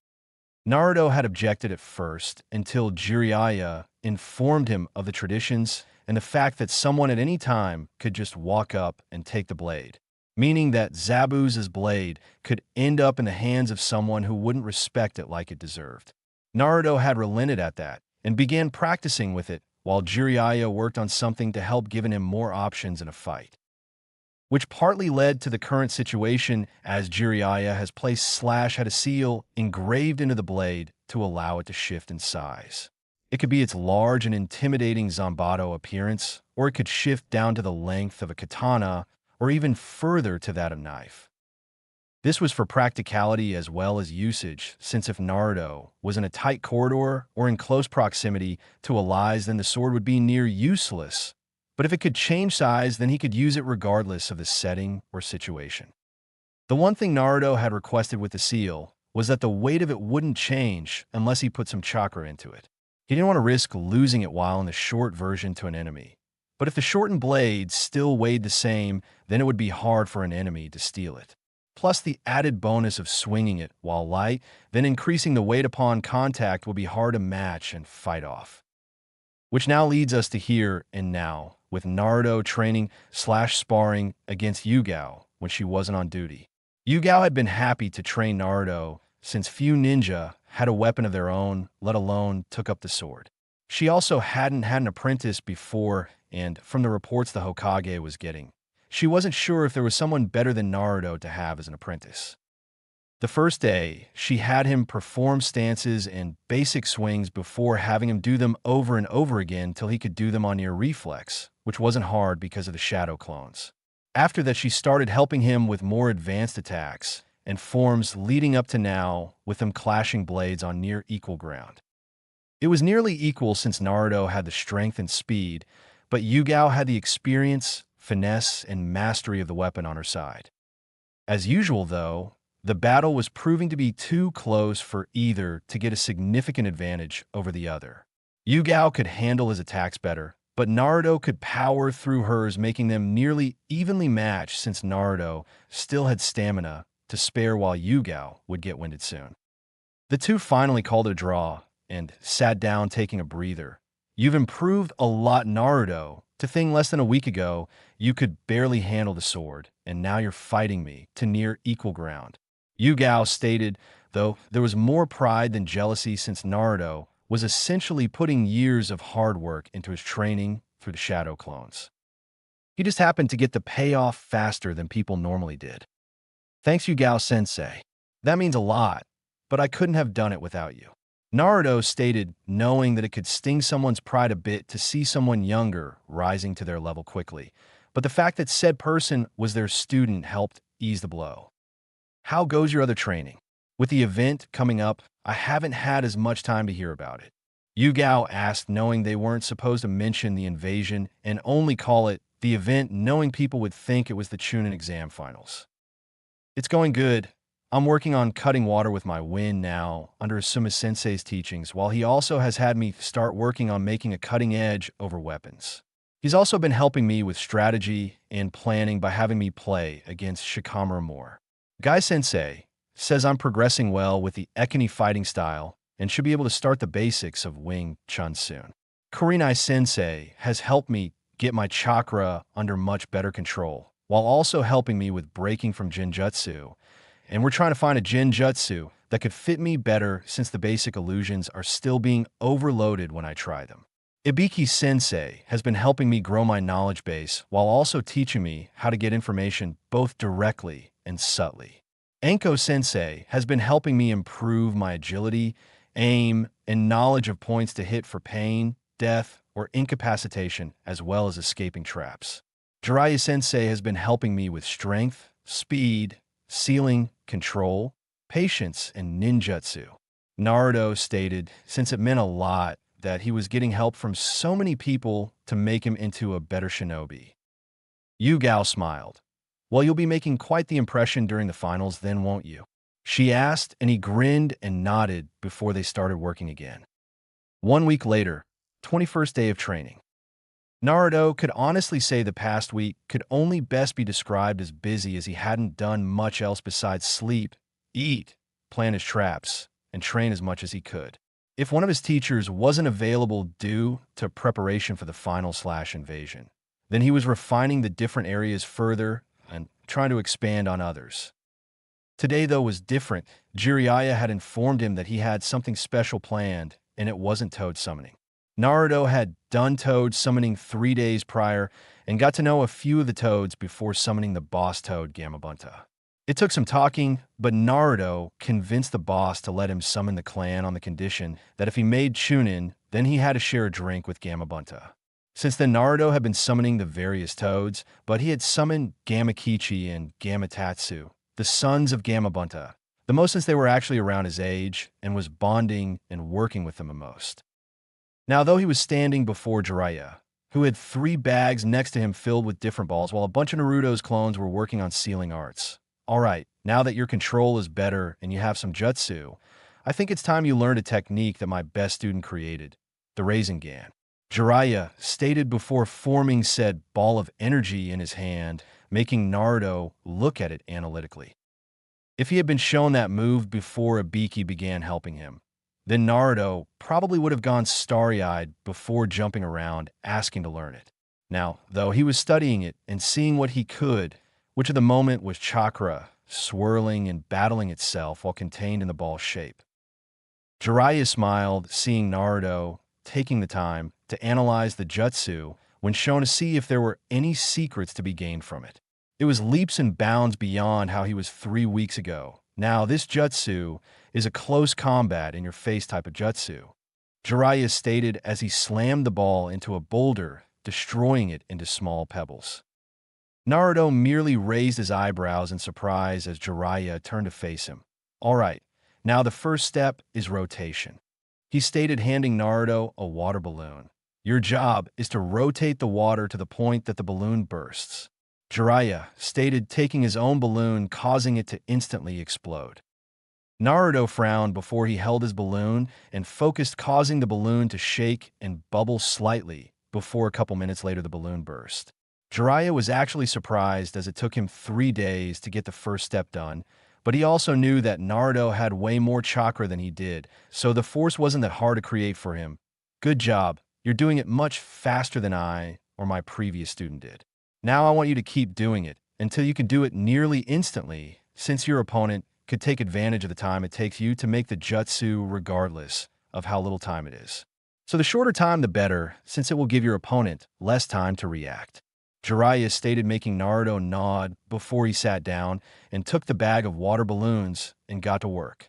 Naruto had objected at first until Jiraiya informed him of the traditions and the fact that someone at any time could just walk up and take the blade, meaning that Zabuza's blade could end up in the hands of someone who wouldn't respect it like it deserved. Naruto had relented at that and began practicing with it, while Jiraiya worked on something to help, giving him more options in a fight, which partly led to the current situation, as Jiraiya has placed had a seal engraved into the blade to allow it to shift in size. It could be its large and intimidating Zanbato appearance, or it could shift down to the length of a katana, or even further to that of knife. This was for practicality as well as usage, since if Naruto was in a tight corridor or in close proximity to allies, then the sword would be near useless. But if it could change size, then he could use it regardless of the setting or situation. The one thing Naruto had requested with the seal was that the weight of it wouldn't change unless he put some chakra into it. He didn't want to risk losing it while in the short version to an enemy. But if the shortened blade still weighed the same, then it would be hard for an enemy to steal it. Plus the added bonus of swinging it while light, then increasing the weight upon contact, will be hard to match and fight off. Which now leads us to here and now, with Naruto training / sparring against Yugao when she wasn't on duty. Yugao had been happy to train Naruto since few ninja had a weapon of their own, let alone took up the sword. She also hadn't had an apprentice before, and from the reports the Hokage was getting, she wasn't sure if there was someone better than Naruto to have as an apprentice. The first day, she had him perform stances and basic swings before having him do them over and over again till he could do them on near reflex, which wasn't hard because of the shadow clones. After that, she started helping him with more advanced attacks and forms leading up to now, with them clashing blades on near equal ground. It was nearly equal since Naruto had the strength and speed, but Yugao had the experience, finesse, and mastery of the weapon on her side. As usual, though, The battle was proving to be too close for either to get a significant advantage over the other. Yugao could handle his attacks better, but Naruto could power through hers, making them nearly evenly matched since Naruto still had stamina to spare while Yugao would get winded soon. The two finally called it a draw and sat down taking a breather. You've improved a lot, Naruto. To think less than a week ago, you could barely handle the sword, and now you're fighting me to near equal ground. Yugao stated, though there was more pride than jealousy since Naruto was essentially putting years of hard work into his training through the shadow clones. He just happened to get the payoff faster than people normally did. Thanks, Yugao-sensei. That means a lot, but I couldn't have done it without you. Naruto stated, knowing that it could sting someone's pride a bit to see someone younger rising to their level quickly, but the fact that said person was their student helped ease the blow. How goes your other training? With the event coming up, I haven't had as much time to hear about it. Yugao asked, knowing they weren't supposed to mention the invasion and only call it the event, knowing people would think it was the Chūnin exam finals. It's going good. I'm working on cutting water with my wind now under Asuma-sensei's teachings, while he also has had me start working on making a cutting edge over weapons. He's also been helping me with strategy and planning by having me play against Shikamaru more. Guy-sensei says I'm progressing well with the Ekani fighting style and should be able to start the basics of Wing Chun soon. Kurenai-sensei has helped me get my chakra under much better control, while also helping me with breaking from Genjutsu, and we're trying to find a Genjutsu that could fit me better since the basic illusions are still being overloaded when I try them. Ibiki-sensei has been helping me grow my knowledge base while also teaching me how to get information both directly and subtly. Anko-sensei has been helping me improve my agility, aim, and knowledge of points to hit for pain, death, or incapacitation, as well as escaping traps. Jiraiya-sensei has been helping me with strength, speed, sealing, control, patience, and ninjutsu. Naruto stated, since it meant a lot that he was getting help from so many people to make him into a better shinobi. Yugao smiled. Well, you'll be making quite the impression during the finals then, won't you? She asked, and he grinned and nodded before they started working again. 1 week later, 21st day of training. Naruto could honestly say the past week could only best be described as busy, as he hadn't done much else besides sleep, eat, plan his traps, and train as much as he could. If one of his teachers wasn't available due to preparation for the final/invasion, then he was refining the different areas further and trying to expand on others. Today, though, was different. Jiraiya had informed him that he had something special planned, and it wasn't toad summoning. Naruto had done toad summoning 3 days prior and got to know a few of the toads before summoning the boss toad Gamabunta. It took some talking, but Naruto convinced the boss to let him summon the clan on the condition that if he made Chūnin, then he had to share a drink with Gamabunta. Since then, Naruto had been summoning the various toads, but he had summoned Gamakichi and Gamatatsu, the sons of Gamabunta, the most since they were actually around his age, and was bonding and working with them the most. Now, though he was standing before Jiraiya, who had 3 bags next to him filled with different balls, while a bunch of Naruto's clones were working on sealing arts. All right, now that your control is better and you have some jutsu, I think it's time you learned a technique that my best student created, the Rasengan. Jiraiya stated before forming said ball of energy in his hand, making Naruto look at it analytically. If he had been shown that move before Ibiki began helping him, then Naruto probably would have gone starry-eyed before jumping around, asking to learn it. Now, though, he was studying it and seeing what he could, which at the moment was chakra, swirling and battling itself while contained in the ball shape. Jiraiya smiled, seeing Naruto taking the time to analyze the jutsu when shown to see if there were any secrets to be gained from it. It was leaps and bounds beyond how he was 3 weeks ago. Now, this jutsu is a close combat in your face type of jutsu, Jiraiya stated as he slammed the ball into a boulder, destroying it into small pebbles. Naruto merely raised his eyebrows in surprise as Jiraiya turned to face him. All right, now the first step is rotation. He stated, handing Naruto a water balloon. Your job is to rotate the water to the point that the balloon bursts. Jiraiya stated, taking his own balloon, causing it to instantly explode. Naruto frowned before he held his balloon and focused, causing the balloon to shake and bubble slightly before a couple minutes later the balloon burst. Jiraiya was actually surprised as it took him 3 days to get the first step done, but he also knew that Naruto had way more chakra than he did, so the force wasn't that hard to create for him. Good job, you're doing it much faster than I or my previous student did. Now I want you to keep doing it until you can do it nearly instantly, since your opponent could take advantage of the time it takes you to make the jutsu regardless of how little time it is. So the shorter time the better, since it will give your opponent less time to react. Jiraiya stated, making Naruto nod before he sat down and took the bag of water balloons and got to work.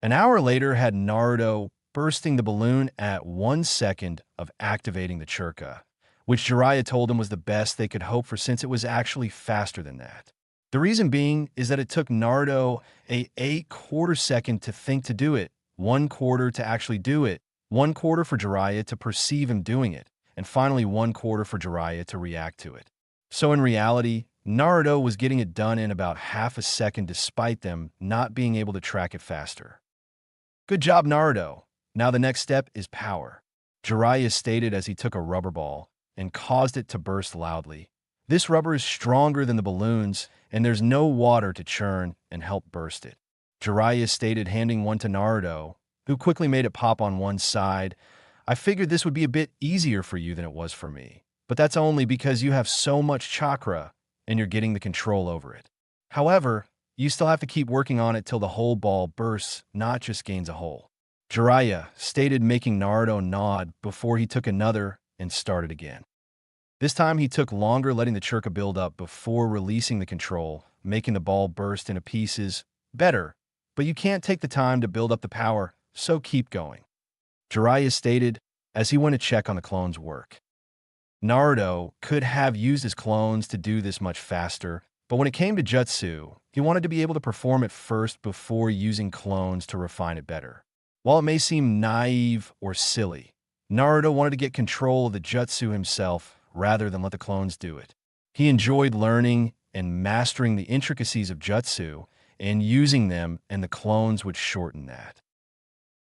An hour later had Naruto bursting the balloon at 1 second of activating the churka, which Jiraiya told him was the best they could hope for since it was actually faster than that. The reason being is that it took Naruto a quarter second to think to do it, 1/4 to actually do it, 1/4 for Jiraiya to perceive him doing it, and finally 1/4 for Jiraiya to react to it. So in reality, Naruto was getting it done in about half a second despite them not being able to track it faster. Good job, Naruto. Now the next step is power. Jiraiya stated as he took a rubber ball and caused it to burst loudly. This rubber is stronger than the balloons, and there's no water to churn and help burst it. Jiraiya stated, handing one to Naruto, who quickly made it pop on one side. I figured this would be a bit easier for you than it was for me, but that's only because you have so much chakra and you're getting the control over it. However, you still have to keep working on it till the whole ball bursts, not just gains a hole. Jiraiya stated, making Naruto nod before he took another and started again. This time he took longer, letting the churka build up before releasing the control, making the ball burst into pieces. Better, but you can't take the time to build up the power, so keep going. Jiraiya stated as he went to check on the clone's work. Naruto could have used his clones to do this much faster, but when it came to jutsu, he wanted to be able to perform it first before using clones to refine it better. While it may seem naive or silly, Naruto wanted to get control of the jutsu himself rather than let the clones do it. He enjoyed learning and mastering the intricacies of jutsu and using them, and the clones would shorten that.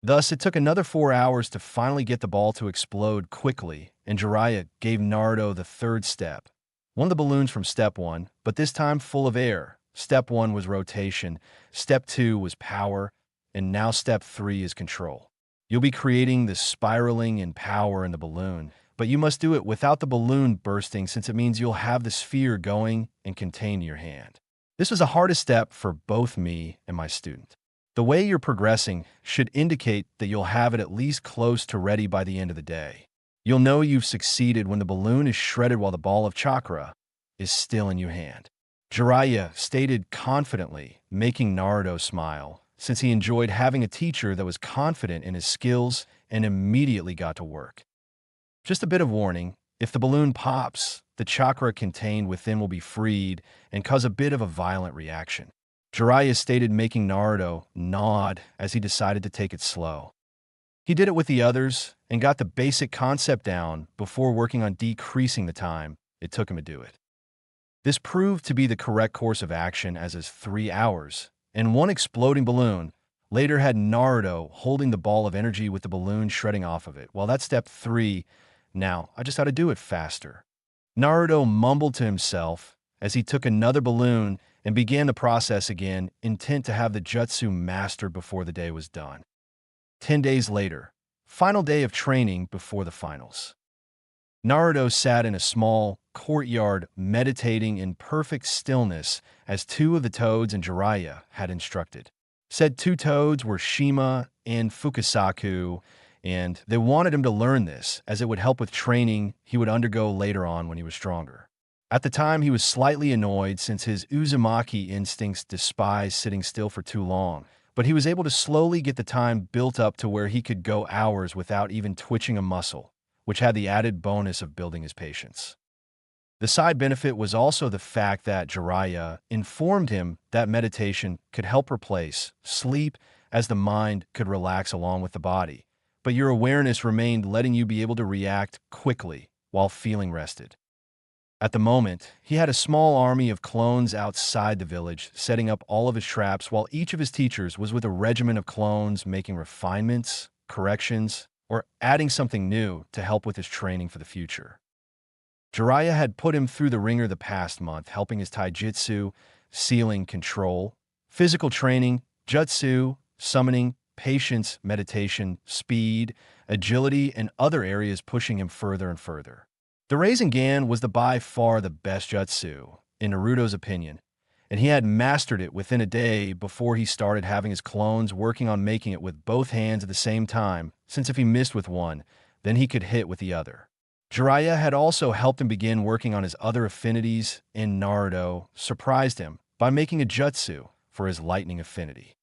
Thus, it took another 4 hours to finally get the ball to explode quickly, and Jiraiya gave Naruto the third step. One of the balloons from step 1, but this time full of air. Step 1 was rotation, step 2 was power, and now step 3 is control. You'll be creating the spiraling and power in the balloon, but you must do it without the balloon bursting, since it means you'll have the sphere going and contained in your hand. This was the hardest step for both me and my student. The way you're progressing should indicate that you'll have it at least close to ready by the end of the day. You'll know you've succeeded when the balloon is shredded while the ball of chakra is still in your hand. Jiraiya stated confidently, making Naruto smile, since he enjoyed having a teacher that was confident in his skills and immediately got to work. Just a bit of warning, if the balloon pops, the chakra contained within will be freed and cause a bit of a violent reaction. Jiraiya stated, making Naruto nod as he decided to take it slow. He did it with the others and got the basic concept down before working on decreasing the time it took him to do it. This proved to be the correct course of action, as is 3 hours, and one exploding balloon later had Naruto holding the ball of energy with the balloon shredding off of it. Well, that's step 3. Now, I just had to do it faster. Naruto mumbled to himself as he took another balloon and began the process again, intent to have the jutsu mastered before the day was done. 10 days later, final day of training before the finals. Naruto sat in a small courtyard meditating in perfect stillness as 2 of the toads and Jiraiya had instructed. Said 2 toads were Shima and Fukasaku, and they wanted him to learn this as it would help with training he would undergo later on when he was stronger. At the time, he was slightly annoyed since his Uzumaki instincts despised sitting still for too long, but he was able to slowly get the time built up to where he could go hours without even twitching a muscle, which had the added bonus of building his patience. The side benefit was also the fact that Jiraiya informed him that meditation could help replace sleep, as the mind could relax along with the body, but your awareness remained, letting you be able to react quickly while feeling rested. At the moment, he had a small army of clones outside the village, setting up all of his traps while each of his teachers was with a regiment of clones making refinements, corrections, or adding something new to help with his training for the future. Jiraiya had put him through the ringer the past month, helping his taijutsu, sealing control, physical training, jutsu, summoning, patience, meditation, speed, agility, and other areas pushing him further and further. The Rasengan was by far the best jutsu, in Naruto's opinion, and he had mastered it within a day before he started having his clones working on making it with both hands at the same time, since if he missed with one, then he could hit with the other. Jiraiya had also helped him begin working on his other affinities, and Naruto surprised him by making a jutsu for his lightning affinity.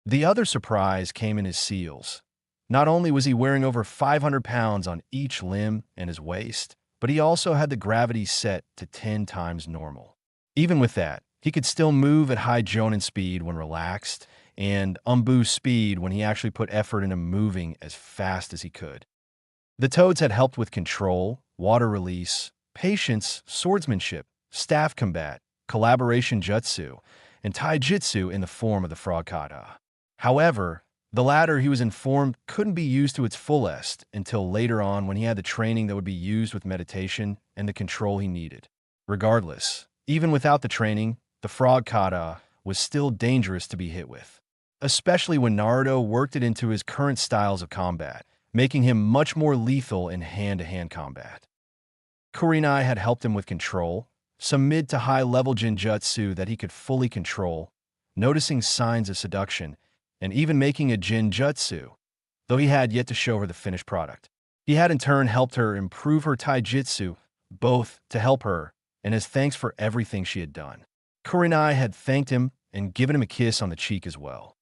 The other surprise came in his seals. Not only was he wearing over 500 pounds on each limb and his waist, but he also had the gravity set to 10 times normal. Even with that, he could still move at high Chūnin speed when relaxed, and boost speed when he actually put effort into moving as fast as he could. The Toads had helped with control, water release, patience, swordsmanship, staff combat, collaboration jutsu, and taijutsu in the form of the frog kata. However, the latter, he was informed, couldn't be used to its fullest until later on when he had the training that would be used with meditation and the control he needed. Regardless, even without the training, the frog kata was still dangerous to be hit with, especially when Naruto worked it into his current styles of combat, making him much more lethal in hand-to-hand combat. Kurenai had helped him with control, some mid to high-level jinjutsu that he could fully control, noticing signs of seduction, and even making a jinjutsu, though he had yet to show her the finished product. He had in turn helped her improve her taijutsu, both to help her and as thanks for everything she had done. Kurenai had thanked him and given him a kiss on the cheek as well.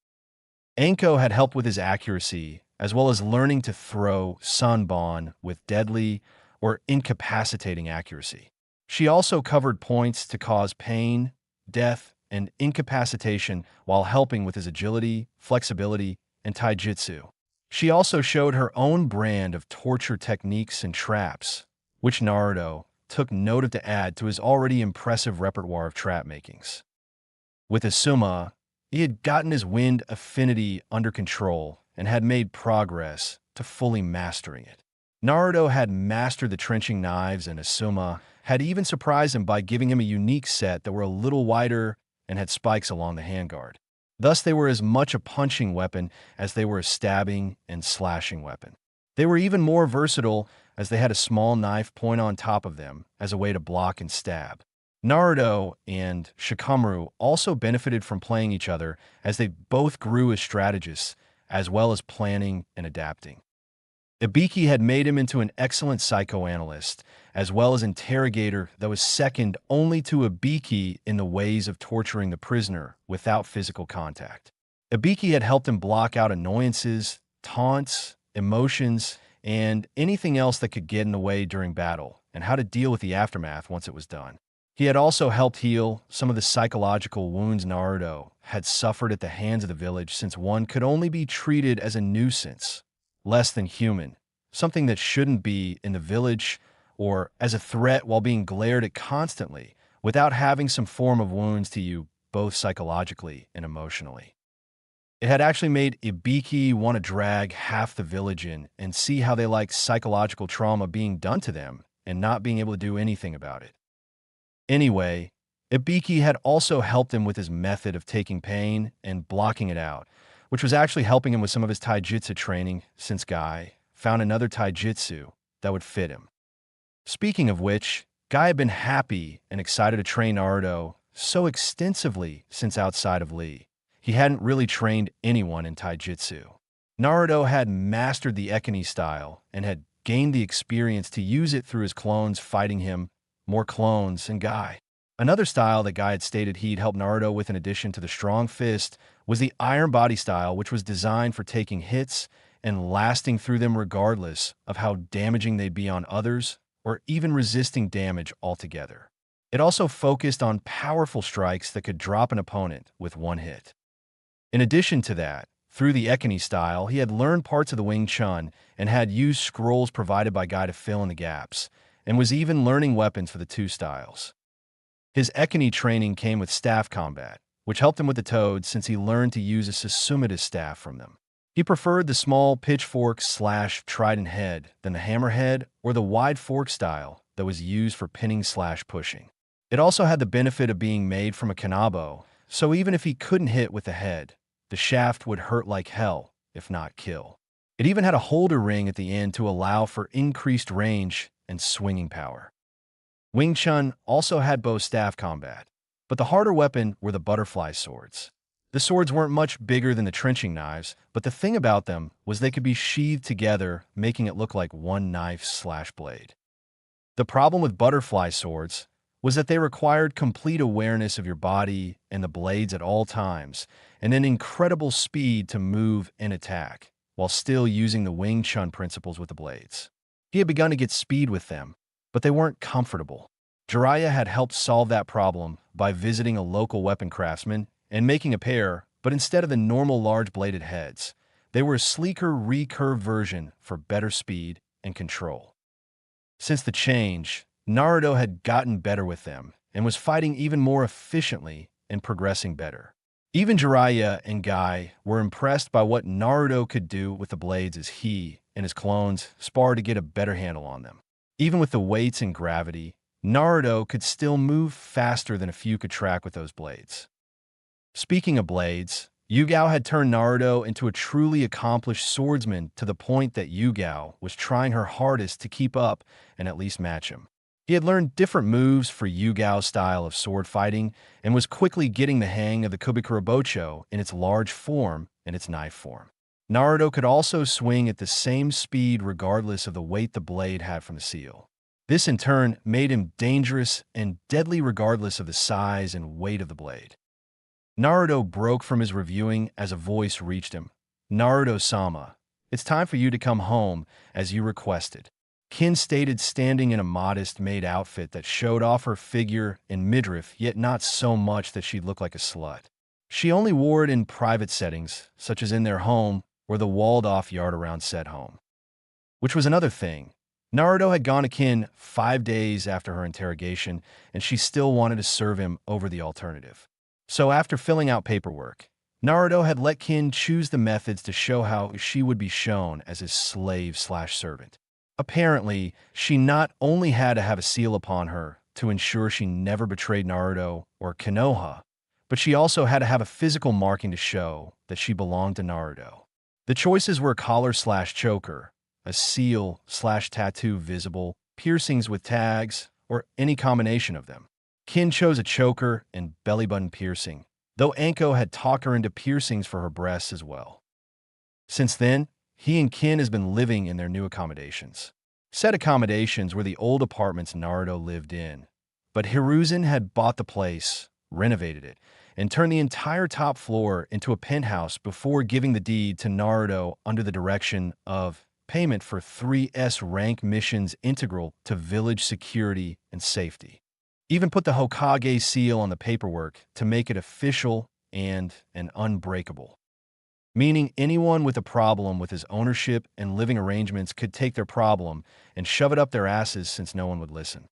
Anko had helped with his accuracy, as well as learning to throw Sanbon with deadly or incapacitating accuracy. She also covered points to cause pain, death, and incapacitation while helping with his agility, flexibility, and taijutsu. She also showed her own brand of torture techniques and traps, which Naruto took note of to add to his already impressive repertoire of trap makings. With Asuma, he had gotten his wind affinity under control and had made progress to fully mastering it. Naruto had mastered the trenching knives, and Asuma had even surprised him by giving him a unique set that were a little wider and had spikes along the handguard. Thus, they were as much a punching weapon as they were a stabbing and slashing weapon. They were even more versatile as they had a small knife point on top of them as a way to block and stab. Naruto and Shikamaru also benefited from playing each other as they both grew as strategists, as well as planning and adapting. Ibiki had made him into an excellent psychoanalyst, as well as interrogator that was second only to Ibiki in the ways of torturing the prisoner without physical contact. Ibiki had helped him block out annoyances, taunts, emotions, and anything else that could get in the way during battle, and how to deal with the aftermath once it was done. He had also helped heal some of the psychological wounds Naruto had suffered at the hands of the village, since one could only be treated as a nuisance, less than human, something that shouldn't be in the village, or as a threat while being glared at constantly, without having some form of wounds to you, both psychologically and emotionally. It had actually made Ibiki want to drag half the village in and see how they liked psychological trauma being done to them and not being able to do anything about it. Anyway, Ibiki had also helped him with his method of taking pain and blocking it out, which was actually helping him with some of his taijutsu training, since Guy found another taijutsu that would fit him. Speaking of which, Guy had been happy and excited to train Naruto so extensively since outside of Lee. He hadn't really trained anyone in taijutsu. Naruto had mastered the Ekani style and had gained the experience to use it through his clones fighting him, more clones, and Guy. Another style that Guy had stated he'd help Naruto with in addition to the strong fist was the iron body style, which was designed for taking hits and lasting through them regardless of how damaging they'd be on others or even resisting damage altogether. It also focused on powerful strikes that could drop an opponent with one hit. In addition to that, through the Ekani style, he had learned parts of the Wing Chun and had used scrolls provided by Guy to fill in the gaps, and was even learning weapons for the two styles. His Ekani training came with staff combat, which helped him with the toads since he learned to use a Susumida's staff from them. He preferred the small pitchfork/trident head than the hammerhead or the wide fork style that was used for pinning/pushing. It also had the benefit of being made from a kanabo, so even if he couldn't hit with the head, the shaft would hurt like hell, if not kill. It even had a holder ring at the end to allow for increased range and swinging power. Wing Chun also had bow staff combat, but the harder weapon were the butterfly swords. The swords weren't much bigger than the trenching knives, but the thing about them was they could be sheathed together, making it look like one knife/blade. The problem with butterfly swords was that they required complete awareness of your body and the blades at all times, and then incredible speed to move and attack, while still using the Wing Chun principles with the blades. He had begun to get speed with them, but they weren't comfortable. Jiraiya had helped solve that problem by visiting a local weapon craftsman and making a pair, but instead of the normal large-bladed heads, they were a sleeker recurve version for better speed and control. Since the change, Naruto had gotten better with them and was fighting even more efficiently and progressing better. Even Jiraiya and Guy were impressed by what Naruto could do with the blades as he and his clones sparred to get a better handle on them. Even with the weights and gravity, Naruto could still move faster than a few could track with those blades. Speaking of blades, Yugao had turned Naruto into a truly accomplished swordsman to the point that Yugao was trying her hardest to keep up and at least match him. He had learned different moves for Yugao's style of sword fighting and was quickly getting the hang of the Kubikurabocho in its large form and its knife form. Naruto could also swing at the same speed regardless of the weight the blade had from the seal. This in turn made him dangerous and deadly regardless of the size and weight of the blade. Naruto broke from his reviewing as a voice reached him. "Naruto-sama, it's time for you to come home, as you requested," Kin stated, standing in a modest maid outfit that showed off her figure and midriff, yet not so much that she looked like a slut. She only wore it in private settings, such as in their home or the walled-off yard around said home. Which was another thing. Naruto had gone to Kin 5 days after her interrogation, and she still wanted to serve him over the alternative. So after filling out paperwork, Naruto had let Kin choose the methods to show how she would be shown as his slave/servant. Apparently, she not only had to have a seal upon her to ensure she never betrayed Naruto or Konoha, but she also had to have a physical marking to show that she belonged to Naruto. The choices were a collar/choker, a seal/tattoo visible, piercings with tags, or any combination of them. Kin chose a choker and belly button piercing, though Anko had talked her into piercings for her breasts as well. Since then, he and Kin has been living in their new accommodations. Said accommodations were the old apartments Naruto lived in, but Hiruzen had bought the place, renovated it, and turned the entire top floor into a penthouse before giving the deed to Naruto under the direction of payment for 3S rank missions integral to village security and safety. Even put the Hokage seal on the paperwork to make it official and unbreakable. Meaning anyone with a problem with his ownership and living arrangements could take their problem and shove it up their asses since no one would listen.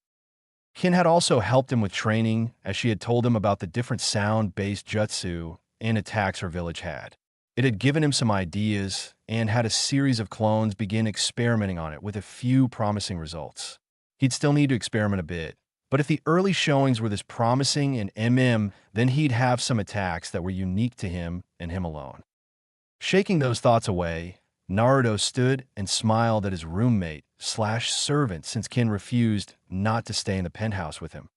Kin had also helped him with training, as she had told him about the different sound-based jutsu and attacks her village had. It had given him some ideas and had a series of clones begin experimenting on it with a few promising results. He'd still need to experiment a bit, but if the early showings were this promising and then he'd have some attacks that were unique to him and him alone. Shaking those thoughts away, Naruto stood and smiled at his roommate/servant since Kin refused not to stay in the penthouse with him.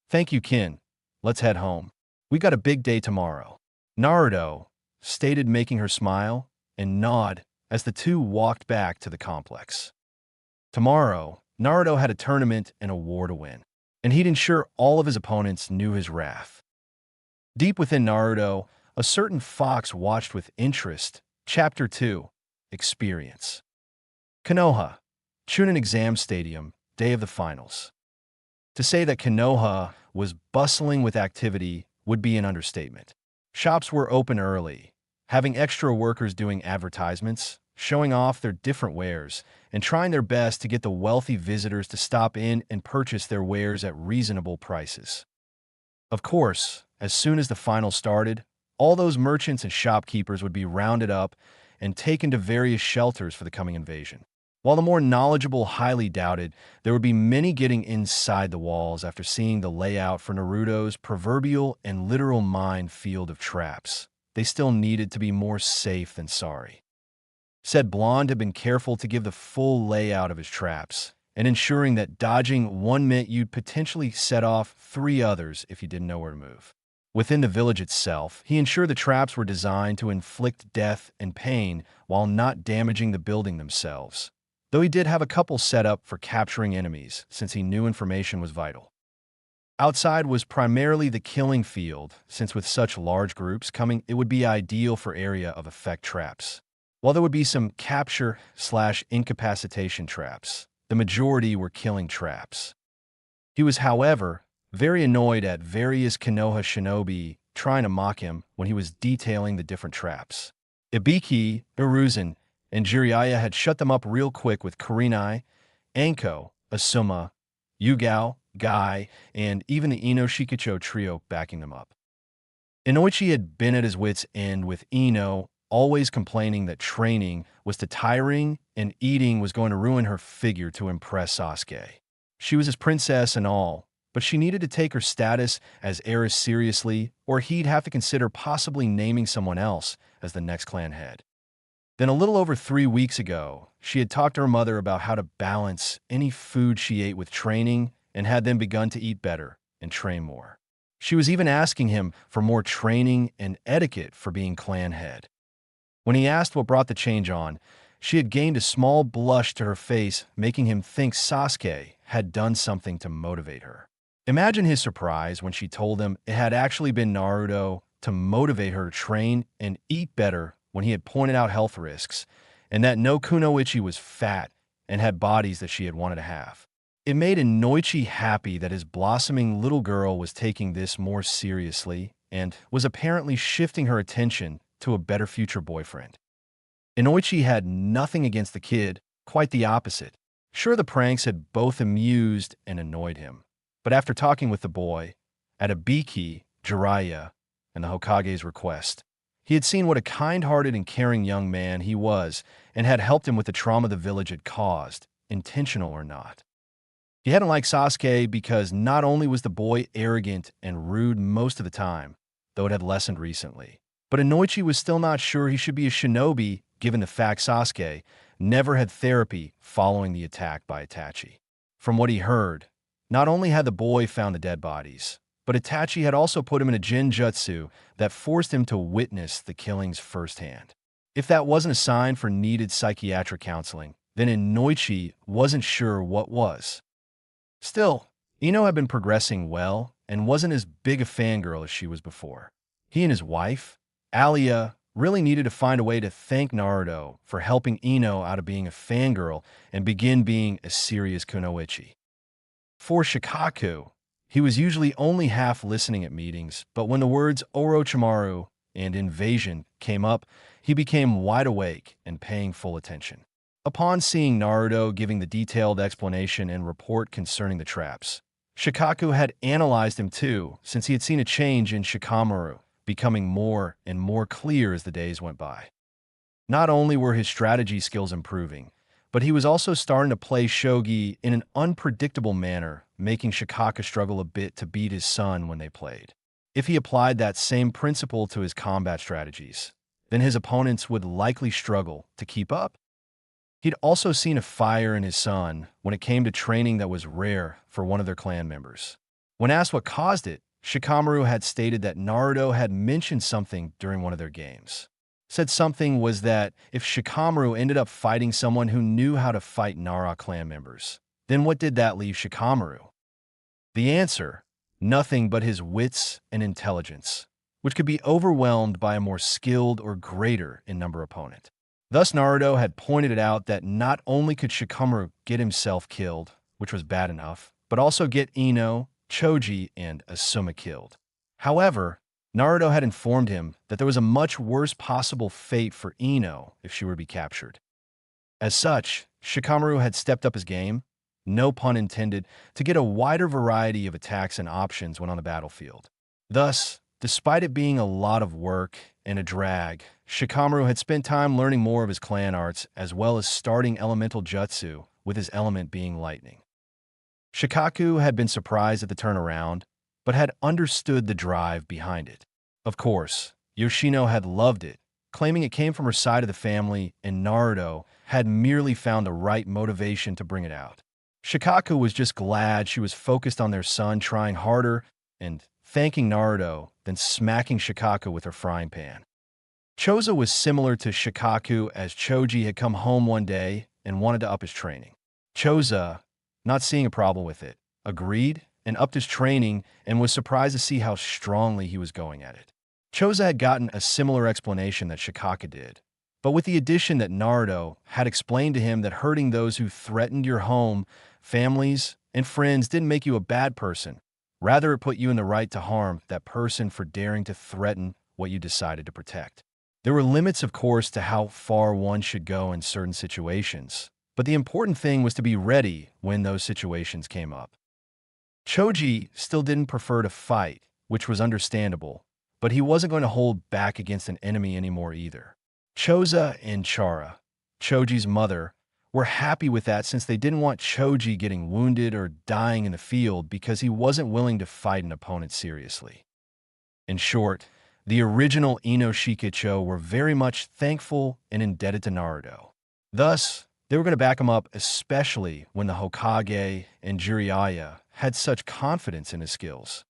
"Thank you, Kin. Let's head home. We got a big day tomorrow," Naruto stated, making her smile and nod as the two walked back to the complex. Tomorrow, Naruto had a tournament and a war to win, and he'd ensure all of his opponents knew his wrath. Deep within Naruto, a certain fox watched with interest. Chapter 2, Experience. Konoha, Chūnin Exam Stadium, day of the finals. To say that Konoha was bustling with activity would be an understatement. Shops were open early, having extra workers doing advertisements, showing off their different wares and trying their best to get the wealthy visitors to stop in and purchase their wares at reasonable prices. Of course, as soon as the final started, all those merchants and shopkeepers would be rounded up and taken to various shelters for the coming invasion. While the more knowledgeable highly doubted there would be many getting inside the walls after seeing the layout for Naruto's proverbial and literal minefield of traps, they still needed to be more safe than sorry. Said Blonde had been careful to give the full layout of his traps, and ensuring that dodging one meant you'd potentially set off 3 others if you didn't know where to move. Within the village itself, he ensured the traps were designed to inflict death and pain while not damaging the building themselves, though he did have a couple set up for capturing enemies since he knew information was vital. Outside was primarily the killing field, since with such large groups coming, it would be ideal for area of effect traps. While there would be some capture/incapacitation traps, the majority were killing traps. He was, however, very annoyed at various Konoha shinobi trying to mock him when he was detailing the different traps. Ibiki, Uruzan, and Jiraiya had shut them up real quick with Kurenai, Anko, Asuma, Yugao, Guy, and even the Ino Shikicho trio backing them up. Inoichi had been at his wit's end with Ino, always complaining that training was too tiring and eating was going to ruin her figure to impress Sasuke. She was his princess and all, but she needed to take her status as heiress seriously, or he'd have to consider possibly naming someone else as the next clan head. Then a little over 3 weeks ago, she had talked to her mother about how to balance any food she ate with training and had then begun to eat better and train more. She was even asking him for more training and etiquette for being clan head. When he asked what brought the change on, she had gained a small blush to her face, making him think Sasuke had done something to motivate her. Imagine his surprise when she told him it had actually been Naruto to motivate her to train and eat better when he had pointed out health risks, and that no Kunoichi was fat and had bodies that she had wanted to have. It made Inoichi happy that his blossoming little girl was taking this more seriously and was apparently shifting her attention to a better future boyfriend. Inoichi had nothing against the kid, quite the opposite. Sure, the pranks had both amused and annoyed him, but after talking with the boy, at Ibiki, Jiraiya, and the Hokage's request, he had seen what a kind-hearted and caring young man he was and had helped him with the trauma the village had caused, intentional or not. He hadn't liked Sasuke because not only was the boy arrogant and rude most of the time, though it had lessened recently, but Inoichi was still not sure he should be a shinobi given the fact Sasuke never had therapy following the attack by Itachi. From what he heard, not only had the boy found the dead bodies, but Itachi had also put him in a genjutsu that forced him to witness the killings firsthand. If that wasn't a sign for needed psychiatric counseling, then Inoichi wasn't sure what was. Still, Ino had been progressing well and wasn't as big a fangirl as she was before. He and his wife, Alia, really needed to find a way to thank Naruto for helping Ino out of being a fangirl and begin being a serious kunoichi. For Shikaku, he was usually only half listening at meetings, but when the words Orochimaru and invasion came up, he became wide awake and paying full attention. Upon seeing Naruto giving the detailed explanation and report concerning the traps, Shikaku had analyzed him too, since he had seen a change in Shikamaru, becoming more and more clear as the days went by. Not only were his strategy skills improving, but he was also starting to play shogi in an unpredictable manner, making Shikaka struggle a bit to beat his son when they played. If he applied that same principle to his combat strategies, then his opponents would likely struggle to keep up. He'd also seen a fire in his son when it came to training that was rare for one of their clan members. When asked what caused it, Shikamaru had stated that Naruto had mentioned something during one of their games. Said something was that if Shikamaru ended up fighting someone who knew how to fight Nara clan members, then what did that leave Shikamaru? The answer, nothing but his wits and intelligence, which could be overwhelmed by a more skilled or greater in number opponent. Thus, Naruto had pointed it out that not only could Shikamaru get himself killed, which was bad enough, but also get Ino, Choji, and Asuma killed. However, Naruto had informed him that there was a much worse possible fate for Ino if she were to be captured. As such, Shikamaru had stepped up his game, no pun intended, to get a wider variety of attacks and options when on the battlefield. Thus, despite it being a lot of work and a drag, Shikamaru had spent time learning more of his clan arts as well as starting elemental jutsu, with his element being lightning. Shikaku had been surprised at the turnaround, but had understood the drive behind it. Of course, Yoshino had loved it, claiming it came from her side of the family, and Naruto had merely found the right motivation to bring it out. Shikaku was just glad she was focused on their son trying harder and thanking Naruto, then smacking Shikaku with her frying pan. Choza was similar to Shikaku, as Choji had come home one day and wanted to up his training. Choza, not seeing a problem with it, agreed and upped his training and was surprised to see how strongly he was going at it. Choza had gotten a similar explanation that Shikaku did, but with the addition that Naruto had explained to him that hurting those who threatened your home, families, and friends didn't make you a bad person. Rather, it put you in the right to harm that person for daring to threaten what you decided to protect. There were limits, of course, to how far one should go in certain situations, but the important thing was to be ready when those situations came up. Choji still didn't prefer to fight, which was understandable, but he wasn't going to hold back against an enemy anymore either. Choza and Chara, Choji's mother, were happy with that since they didn't want Choji getting wounded or dying in the field because he wasn't willing to fight an opponent seriously. In short, the original Ino Shikicho were very much thankful and indebted to Naruto. Thus, they were going to back him up, especially when the Hokage and Jiraiya had such confidence in his skills.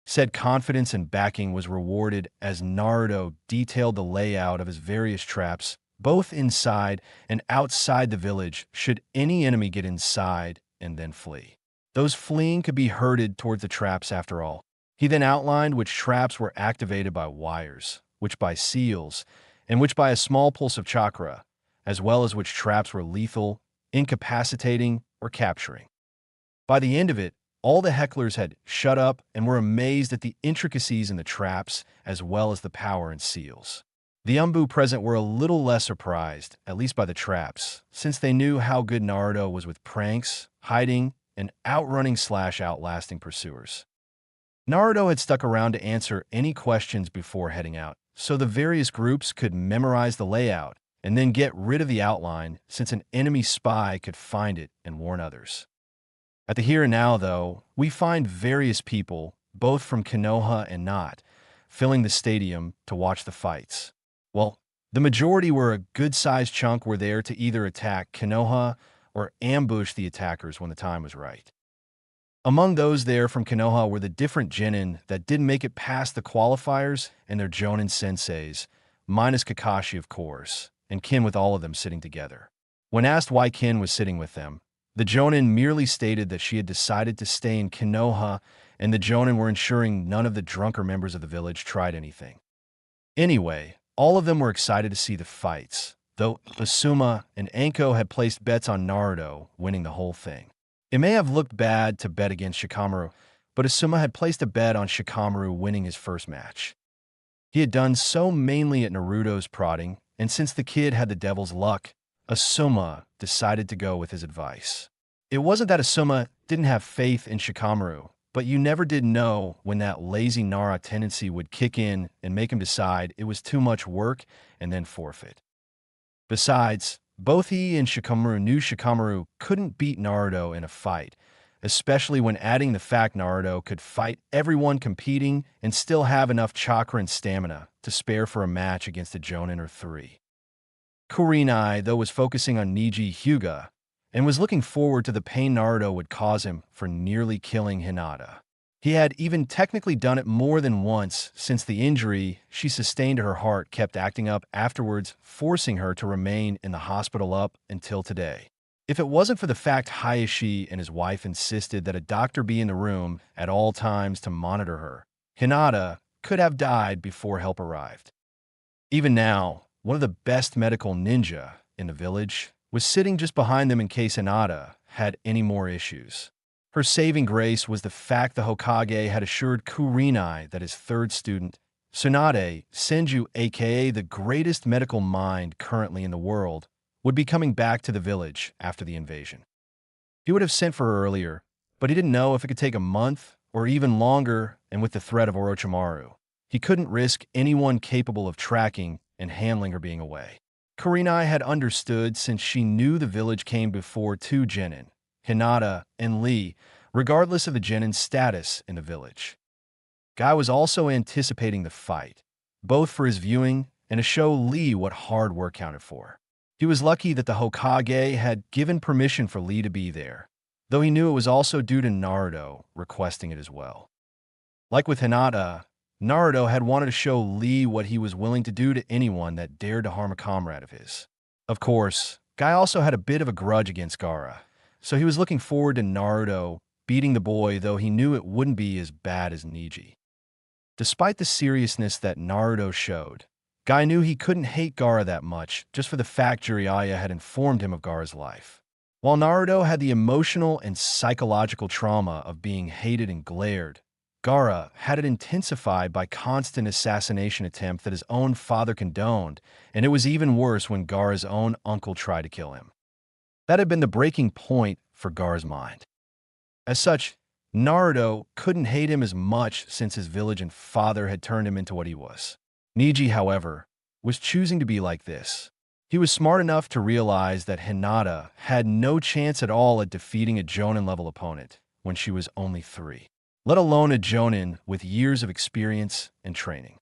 Said confidence and backing was rewarded as Naruto detailed the layout of his various traps, both inside and outside the village, should any enemy get inside and then flee. Those fleeing could be herded towards the traps after all. He then outlined which traps were activated by wires, which by seals, and which by a small pulse of chakra, as well as which traps were lethal, incapacitating, or capturing. By the end of it, all the hecklers had shut up and were amazed at the intricacies in the traps as well as the power in seals. The Umbu present were a little less surprised, at least by the traps, since they knew how good Naruto was with pranks, hiding, and outrunning/outlasting pursuers. Naruto had stuck around to answer any questions before heading out, so the various groups could memorize the layout and then get rid of the outline since an enemy spy could find it and warn others. At the here and now, though, we find various people, both from Konoha and not, filling the stadium to watch the fights. Well, the majority were a good-sized chunk were there to either attack Konoha or ambush the attackers when the time was right. Among those there from Konoha were the different genin that didn't make it past the qualifiers and their jonin senseis, minus Kakashi, of course, and Kin with all of them sitting together. When asked why Kin was sitting with them, the jonin merely stated that she had decided to stay in Konoha and the jonin were ensuring none of the drunker members of the village tried anything. Anyway, all of them were excited to see the fights, though Asuma and Anko had placed bets on Naruto winning the whole thing. It may have looked bad to bet against Shikamaru, but Asuma had placed a bet on Shikamaru winning his first match. He had done so mainly at Naruto's prodding, and since the kid had the devil's luck, Asuma decided to go with his advice. It wasn't that Asuma didn't have faith in Shikamaru, but you never did know when that lazy Nara tendency would kick in and make him decide it was too much work and then forfeit. Besides, both he and Shikamaru knew Shikamaru couldn't beat Naruto in a fight, especially when adding the fact Naruto could fight everyone competing and still have enough chakra and stamina to spare for a match against a Jonin or three. Kurenai, though, was focusing on Niji Hyuga and was looking forward to the pain Naruto would cause him for nearly killing Hinata. He had even technically done it more than once since the injury she sustained to her heart kept acting up afterwards, forcing her to remain in the hospital up until today. If it wasn't for the fact Hayashi and his wife insisted that a doctor be in the room at all times to monitor her, Hinata could have died before help arrived. Even now, one of the best medical ninja in the village was sitting just behind them in case Hinata had any more issues. Her saving grace was the fact the Hokage had assured Kurenai that his third student, Tsunade Senju, aka the greatest medical mind currently in the world, would be coming back to the village after the invasion. He would have sent for her earlier, but he didn't know if it could take a month or even longer, and with the threat of Orochimaru, he couldn't risk anyone capable of tracking and handling her being away. Kurenai had understood since she knew the village came before two genin, Hinata and Lee, regardless of the genin's status in the village. Guy was also anticipating the fight, both for his viewing and to show Lee what hard work counted for. He was lucky that the Hokage had given permission for Lee to be there, though he knew it was also due to Naruto requesting it as well. Like with Hinata, Naruto had wanted to show Lee what he was willing to do to anyone that dared to harm a comrade of his. Of course, Guy also had a bit of a grudge against Gaara, so he was looking forward to Naruto beating the boy, though he knew it wouldn't be as bad as Neji. Despite the seriousness that Naruto showed, Guy knew he couldn't hate Gaara that much just for the fact Jiraiya had informed him of Gaara's life. While Naruto had the emotional and psychological trauma of being hated and glared, Gaara had it intensified by constant assassination attempts that his own father condoned, and it was even worse when Gaara's own uncle tried to kill him. That had been the breaking point for Gaara's mind. As such, Naruto couldn't hate him as much since his village and father had turned him into what he was. Neji, however, was choosing to be like this. He was smart enough to realize that Hinata had no chance at all at defeating a Jonin-level opponent when she was only 3, let alone a Jonin with years of experience and training.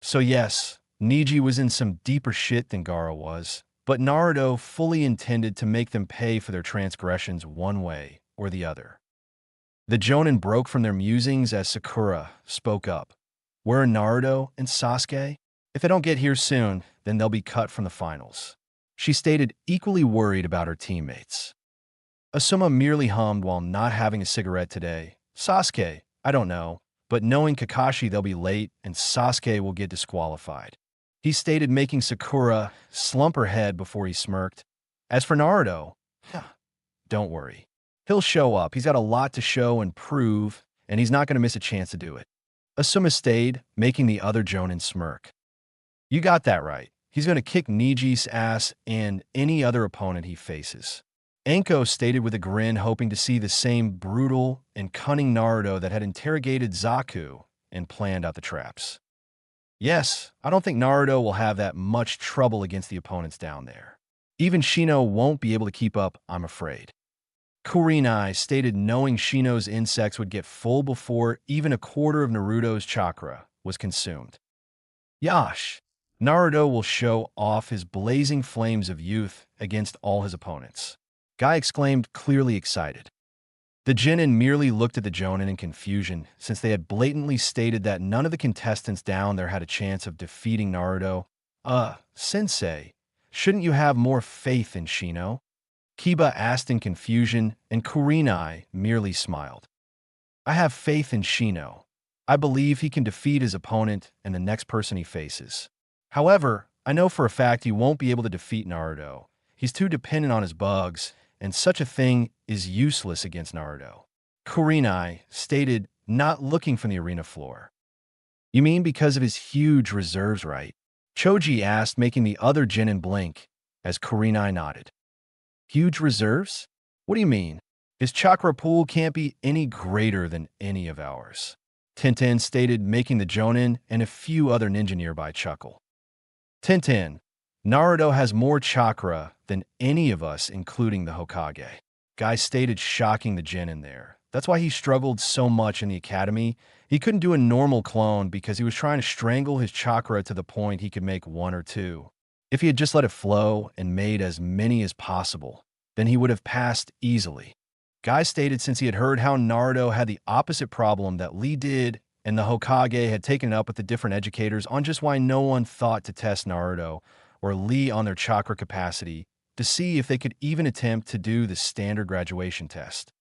So yes, Neji was in some deeper shit than Gaara was, but Naruto fully intended to make them pay for their transgressions one way or the other. The Jonin broke from their musings as Sakura spoke up. "Where are Naruto and Sasuke? If they don't get here soon, then they'll be cut from the finals." She stated, equally worried about her teammates. Asuma merely hummed while not having a cigarette today. "Sasuke, I don't know, but knowing Kakashi they'll be late and Sasuke will get disqualified," he stated, making Sakura slump her head before he smirked. "As for Naruto, don't worry. He'll show up. He's got a lot to show and prove, and he's not going to miss a chance to do it." Asuma stayed, making the other Jonin smirk. "You got that right. He's going to kick Neji's ass and any other opponent he faces." Anko stated with a grin, hoping to see the same brutal and cunning Naruto that had interrogated Zaku and planned out the traps. "Yes, I don't think Naruto will have that much trouble against the opponents down there. Even Shino won't be able to keep up, I'm afraid." Kurenai stated, knowing Shino's insects would get full before even a quarter of Naruto's chakra was consumed. "Yash, Naruto will show off his blazing flames of youth against all his opponents," Guy exclaimed, clearly excited. The Genin merely looked at the Jonin in confusion, since they had blatantly stated that none of the contestants down there had a chance of defeating Naruto. Sensei, shouldn't you have more faith in Shino?" Kiba asked in confusion, and Kurenai merely smiled. "I have faith in Shino. I believe he can defeat his opponent and the next person he faces. However, I know for a fact he won't be able to defeat Naruto. He's too dependent on his bugs, and such a thing is useless against Naruto," Kurenai stated, not looking from the arena floor. "You mean because of his huge reserves, right?" Choji asked, making the other Genin blink, as Kurenai nodded. "Huge reserves? What do you mean? His chakra pool can't be any greater than any of ours," Tintin stated, making the Jonin and a few other ninja nearby chuckle. "Tintin, Naruto has more chakra than any of us, including the Hokage," Guy stated, shocking the Genin there. "That's why he struggled so much in the academy. He couldn't do a normal clone because he was trying to strangle his chakra to the point he could make 1 or 2. If he had just let it flow and made as many as possible, then he would have passed easily," Guy stated, since he had heard how Naruto had the opposite problem that Lee did, and the Hokage had taken it up with the different educators on just why no one thought to test Naruto or Lee on their chakra capacity to see if they could even attempt to do the standard graduation test.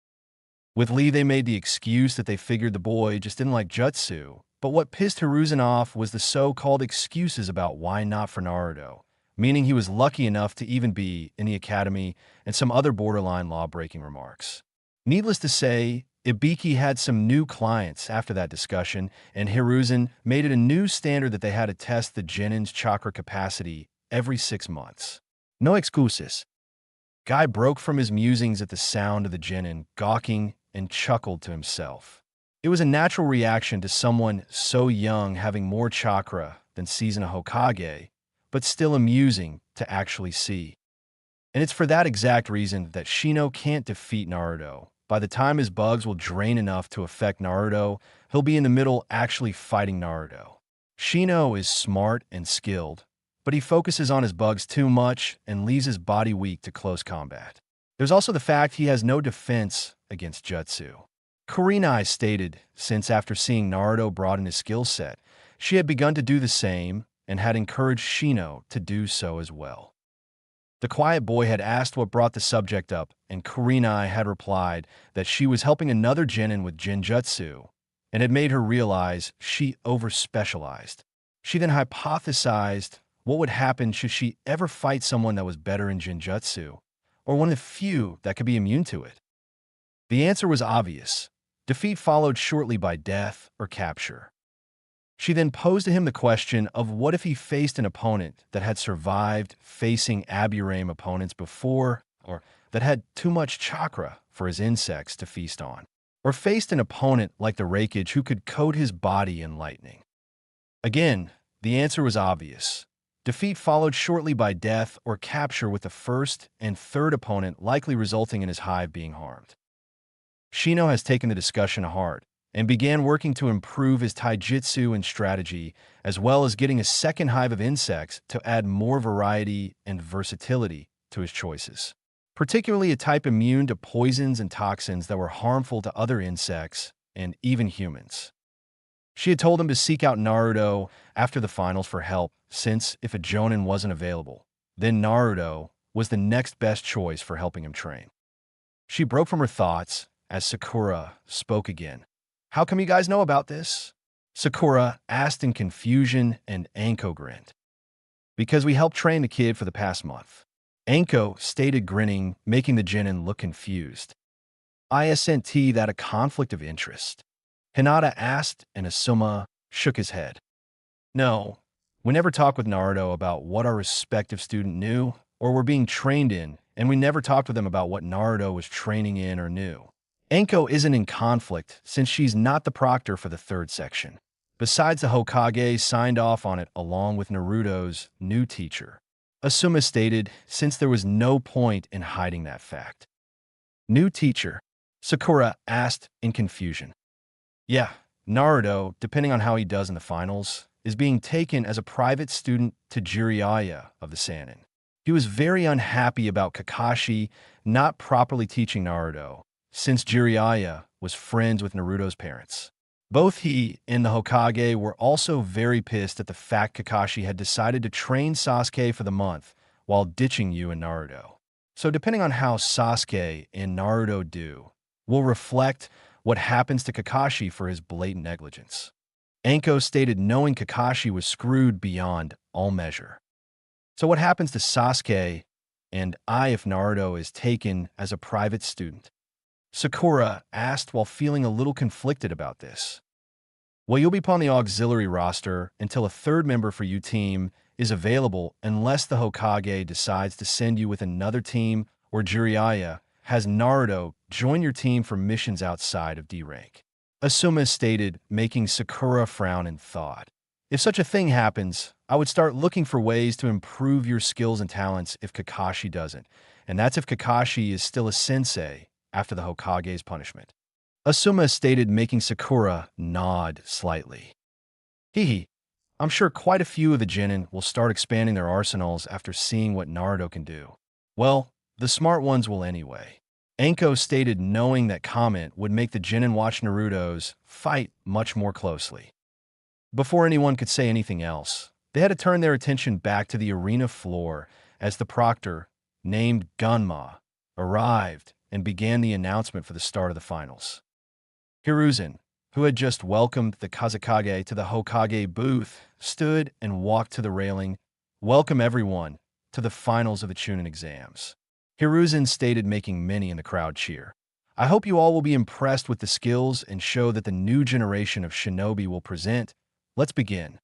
With Lee, they made the excuse that they figured the boy just didn't like jutsu, but what pissed Hiruzen off was the so-called excuses about why not for Naruto, meaning he was lucky enough to even be in the academy, and some other borderline law-breaking remarks. Needless to say, Ibiki had some new clients after that discussion, and Hiruzen made it a new standard that they had to test the Genin's chakra capacity every 6 months. No excuses. Guy broke from his musings at the sound of the Chūnin, gawking and chuckled to himself. It was a natural reaction to someone so young having more chakra than season a Hokage, but still amusing to actually see. And it's for that exact reason that Shino can't defeat Naruto. By the time his bugs will drain enough to affect Naruto, he'll be in the middle actually fighting Naruto. Shino is smart and skilled, but he focuses on his bugs too much and leaves his body weak to close combat. There's also the fact he has no defense against jutsu. Kurenai stated, since after seeing Naruto broaden his skill set, she had begun to do the same and had encouraged Shino to do so as well. The quiet boy had asked what brought the subject up, and Kurenai had replied that she was helping another genin with Genjutsu, and it made her realize she overspecialized. She then hypothesized what would happen should she ever fight someone that was better in Genjutsu, or one of the few that could be immune to it. The answer was obvious. Defeat followed shortly by death or capture. She then posed to him the question of what if he faced an opponent that had survived facing Aburame opponents before, or that had too much chakra for his insects to feast on, or faced an opponent like the Raikage who could coat his body in lightning. Again, the answer was obvious. Defeat followed shortly by death or capture, with the first and third opponent likely resulting in his hive being harmed. Shino has taken the discussion to heart and began working to improve his taijutsu and strategy, as well as getting a second hive of insects to add more variety and versatility to his choices, particularly a type immune to poisons and toxins that were harmful to other insects and even humans. She had told him to seek out Naruto after the finals for help, since if a Jonin wasn't available, then Naruto was the next best choice for helping him train. She broke from her thoughts as Sakura spoke again. "How come you guys know about this?" Sakura asked in confusion, and Anko grinned. "Because we helped train the kid for the past month." Anko stated, grinning, making the genin look confused. "Isn't that a conflict of interest?" Hinata asked, and Asuma shook his head. "No, we never talked with Naruto about what our respective student knew or were being trained in, and we never talked with them about what Naruto was training in or knew. Anko isn't in conflict since she's not the proctor for the third section. Besides, the Hokage signed off on it along with Naruto's new teacher," Asuma stated, since there was no point in hiding that fact. "New teacher?" Sakura asked in confusion. "Yeah, Naruto, depending on how he does in the finals, is being taken as a private student to Jiraiya of the Sannin. He was very unhappy about Kakashi not properly teaching Naruto, since Jiraiya was friends with Naruto's parents. Both he and the Hokage were also very pissed at the fact Kakashi had decided to train Sasuke for the month while ditching you and Naruto. So depending on how Sasuke and Naruto do, will reflect what happens to Kakashi for his blatant negligence." Anko stated, knowing Kakashi was screwed beyond all measure. "So what happens to Sasuke and if Naruto is taken as a private student?" Sakura asked while feeling a little conflicted about this. "Well, you'll be put on the auxiliary roster until a third member for your team is available, unless the Hokage decides to send you with another team or Jiraiya has Naruto join your team for missions outside of D rank," Asuma stated, making Sakura frown in thought. "If such a thing happens, I would start looking for ways to improve your skills and talents if Kakashi doesn't, and that's if Kakashi is still a sensei after the Hokage's punishment," Asuma stated, making Sakura nod slightly. "Hee. I'm sure quite a few of the genin will start expanding their arsenals after seeing what Naruto can do. Well, the smart ones will anyway," Anko stated, knowing that comment would make the genin watch Naruto's fight much more closely. Before anyone could say anything else, they had to turn their attention back to the arena floor as the proctor, named Gunma, arrived and began the announcement for the start of the finals. Hiruzen, who had just welcomed the Kazekage to the Hokage booth, stood and walked to the railing. "Welcome everyone to the finals of the Chūnin exams," Hiruzen stated, making many in the crowd cheer. "I hope you all will be impressed with the skills and show that the new generation of shinobi will present. Let's begin."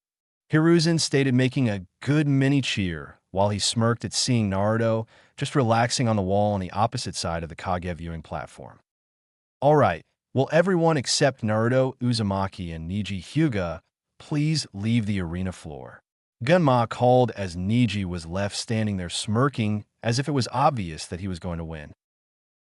Hiruzen stated, making a good mini cheer while he smirked at seeing Naruto just relaxing on the wall on the opposite side of the Kage viewing platform. All right, will everyone except Naruto, Uzumaki, and Niji Hyuga please leave the arena floor? Gunma called as Niji was left standing there smirking as if it was obvious that he was going to win.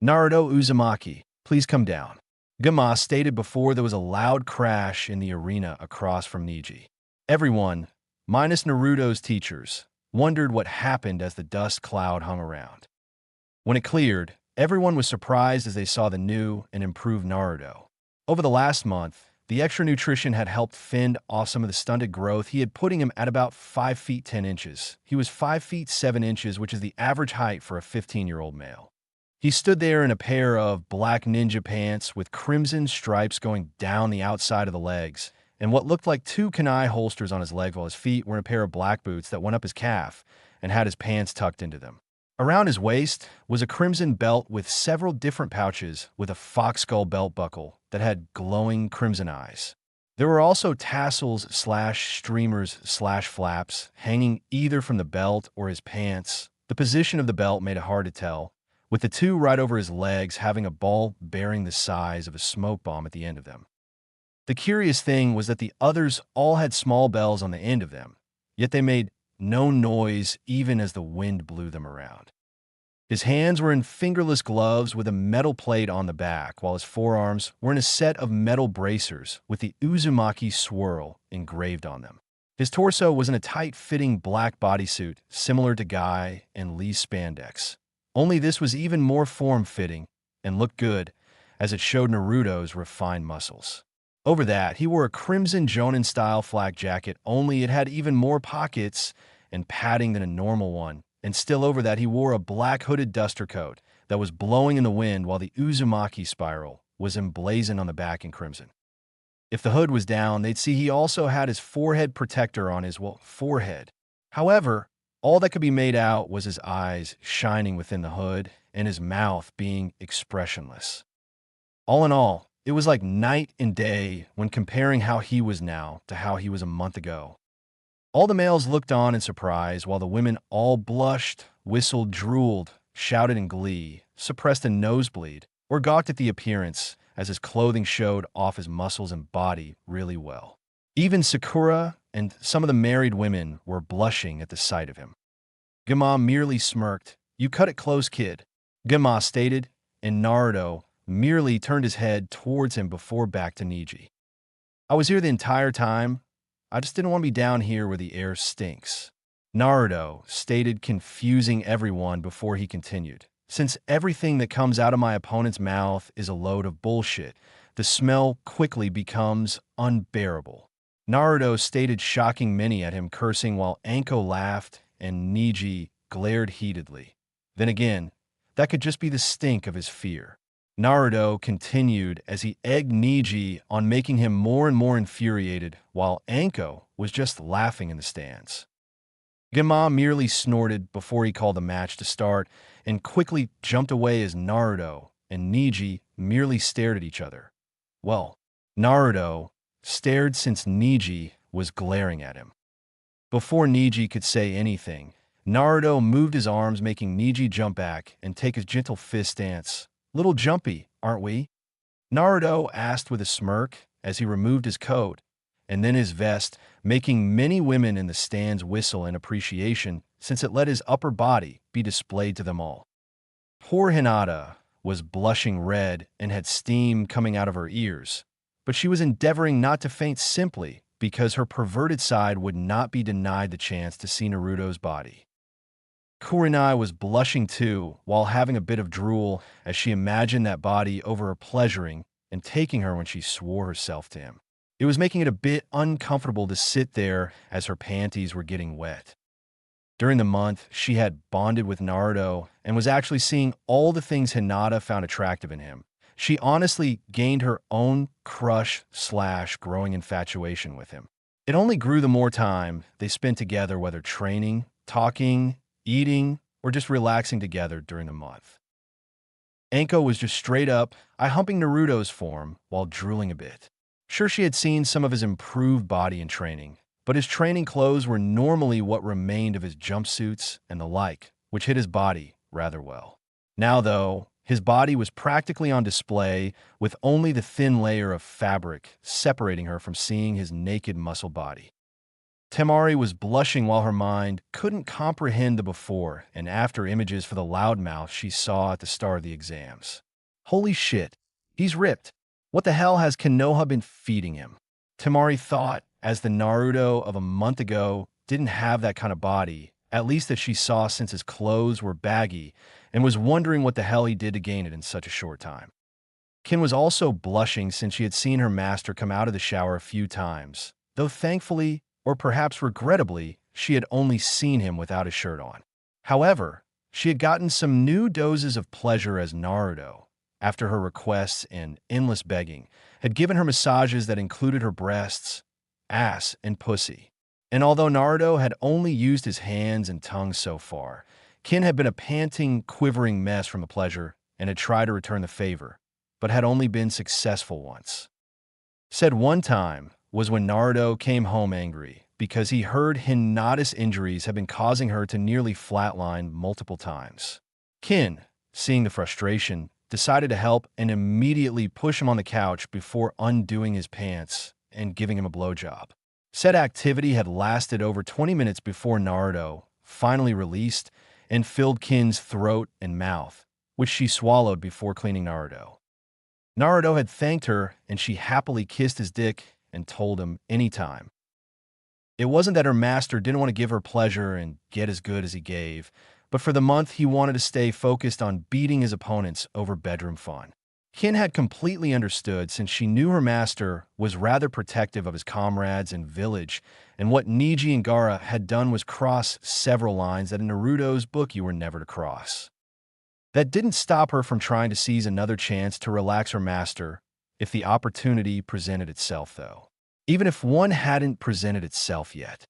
Naruto, Uzumaki, please come down. Gunma stated before there was a loud crash in the arena across from Niji. Everyone, minus Naruto's teachers, wondered what happened as the dust cloud hung around. When it cleared, everyone was surprised as they saw the new and improved Naruto. Over the last month, the extra nutrition had helped fend off some of the stunted growth he had, putting him at about 5 feet 10 inches. He was 5 feet 7 inches, which is the average height for a 15-year-old male. He stood there in a pair of black ninja pants with crimson stripes going down the outside of the legs, and what looked like 2 kunai holsters on his leg, while his feet were in a pair of black boots that went up his calf and had his pants tucked into them. Around his waist was a crimson belt with several different pouches with a fox skull belt buckle that had glowing crimson eyes. There were also tassels/streamers/flaps hanging either from the belt or his pants. The position of the belt made it hard to tell, with the 2 right over his legs having a ball bearing the size of a smoke bomb at the end of them. The curious thing was that the others all had small bells on the end of them, yet they made no noise even as the wind blew them around. His hands were in fingerless gloves with a metal plate on the back, while his forearms were in a set of metal bracers with the Uzumaki swirl engraved on them. His torso was in a tight-fitting black bodysuit similar to Guy and Lee's spandex. Only this was even more form-fitting and looked good, as it showed Naruto's refined muscles. Over that, he wore a crimson Jonin-style flak jacket, only it had even more pockets and padding than a normal one, and still over that he wore a black hooded duster coat that was blowing in the wind while the Uzumaki spiral was emblazoned on the back in crimson. If the hood was down, they'd see he also had his forehead protector on his, forehead. However, all that could be made out was his eyes shining within the hood and his mouth being expressionless. All in all, it was like night and day when comparing how he was now to how he was a month ago. All the males looked on in surprise, while the women all blushed, whistled, drooled, shouted in glee, suppressed a nosebleed, or gawked at the appearance, as his clothing showed off his muscles and body really well. Even Sakura and some of the married women were blushing at the sight of him. Gama merely smirked. "You cut it close, kid," Gama stated, and Naruto merely turned his head towards him before back to Niji. "I was here the entire time. I just didn't want to be down here where the air stinks," Naruto stated, confusing everyone before he continued. "Since everything that comes out of my opponent's mouth is a load of bullshit, the smell quickly becomes unbearable," Naruto stated, shocking many at him, cursing while Anko laughed and Niji glared heatedly. Then again, that could just be the stink of his fear. Naruto continued as he egged Niji on, making him more and more infuriated, while Anko was just laughing in the stands. Gama merely snorted before he called the match to start and quickly jumped away as Naruto and Niji merely stared at each other. Well, Naruto stared since Niji was glaring at him. Before Niji could say anything, Naruto moved his arms, making Niji jump back and take his gentle fist stance. "Little jumpy, aren't we?" Naruto asked with a smirk as he removed his coat and then his vest, making many women in the stands whistle in appreciation since it let his upper body be displayed to them all. Poor Hinata was blushing red and had steam coming out of her ears, but she was endeavoring not to faint simply because her perverted side would not be denied the chance to see Naruto's body. Kurenai was blushing too, while having a bit of drool as she imagined that body over her pleasuring and taking her when she swore herself to him. It was making it a bit uncomfortable to sit there as her panties were getting wet. During the month, she had bonded with Naruto and was actually seeing all the things Hinata found attractive in him. She honestly gained her own crush/growing infatuation with him. It only grew the more time they spent together, whether training, talking, eating, or just relaxing together during the month. Anko was just straight up eye-humping Naruto's form while drooling a bit. Sure, she had seen some of his improved body in training, but his training clothes were normally what remained of his jumpsuits and the like, which hid his body rather well. Now, though, his body was practically on display, with only the thin layer of fabric separating her from seeing his naked muscle body. Temari was blushing while her mind couldn't comprehend the before and after images for the loudmouth she saw at the start of the exams. Holy shit, he's ripped. What the hell has Konoha been feeding him? Temari thought, as the Naruto of a month ago didn't have that kind of body, at least that she saw since his clothes were baggy, and was wondering what the hell he did to gain it in such a short time. Kin was also blushing since she had seen her master come out of the shower a few times, though thankfully, or perhaps regrettably, she had only seen him without his shirt on. However, she had gotten some new doses of pleasure as Naruto, after her requests and endless begging, had given her massages that included her breasts, ass, and pussy. And although Naruto had only used his hands and tongue so far, Kin had been a panting, quivering mess from the pleasure and had tried to return the favor, but had only been successful once. Said one time was when Naruto came home angry because he heard Hinata's injuries had been causing her to nearly flatline multiple times. Kin, seeing the frustration, decided to help and immediately push him on the couch before undoing his pants and giving him a blowjob. Said activity had lasted over 20 minutes before Naruto finally released and filled Kin's throat and mouth, which she swallowed before cleaning Naruto. Naruto had thanked her, and she happily kissed his dick and told him anytime. It wasn't that her master didn't want to give her pleasure and get as good as he gave, but for the month he wanted to stay focused on beating his opponents over bedroom fun. Kin had completely understood since she knew her master was rather protective of his comrades and village, and what Neji and Gaara had done was cross several lines that in Naruto's book you were never to cross. That didn't stop her from trying to seize another chance to relax her master if the opportunity presented itself, though. Even if one hadn't presented itself yet.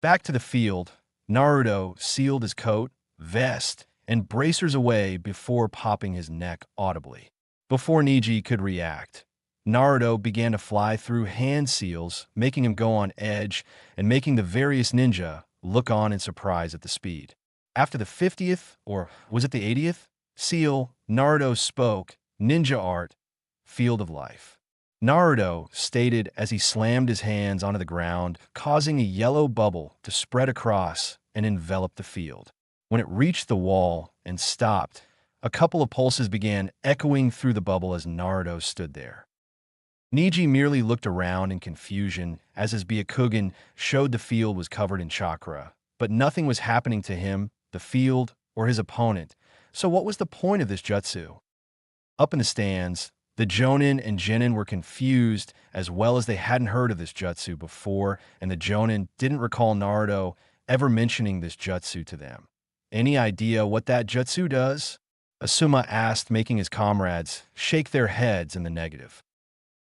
Back to the field, Naruto sealed his coat, vest, and bracers away before popping his neck audibly. Before Neji could react, Naruto began to fly through hand seals, making him go on edge and making the various ninja look on in surprise at the speed. After the 50th, or was it the 80th, seal, Naruto spoke, ninja art, field of life. Naruto stated as he slammed his hands onto the ground, causing a yellow bubble to spread across and envelop the field. When it reached the wall and stopped, a couple of pulses began echoing through the bubble as Naruto stood there. Neji merely looked around in confusion as his Byakugan showed the field was covered in chakra, but nothing was happening to him, the field, or his opponent. So what was the point of this jutsu? Up in the stands, the Jonin and Genin were confused as well as they hadn't heard of this jutsu before, and the Jonin didn't recall Naruto ever mentioning this jutsu to them. Any idea what that jutsu does? Asuma asked, making his comrades shake their heads in the negative.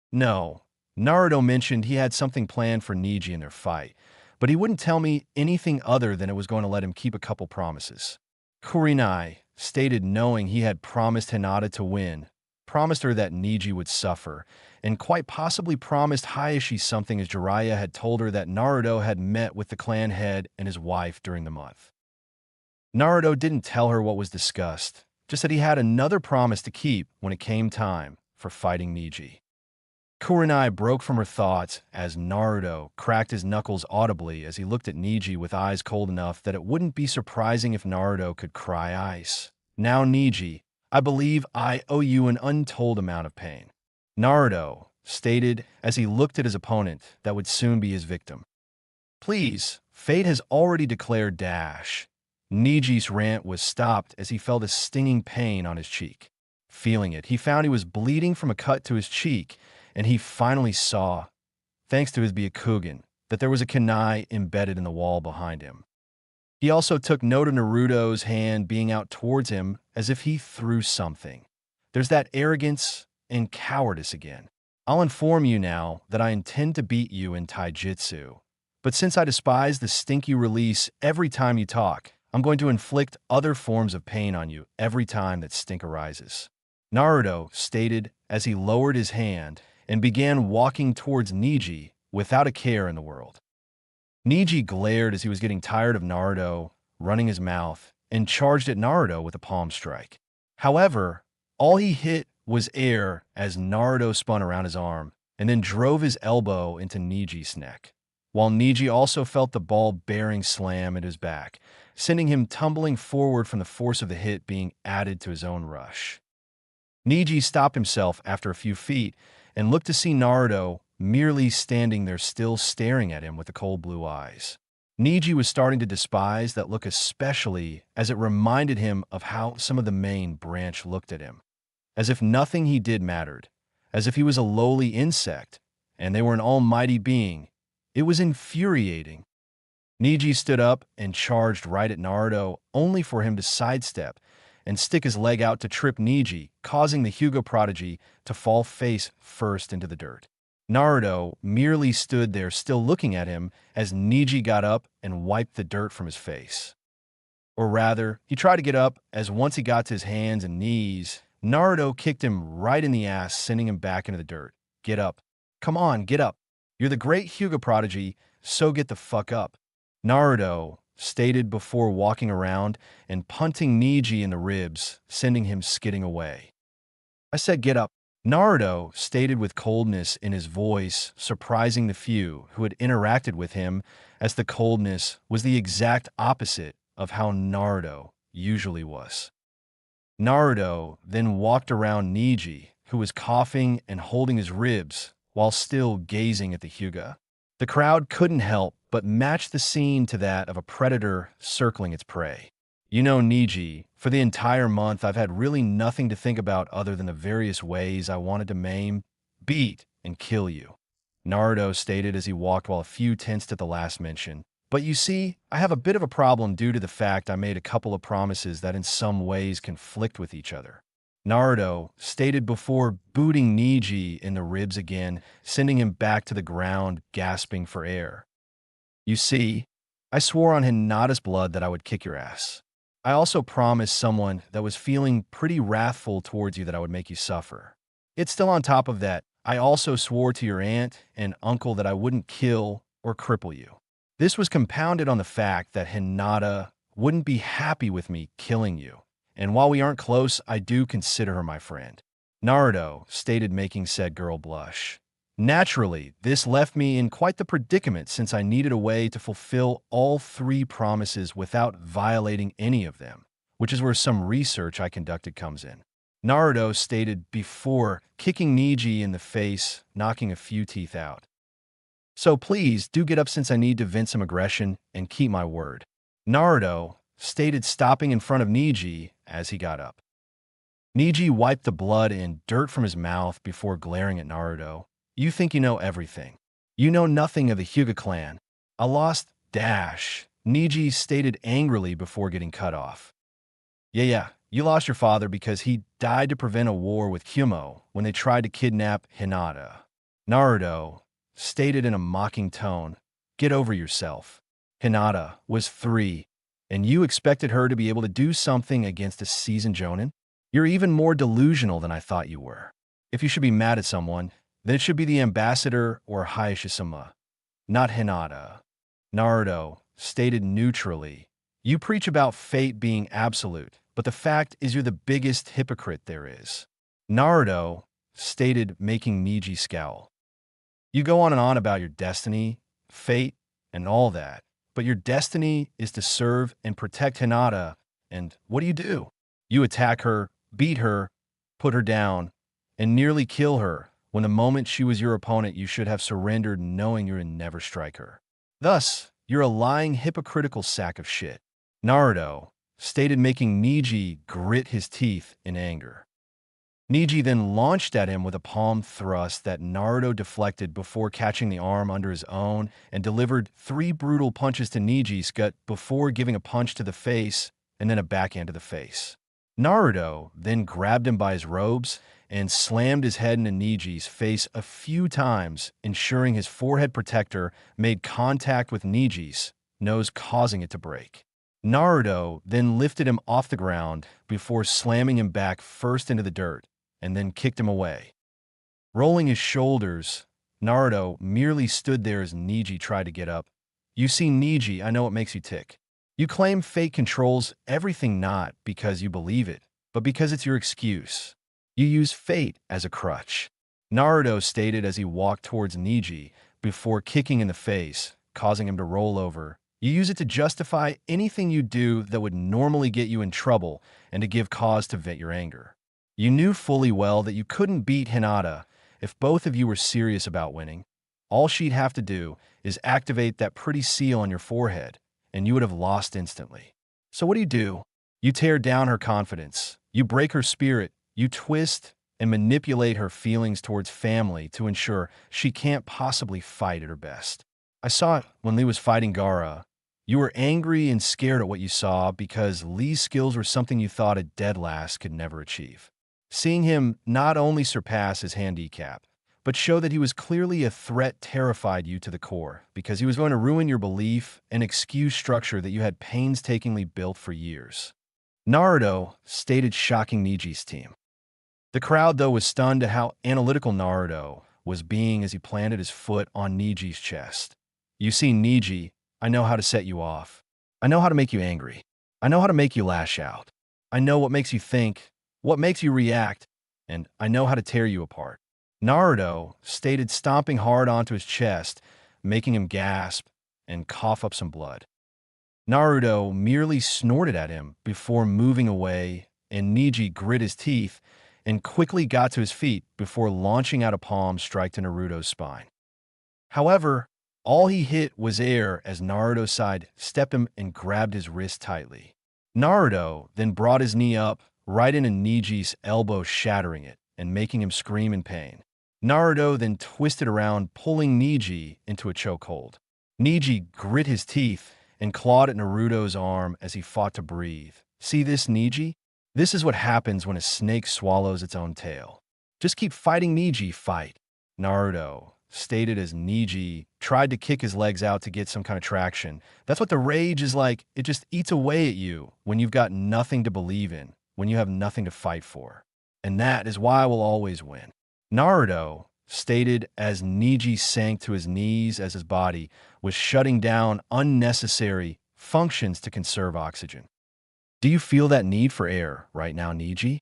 No, Naruto mentioned he had something planned for Neji in their fight, but he wouldn't tell me anything other than it was going to let him keep a couple promises. Kurenai stated knowing he had promised Hinata to win, promised her that Neji would suffer, and quite possibly promised Hayashi something as Jiraiya had told her that Naruto had met with the clan head and his wife during the month. Naruto didn't tell her what was discussed, just that he had another promise to keep when it came time for fighting Neji. Kurenai broke from her thoughts as Naruto cracked his knuckles audibly as he looked at Neji with eyes cold enough that it wouldn't be surprising if Naruto could cry ice. Now Neji, I believe I owe you an untold amount of pain. Naruto stated as he looked at his opponent that would soon be his victim. Please, fate has already declared dash. Neji's rant was stopped as he felt a stinging pain on his cheek. Feeling it, he found he was bleeding from a cut to his cheek, and he finally saw, thanks to his Byakugan, that there was a kunai embedded in the wall behind him. He also took note of Naruto's hand being out towards him as if he threw something. There's that arrogance and cowardice again. I'll inform you now that I intend to beat you in taijutsu, but since I despise the stink you release every time you talk, I'm going to inflict other forms of pain on you every time that stink arises. Naruto stated as he lowered his hand and began walking towards Neji without a care in the world. Niji glared as he was getting tired of Naruto running his mouth and charged at Naruto with a palm strike. However, all he hit was air as Naruto spun around his arm and then drove his elbow into Niji's neck, while Niji also felt the ball-bearing slam at his back, sending him tumbling forward from the force of the hit being added to his own rush. Niji stopped himself after a few feet and looked to see Naruto merely standing there still staring at him with the cold blue eyes. Niji was starting to despise that look, especially as it reminded him of how some of the main branch looked at him, as if nothing he did mattered, as if he was a lowly insect and they were an almighty being. It was infuriating. Niji stood up and charged right at Naruto, only for him to sidestep and stick his leg out to trip Niji, causing the Hyuga prodigy to fall face first into the dirt. Naruto merely stood there still looking at him as Niji got up and wiped the dirt from his face. Or rather, he tried to get up as once he got to his hands and knees, Naruto kicked him right in the ass, sending him back into the dirt. Get up. Come on, get up. You're the great Hyuga prodigy, so get the fuck up. Naruto stated before walking around and punting Niji in the ribs, sending him skidding away. I said get up. Naruto stated with coldness in his voice, surprising the few who had interacted with him, as the coldness was the exact opposite of how Naruto usually was. Naruto then walked around Niji, who was coughing and holding his ribs while still gazing at the Hyuga. The crowd couldn't help but match the scene to that of a predator circling its prey. You know, Niji, for the entire month I've had really nothing to think about other than the various ways I wanted to maim, beat, and kill you, Naruto stated as he walked while a few tensed at the last mention. But you see, I have a bit of a problem due to the fact I made a couple of promises that in some ways conflict with each other, Naruto stated before booting Niji in the ribs again, sending him back to the ground, gasping for air. You see, I swore on Hinata's blood that I would kick your ass. I also promised someone that was feeling pretty wrathful towards you that I would make you suffer. It's still on top of that, I also swore to your aunt and uncle that I wouldn't kill or cripple you. This was compounded on the fact that Hinata wouldn't be happy with me killing you, and while we aren't close, I do consider her my friend, Naruto stated, making said girl blush. Naturally, this left me in quite the predicament since I needed a way to fulfill all three promises without violating any of them, which is where some research I conducted comes in, Naruto stated before kicking Niji in the face, knocking a few teeth out. So please do get up since I need to vent some aggression and keep my word, Naruto stated, stopping in front of Niji as he got up. Niji wiped the blood and dirt from his mouth before glaring at Naruto. You think you know everything. You know nothing of the Hyuga clan. A lost dash, Niji stated angrily before getting cut off. Yeah, you lost your father because he died to prevent a war with Hyumo when they tried to kidnap Hinata, Naruto stated in a mocking tone. Get over yourself. Hinata was 3, and you expected her to be able to do something against a seasoned Chūnin? You're even more delusional than I thought you were. If you should be mad at someone, then it should be the ambassador or Hayashima, not Hinata, Naruto stated neutrally. You preach about fate being absolute, but the fact is you're the biggest hypocrite there is, Naruto stated, making Niji scowl. You go on and on about your destiny, fate, and all that, but your destiny is to serve and protect Hinata, and what do? You attack her, beat her, put her down, and nearly kill her, when the moment she was your opponent you should have surrendered knowing you would never strike her. Thus, you're a lying, hypocritical sack of shit, Naruto stated, making Niji grit his teeth in anger. Niji then launched at him with a palm thrust that Naruto deflected before catching the arm under his own and delivered 3 brutal punches to Niji's gut before giving a punch to the face and then a backhand to the face. Naruto then grabbed him by his robes and slammed his head into Niji's face a few times, ensuring his forehead protector made contact with Niji's nose, causing it to break. Naruto then lifted him off the ground before slamming him back first into the dirt and then kicked him away. Rolling his shoulders, Naruto merely stood there as Niji tried to get up, You see Niji, I know it makes you tick. You claim fate controls everything not because you believe it, but because it's your excuse. You use fate as a crutch. Naruto stated as he walked towards Niji before kicking in the face, causing him to roll over. You use it to justify anything you do that would normally get you in trouble and to give cause to vent your anger. You knew fully well that you couldn't beat Hinata if both of you were serious about winning. All she'd have to do is activate that pretty seal on your forehead, and you would have lost instantly. So what do? You tear down her confidence. You break her spirit. You twist and manipulate her feelings towards family to ensure she can't possibly fight at her best. I saw it when Lee was fighting Gaara. You were angry and scared at what you saw because Lee's skills were something you thought a dead last could never achieve. Seeing him not only surpass his handicap, but show that he was clearly a threat terrified you to the core because he was going to ruin your belief and excuse structure that you had painstakingly built for years. Naruto stated shocking Niji's team. The crowd, though, was stunned at how analytical Naruto was being as he planted his foot on Niji's chest. You see, Niji, I know how to set you off. I know how to make you angry. I know how to make you lash out. I know what makes you think, what makes you react, and I know how to tear you apart. Naruto stated, stomping hard onto his chest, making him gasp and cough up some blood. Naruto merely snorted at him before moving away, and Niji grit his teeth and quickly got to his feet before launching out a palm strike to Naruto's spine. However, all he hit was air as Naruto sidestepped him and grabbed his wrist tightly. Naruto then brought his knee up right into Niji's elbow, shattering it and making him scream in pain. Naruto then twisted around, pulling Niji into a chokehold. Niji grit his teeth and clawed at Naruto's arm as he fought to breathe. See this, Niji? This is what happens when a snake swallows its own tail. Just keep fighting, Niji, fight. Naruto stated as Niji tried to kick his legs out to get some kind of traction. That's what the rage is like. It just eats away at you when you've got nothing to believe in, when you have nothing to fight for. And that is why I will always win. Naruto stated as Niji sank to his knees as his body was shutting down unnecessary functions to conserve oxygen. Do you feel that need for air right now, Niji?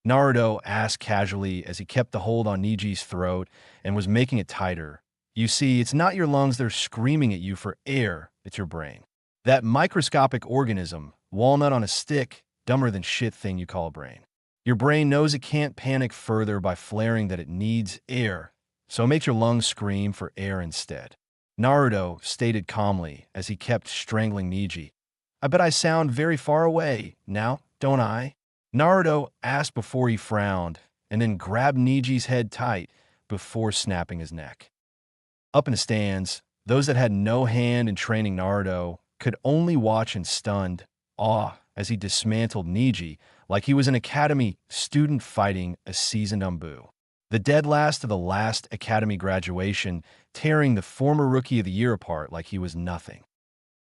Naruto asked casually as he kept the hold on Niji's throat and was making it tighter. You see, it's not your lungs that are screaming at you for air, it's your brain. That microscopic organism, walnut on a stick, dumber than shit thing you call a brain. Your brain knows it can't panic further by flaring that it needs air, so it makes your lungs scream for air instead. Naruto stated calmly as he kept strangling Niji. I bet I sound very far away now, don't I? Naruto asked before he frowned, and then grabbed Niji's head tight before snapping his neck. Up in the stands, those that had no hand in training Naruto could only watch in stunned awe as he dismantled Niji like he was an academy student fighting a seasoned Umbu. The dead last of the last academy graduation, tearing the former rookie of the year apart like he was nothing.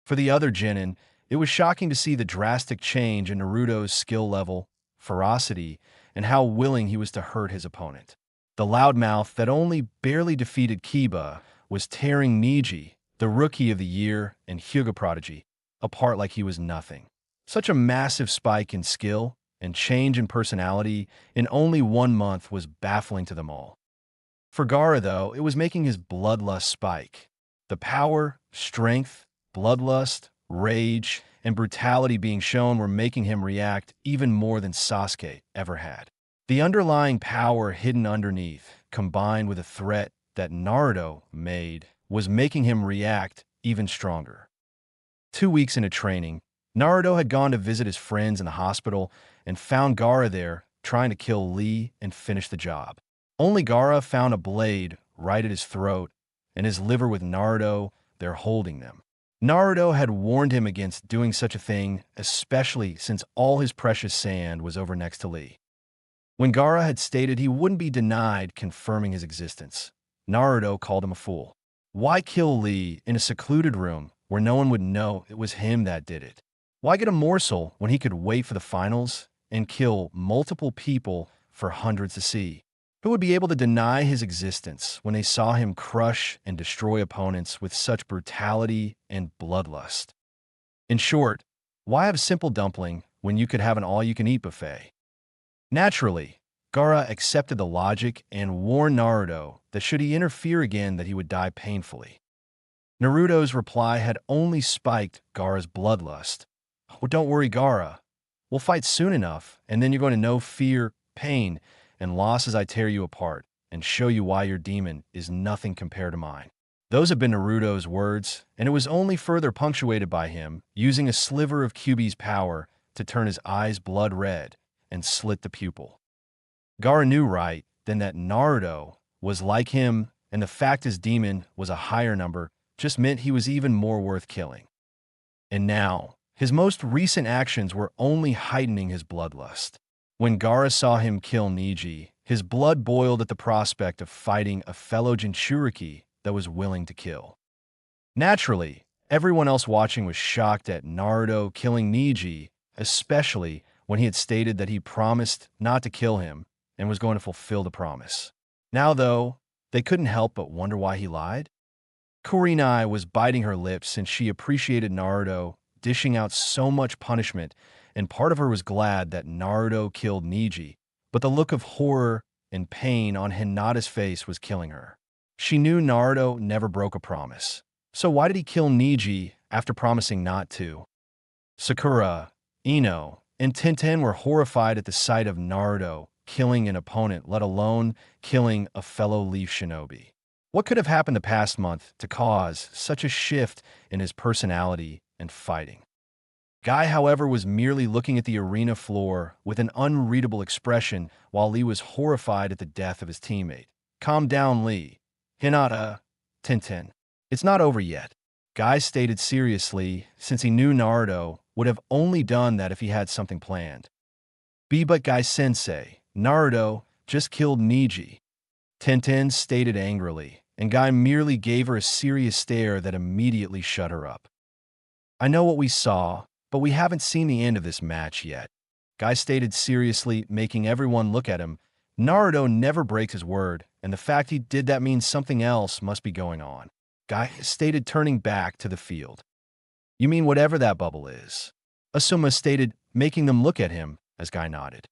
For the other genin, it was shocking to see the drastic change in Naruto's skill level, ferocity, and how willing he was to hurt his opponent. The loudmouth that only barely defeated Kiba was tearing Niji, the rookie of the year and Hyuga prodigy, apart like he was nothing. Such a massive spike in skill and change in personality in only 1 month was baffling to them all. For Gaara, though, it was making his bloodlust spike. The power, strength, bloodlust, rage, and brutality being shown were making him react even more than Sasuke ever had. The underlying power hidden underneath, combined with a threat that Naruto made, was making him react even stronger. 2 weeks into training, Naruto had gone to visit his friends in the hospital and found Gaara there trying to kill Lee and finish the job. Only Gaara found a blade right at his throat and his liver with Naruto there holding them. Naruto had warned him against doing such a thing, especially since all his precious sand was over next to Lee. When Gaara had stated he wouldn't be denied confirming his existence, Naruto called him a fool. Why kill Lee in a secluded room where no one would know it was him that did it? Why get a morsel when he could wait for the finals and kill multiple people for hundreds to see? Who would be able to deny his existence when they saw him crush and destroy opponents with such brutality and bloodlust? In short, why have a simple dumpling when you could have an all-you-can-eat buffet? Naturally, Gaara accepted the logic and warned Naruto that should he interfere again that he would die painfully. Naruto's reply had only spiked Gaara's bloodlust. "Well, don't worry, Gaara. We'll fight soon enough, and then you're going to know fear, pain, and loss as I tear you apart and show you why your demon is nothing compared to mine." Those have been Naruto's words, and it was only further punctuated by him using a sliver of Kyuubi's power to turn his eyes blood red and slit the pupil. Gaara knew right then that Naruto was like him, and the fact his demon was a higher number just meant he was even more worth killing. And now, his most recent actions were only heightening his bloodlust. When Gaara saw him kill Neji, his blood boiled at the prospect of fighting a fellow Jinchuriki that was willing to kill. Naturally, everyone else watching was shocked at Naruto killing Neji, especially when he had stated that he promised not to kill him and was going to fulfill the promise. Now, though, they couldn't help but wonder why he lied. Kurenai was biting her lips since she appreciated Naruto dishing out so much punishment, and part of her was glad that Naruto killed Neji, but the look of horror and pain on Hinata's face was killing her. She knew Naruto never broke a promise, so why did he kill Neji after promising not to? Sakura, Ino, and Tenten were horrified at the sight of Naruto killing an opponent, let alone killing a fellow Leaf Shinobi. What could have happened the past month to cause such a shift in his personality and fighting? Guy, however, was merely looking at the arena floor with an unreadable expression while Lee was horrified at the death of his teammate. "Calm down, Lee. Hinata, Tenten. It's not over yet," Guy stated seriously, since he knew Naruto would have only done that if he had something planned. But Guy-sensei, Naruto just killed Neji," Tenten stated angrily, and Guy merely gave her a serious stare that immediately shut her up. "I know what we saw, but we haven't seen the end of this match yet," Guy stated seriously, making everyone look at him. Naruto never breaks his word, and the fact he did that means something else must be going on, Guy stated, turning back to the field. "You mean whatever that bubble is?" Asuma stated, making them look at him as Guy nodded.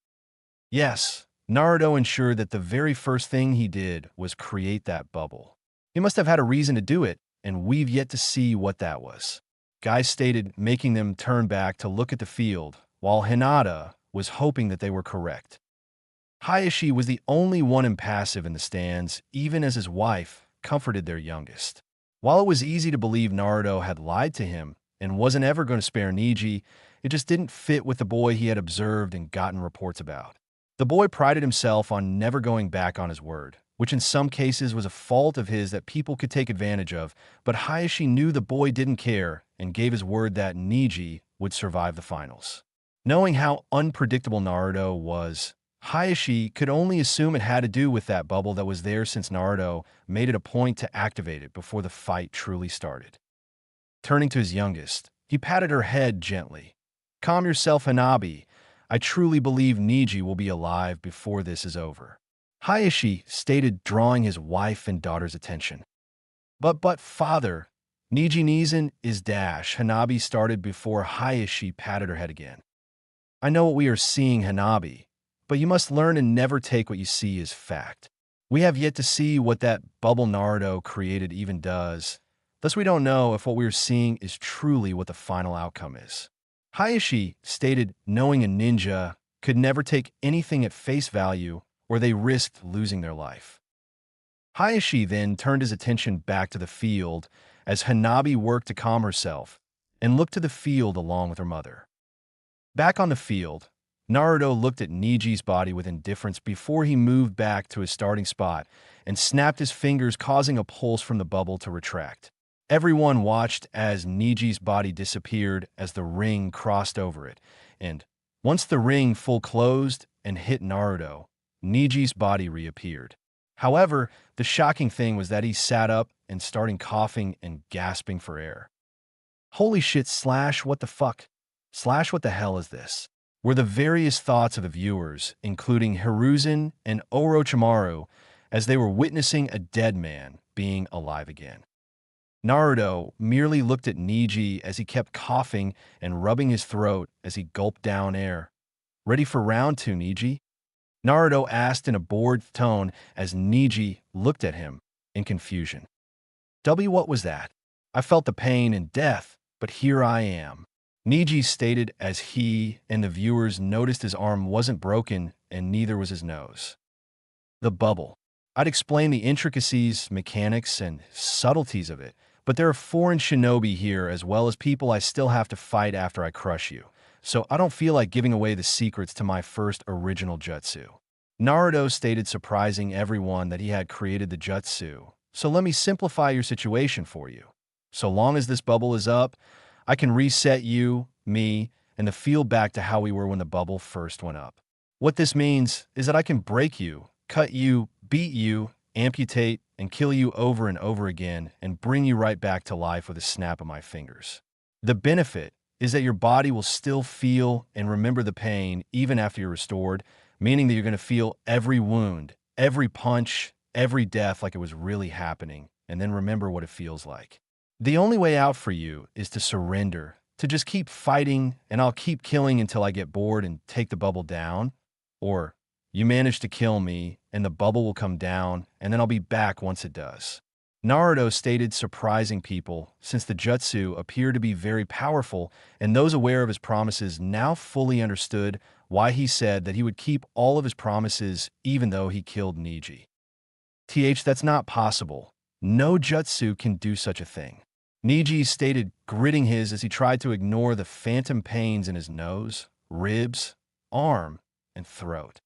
Yes, Naruto ensured that the very first thing he did was create that bubble. He must have had a reason to do it, and we've yet to see what that was, Guy stated, making them turn back to look at the field, while Hinata was hoping that they were correct. Hayashi was the only one impassive in the stands, even as his wife comforted their youngest. While it was easy to believe Naruto had lied to him and wasn't ever going to spare Neji, it just didn't fit with the boy he had observed and gotten reports about. The boy prided himself on never going back on his word, which in some cases was a fault of his that people could take advantage of, but Hayashi knew the boy didn't care and gave his word that Neji would survive the finals. Knowing how unpredictable Naruto was, Hayashi could only assume it had to do with that bubble that was there since Naruto made it a point to activate it before the fight truly started. Turning to his youngest, he patted her head gently. "Calm yourself, Hanabi. I truly believe Neji will be alive before this is over," Hayashi stated, drawing his wife and daughter's attention. But father, Neji Nizan is dash," Hanabi started before Hayashi patted her head again. "I know what we are seeing, Hanabi, but you must learn and never take what you see as fact. We have yet to see what that bubble Naruto created even does, thus we don't know if what we are seeing is truly what the final outcome is," Hayashi stated, knowing a ninja could never take anything at face value or they risked losing their life. Hayashi then turned his attention back to the field as Hanabi worked to calm herself and looked to the field along with her mother. Back on the field, Naruto looked at Neji's body with indifference before he moved back to his starting spot and snapped his fingers, causing a pulse from the bubble to retract. Everyone watched as Neji's body disappeared as the ring crossed over it, and once the ring full closed and hit Naruto, Neji's body reappeared. However, the shocking thing was that he sat up and started coughing and gasping for air. "Holy shit, Slash, what the fuck? Slash, what the hell is this?" were the various thoughts of the viewers, including Hiruzen and Orochimaru, as they were witnessing a dead man being alive again. Naruto merely looked at Neji as he kept coughing and rubbing his throat as he gulped down air. "Ready for round two, Neji?" Naruto asked in a bored tone as Neji looked at him in confusion. What was that? I felt the pain and death, but here I am," Neji stated as he and the viewers noticed his arm wasn't broken and neither was his nose. The bubble. I'd explain the intricacies, mechanics, and subtleties of it, but there are foreign shinobi here as well as people I still have to fight after I crush you, so I don't feel like giving away the secrets to my first original jutsu. Naruto stated, surprising everyone that he had created the jutsu. So let me simplify your situation for you. So long as this bubble is up, I can reset you, me, and the field back to how we were when the bubble first went up. What this means is that I can break you, cut you, beat you, amputate, and kill you over and over again and bring you right back to life with a snap of my fingers. The benefit is that your body will still feel and remember the pain even after you're restored, meaning that you're going to feel every wound, every punch, every death like it was really happening, and then remember what it feels like. The only way out for you is to surrender, to just keep fighting, and I'll keep killing until I get bored and take the bubble down, or you manage to kill me, and the bubble will come down, and then I'll be back once it does. Naruto stated, surprising people, since the jutsu appeared to be very powerful, and those aware of his promises now fully understood why he said that he would keep all of his promises even though he killed Neji. That's not possible. No jutsu can do such a thing. Neji stated, gritting his as he tried to ignore the phantom pains in his nose, ribs, arm, and throat.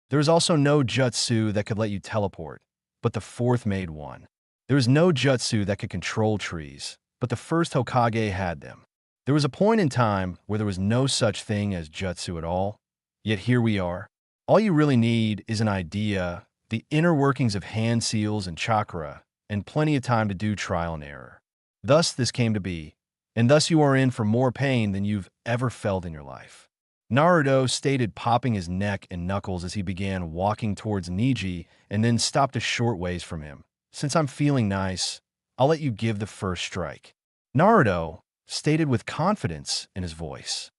There is also no jutsu that could let you teleport, but the fourth made one. There was no jutsu that could control trees, but the first Hokage had them. There was a point in time where there was no such thing as jutsu at all, yet here we are. All you really need is an idea, the inner workings of hand seals and chakra, and plenty of time to do trial and error. Thus this came to be, and thus you are in for more pain than you've ever felt in your life. Naruto stated, popping his neck and knuckles as he began walking towards Neji and then stopped a short ways from him. Since I'm feeling nice, I'll let you give the first strike. Naruto stated with confidence in his voice.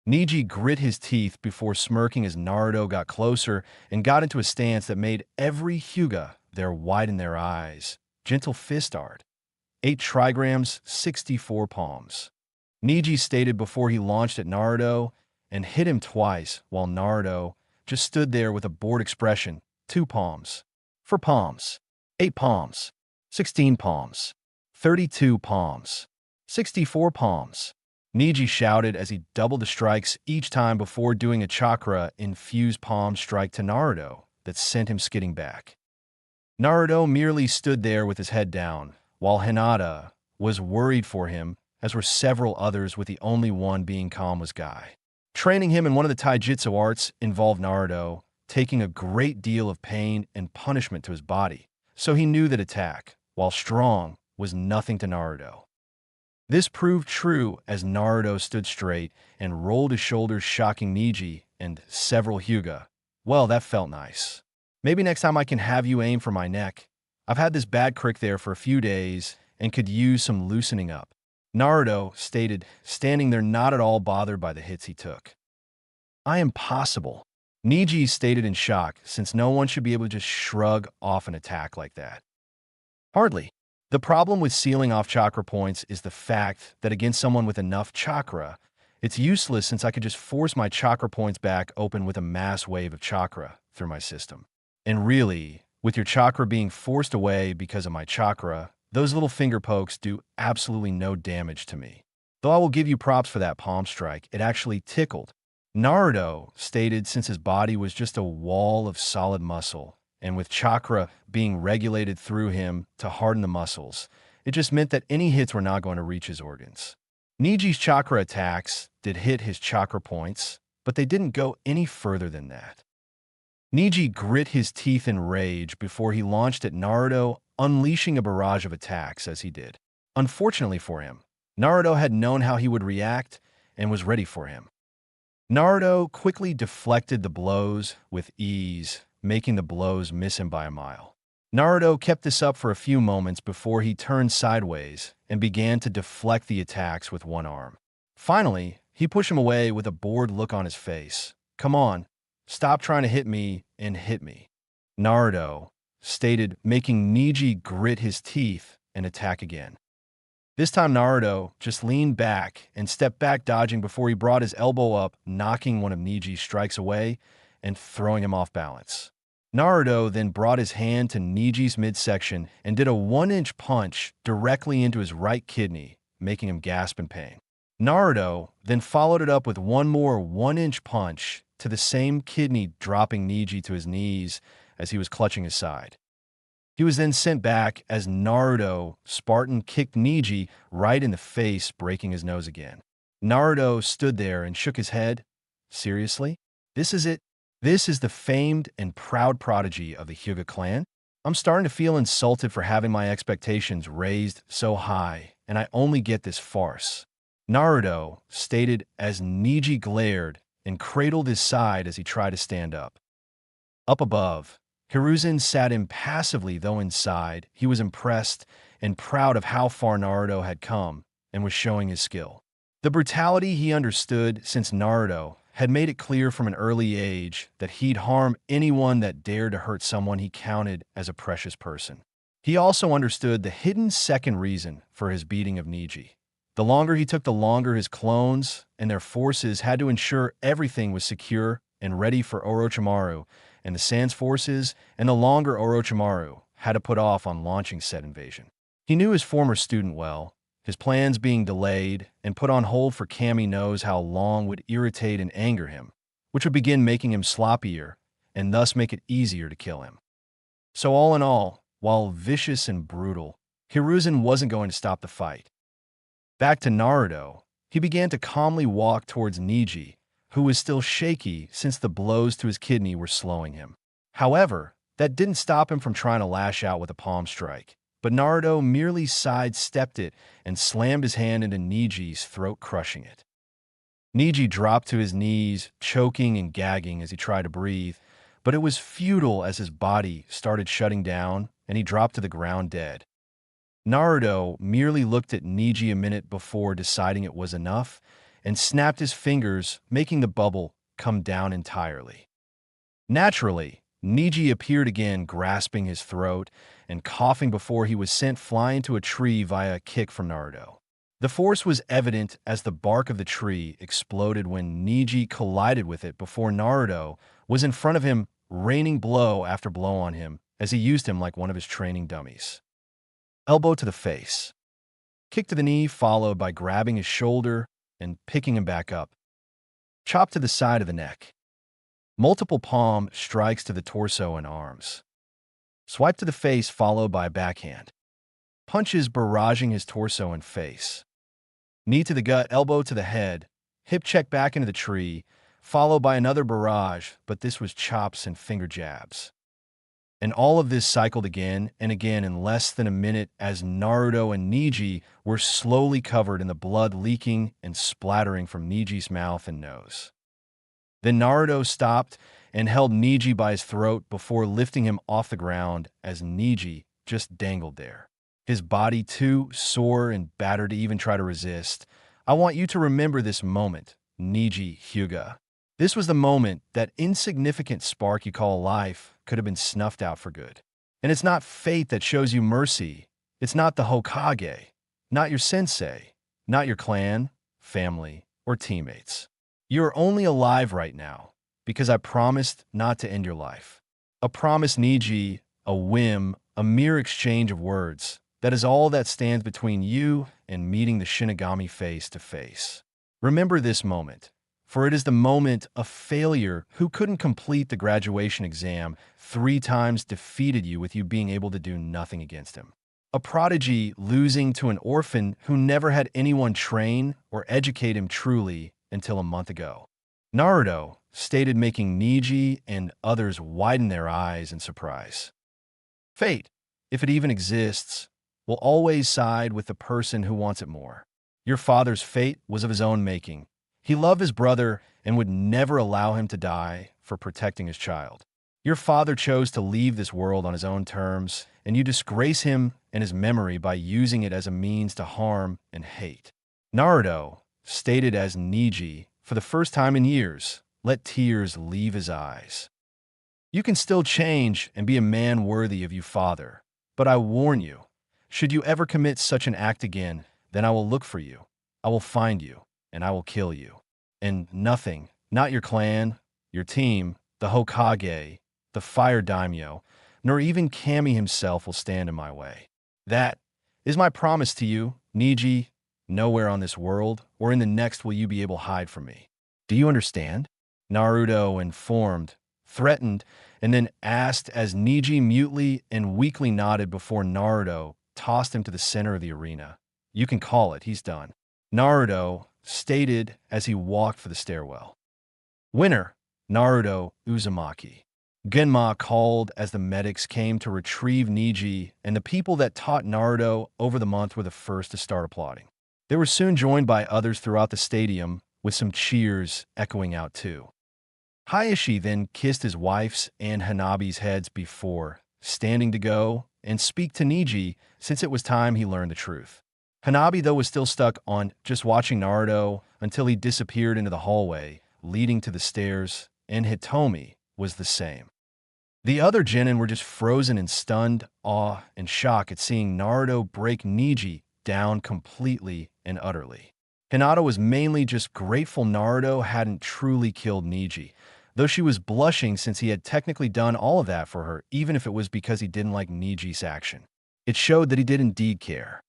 Neji grit his teeth before smirking as Naruto got closer and got into a stance that made every Hyuga there widen their eyes. Gentle fist art. 8 trigrams, 64 palms. Neji stated before he launched at Naruto and hit him twice while Naruto just stood there with a bored expression. 2 palms. 4 palms. 8 palms. 16 palms. 32 palms. 64 palms. Neji shouted as he doubled the strikes each time before doing a chakra-infused palm strike to Naruto that sent him skidding back. Naruto merely stood there with his head down, while Hinata was worried for him, as were several others, with the only one being calm was Guy. Training him in one of the taijutsu arts involved Naruto taking a great deal of pain and punishment to his body, so he knew that attack, while strong, was nothing to Naruto. This proved true as Naruto stood straight and rolled his shoulders, shocking Neji and several Hyuga. Well, that felt nice. Maybe next time I can have you aim for my neck. I've had this bad crick there for a few days and could use some loosening up. Naruto stated, standing there not at all bothered by the hits he took. I am possible. Neji stated in shock, since no one should be able to just shrug off an attack like that. Hardly. The problem with sealing off chakra points is the fact that against someone with enough chakra, it's useless since I could just force my chakra points back open with a mass wave of chakra through my system. And really, with your chakra being forced away because of my chakra, those little finger pokes do absolutely no damage to me. Though I will give you props for that palm strike, it actually tickled. Naruto stated, since his body was just a wall of solid muscle, and with chakra being regulated through him to harden the muscles, it just meant that any hits were not going to reach his organs. Neji's chakra attacks did hit his chakra points, but they didn't go any further than that. Neji grit his teeth in rage before he launched at Naruto, unleashing a barrage of attacks as he did. Unfortunately for him, Naruto had known how he would react and was ready for him. Naruto quickly deflected the blows with ease, making the blows miss him by a mile. Naruto kept this up for a few moments before he turned sideways and began to deflect the attacks with one arm. Finally, he pushed him away with a bored look on his face. "Come on, stop trying to hit me and hit me," Naruto stated, making Neji grit his teeth and attack again. This time Naruto just leaned back and stepped back, dodging before he brought his elbow up, knocking one of Neji's strikes away and throwing him off balance. Naruto then brought his hand to Neji's midsection and did a 1-inch punch directly into his right kidney, making him gasp in pain. Naruto then followed it up with one more 1-inch punch to the same kidney, dropping Neji to his knees as he was clutching his side. He was then sent back as Naruto Spartan kicked Neji right in the face, breaking his nose again. Naruto stood there and shook his head. "Seriously? This is it? This is the famed and proud prodigy of the Hyuga clan? I'm starting to feel insulted for having my expectations raised so high, and I only get this farce," Naruto stated as Neji glared and cradled his side as he tried to stand up. Up above, Hiruzen sat impassively, though inside, he was impressed and proud of how far Naruto had come and was showing his skill. The brutality he understood, since Naruto had made it clear from an early age that he'd harm anyone that dared to hurt someone he counted as a precious person. He also understood the hidden second reason for his beating of Neji. The longer he took, the longer his clones and their forces had to ensure everything was secure and ready for Orochimaru and the Sans forces, and the longer Orochimaru had to put off on launching said invasion. He knew his former student well. His plans being delayed and put on hold for Kami knows how long would irritate and anger him, which would begin making him sloppier and thus make it easier to kill him. So all in all, while vicious and brutal, Hiruzen wasn't going to stop the fight. Back to Naruto, he began to calmly walk towards Neji, who was still shaky since the blows to his kidney were slowing him. However, that didn't stop him from trying to lash out with a palm strike, but Naruto merely sidestepped it and slammed his hand into Neji's throat, crushing it. Neji dropped to his knees, choking and gagging as he tried to breathe, but it was futile as his body started shutting down and he dropped to the ground dead. Naruto merely looked at Neji a minute before deciding it was enough and snapped his fingers, making the bubble come down entirely. Naturally, Neji appeared again, grasping his throat and coughing before he was sent flying to a tree via a kick from Naruto. The force was evident as the bark of the tree exploded when Neji collided with it before Naruto was in front of him, raining blow after blow on him as he used him like one of his training dummies. Elbow to the face. Kick to the knee followed by grabbing his shoulder and picking him back up. Chop to the side of the neck. Multiple palm strikes to the torso and arms. Swipe to the face followed by a backhand. Punches barraging his torso and face. Knee to the gut, elbow to the head. Hip check back into the tree, followed by another barrage, but this was chops and finger jabs. And all of this cycled again and again in less than a minute as Naruto and Neji were slowly covered in the blood leaking and splattering from Neji's mouth and nose. Then Naruto stopped and held Neji by his throat before lifting him off the ground as Neji just dangled there. His body too sore and battered to even try to resist. I want you to remember this moment, Neji Hyuga. This was the moment that insignificant spark you call life could have been snuffed out for good. And it's not fate that shows you mercy. It's not the Hokage, not your sensei, not your clan, family, or teammates. You're only alive right now because I promised not to end your life. A promise, Neji, a whim, a mere exchange of words. That is all that stands between you and meeting the Shinigami face to face. Remember this moment, for it is the moment a failure who couldn't complete the graduation exam 3 times defeated you with you being able to do nothing against him. A prodigy losing to an orphan who never had anyone train or educate him truly until a month ago. Naruto stated, making Neji and others widen their eyes in surprise. Fate, if it even exists, will always side with the person who wants it more. Your father's fate was of his own making. He loved his brother and would never allow him to die for protecting his child. Your father chose to leave this world on his own terms, and you disgrace him and his memory by using it as a means to harm and hate. Naruto, stated as Niji, for the first time in years, let tears leave his eyes. You can still change and be a man worthy of you, father, but I warn you, should you ever commit such an act again, then I will look for you, I will find you, and I will kill you. And nothing, not your clan, your team, the Hokage, the Fire Daimyo, nor even Kami himself will stand in my way. That is my promise to you, Niji. Nowhere on this world or in the next will you be able to hide from me. Do you understand? Naruto informed, threatened, and then asked as Niji mutely and weakly nodded before Naruto tossed him to the center of the arena. You can call it, he's done. Naruto stated as he walked for the stairwell. Winner, Naruto Uzumaki. Genma called as the medics came to retrieve Niji, and the people that taught Naruto over the month were the first to start applauding. They were soon joined by others throughout the stadium, with some cheers echoing out too. Hayashi then kissed his wife's and Hanabi's heads before standing to go and speak to Niji, since it was time he learned the truth. Hanabi, though, was still stuck on just watching Naruto until he disappeared into the hallway leading to the stairs, and Hitomi was the same. The other genin were just frozen in stunned awe and shock at seeing Naruto break Niji down completely and utterly. Hinata was mainly just grateful Naruto hadn't truly killed Niji, though she was blushing since he had technically done all of that for her, even if it was because he didn't like Niji's action. It showed that he did indeed care.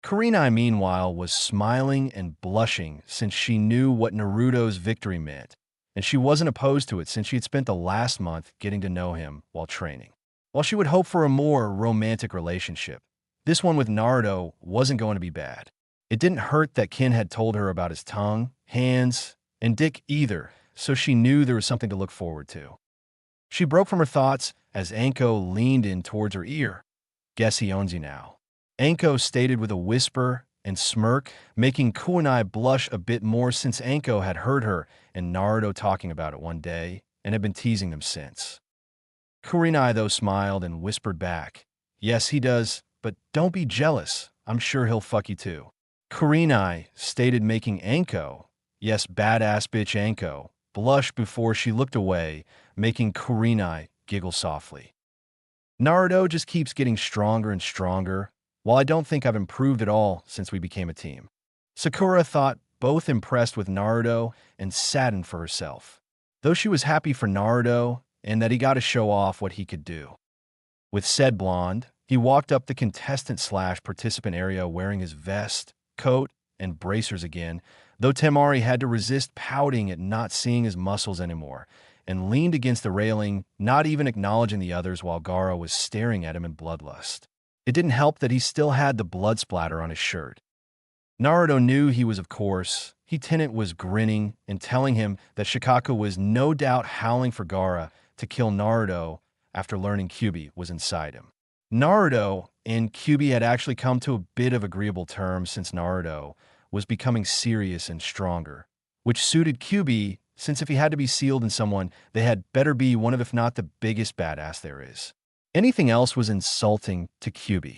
Kurenai, meanwhile, was smiling and blushing since she knew what Naruto's victory meant, and she wasn't opposed to it since she had spent the last month getting to know him while training. While she would hope for a more romantic relationship, this one with Naruto wasn't going to be bad. It didn't hurt that Kin had told her about his tongue, hands, and dick either, so she knew there was something to look forward to. She broke from her thoughts as Anko leaned in towards her ear. Guess he owns you now. Anko stated with a whisper and smirk, making Kurenai blush a bit more since Anko had heard her and Naruto talking about it one day and had been teasing them since. Kurenai, though, smiled and whispered back, yes, he does, but don't be jealous. I'm sure he'll fuck you too. Kurenai stated, making Anko, yes, badass bitch Anko, blush before she looked away, making Kurenai giggle softly. Naruto just keeps getting stronger and stronger, while I don't think I've improved at all since we became a team. Sakura thought, both impressed with Naruto and saddened for herself, though she was happy for Naruto and that he got to show off what he could do. With said blonde, he walked up the contestant/participant area wearing his vest, coat, and bracers again, though Temari had to resist pouting at not seeing his muscles anymore, and leaned against the railing, not even acknowledging the others while Gaara was staring at him in bloodlust. It didn't help that he still had the blood splatter on his shirt. Naruto knew he was, of course. Tenant was grinning and telling him that Shikaku was no doubt howling for Gaara to kill Naruto after learning Kyuubi was inside him. Naruto and Kyuubi had actually come to a bit of agreeable terms since Naruto was becoming serious and stronger, which suited Kyuubi since if he had to be sealed in someone, they had better be one of, if not the biggest badass there is. Anything else was insulting to Kyuubi.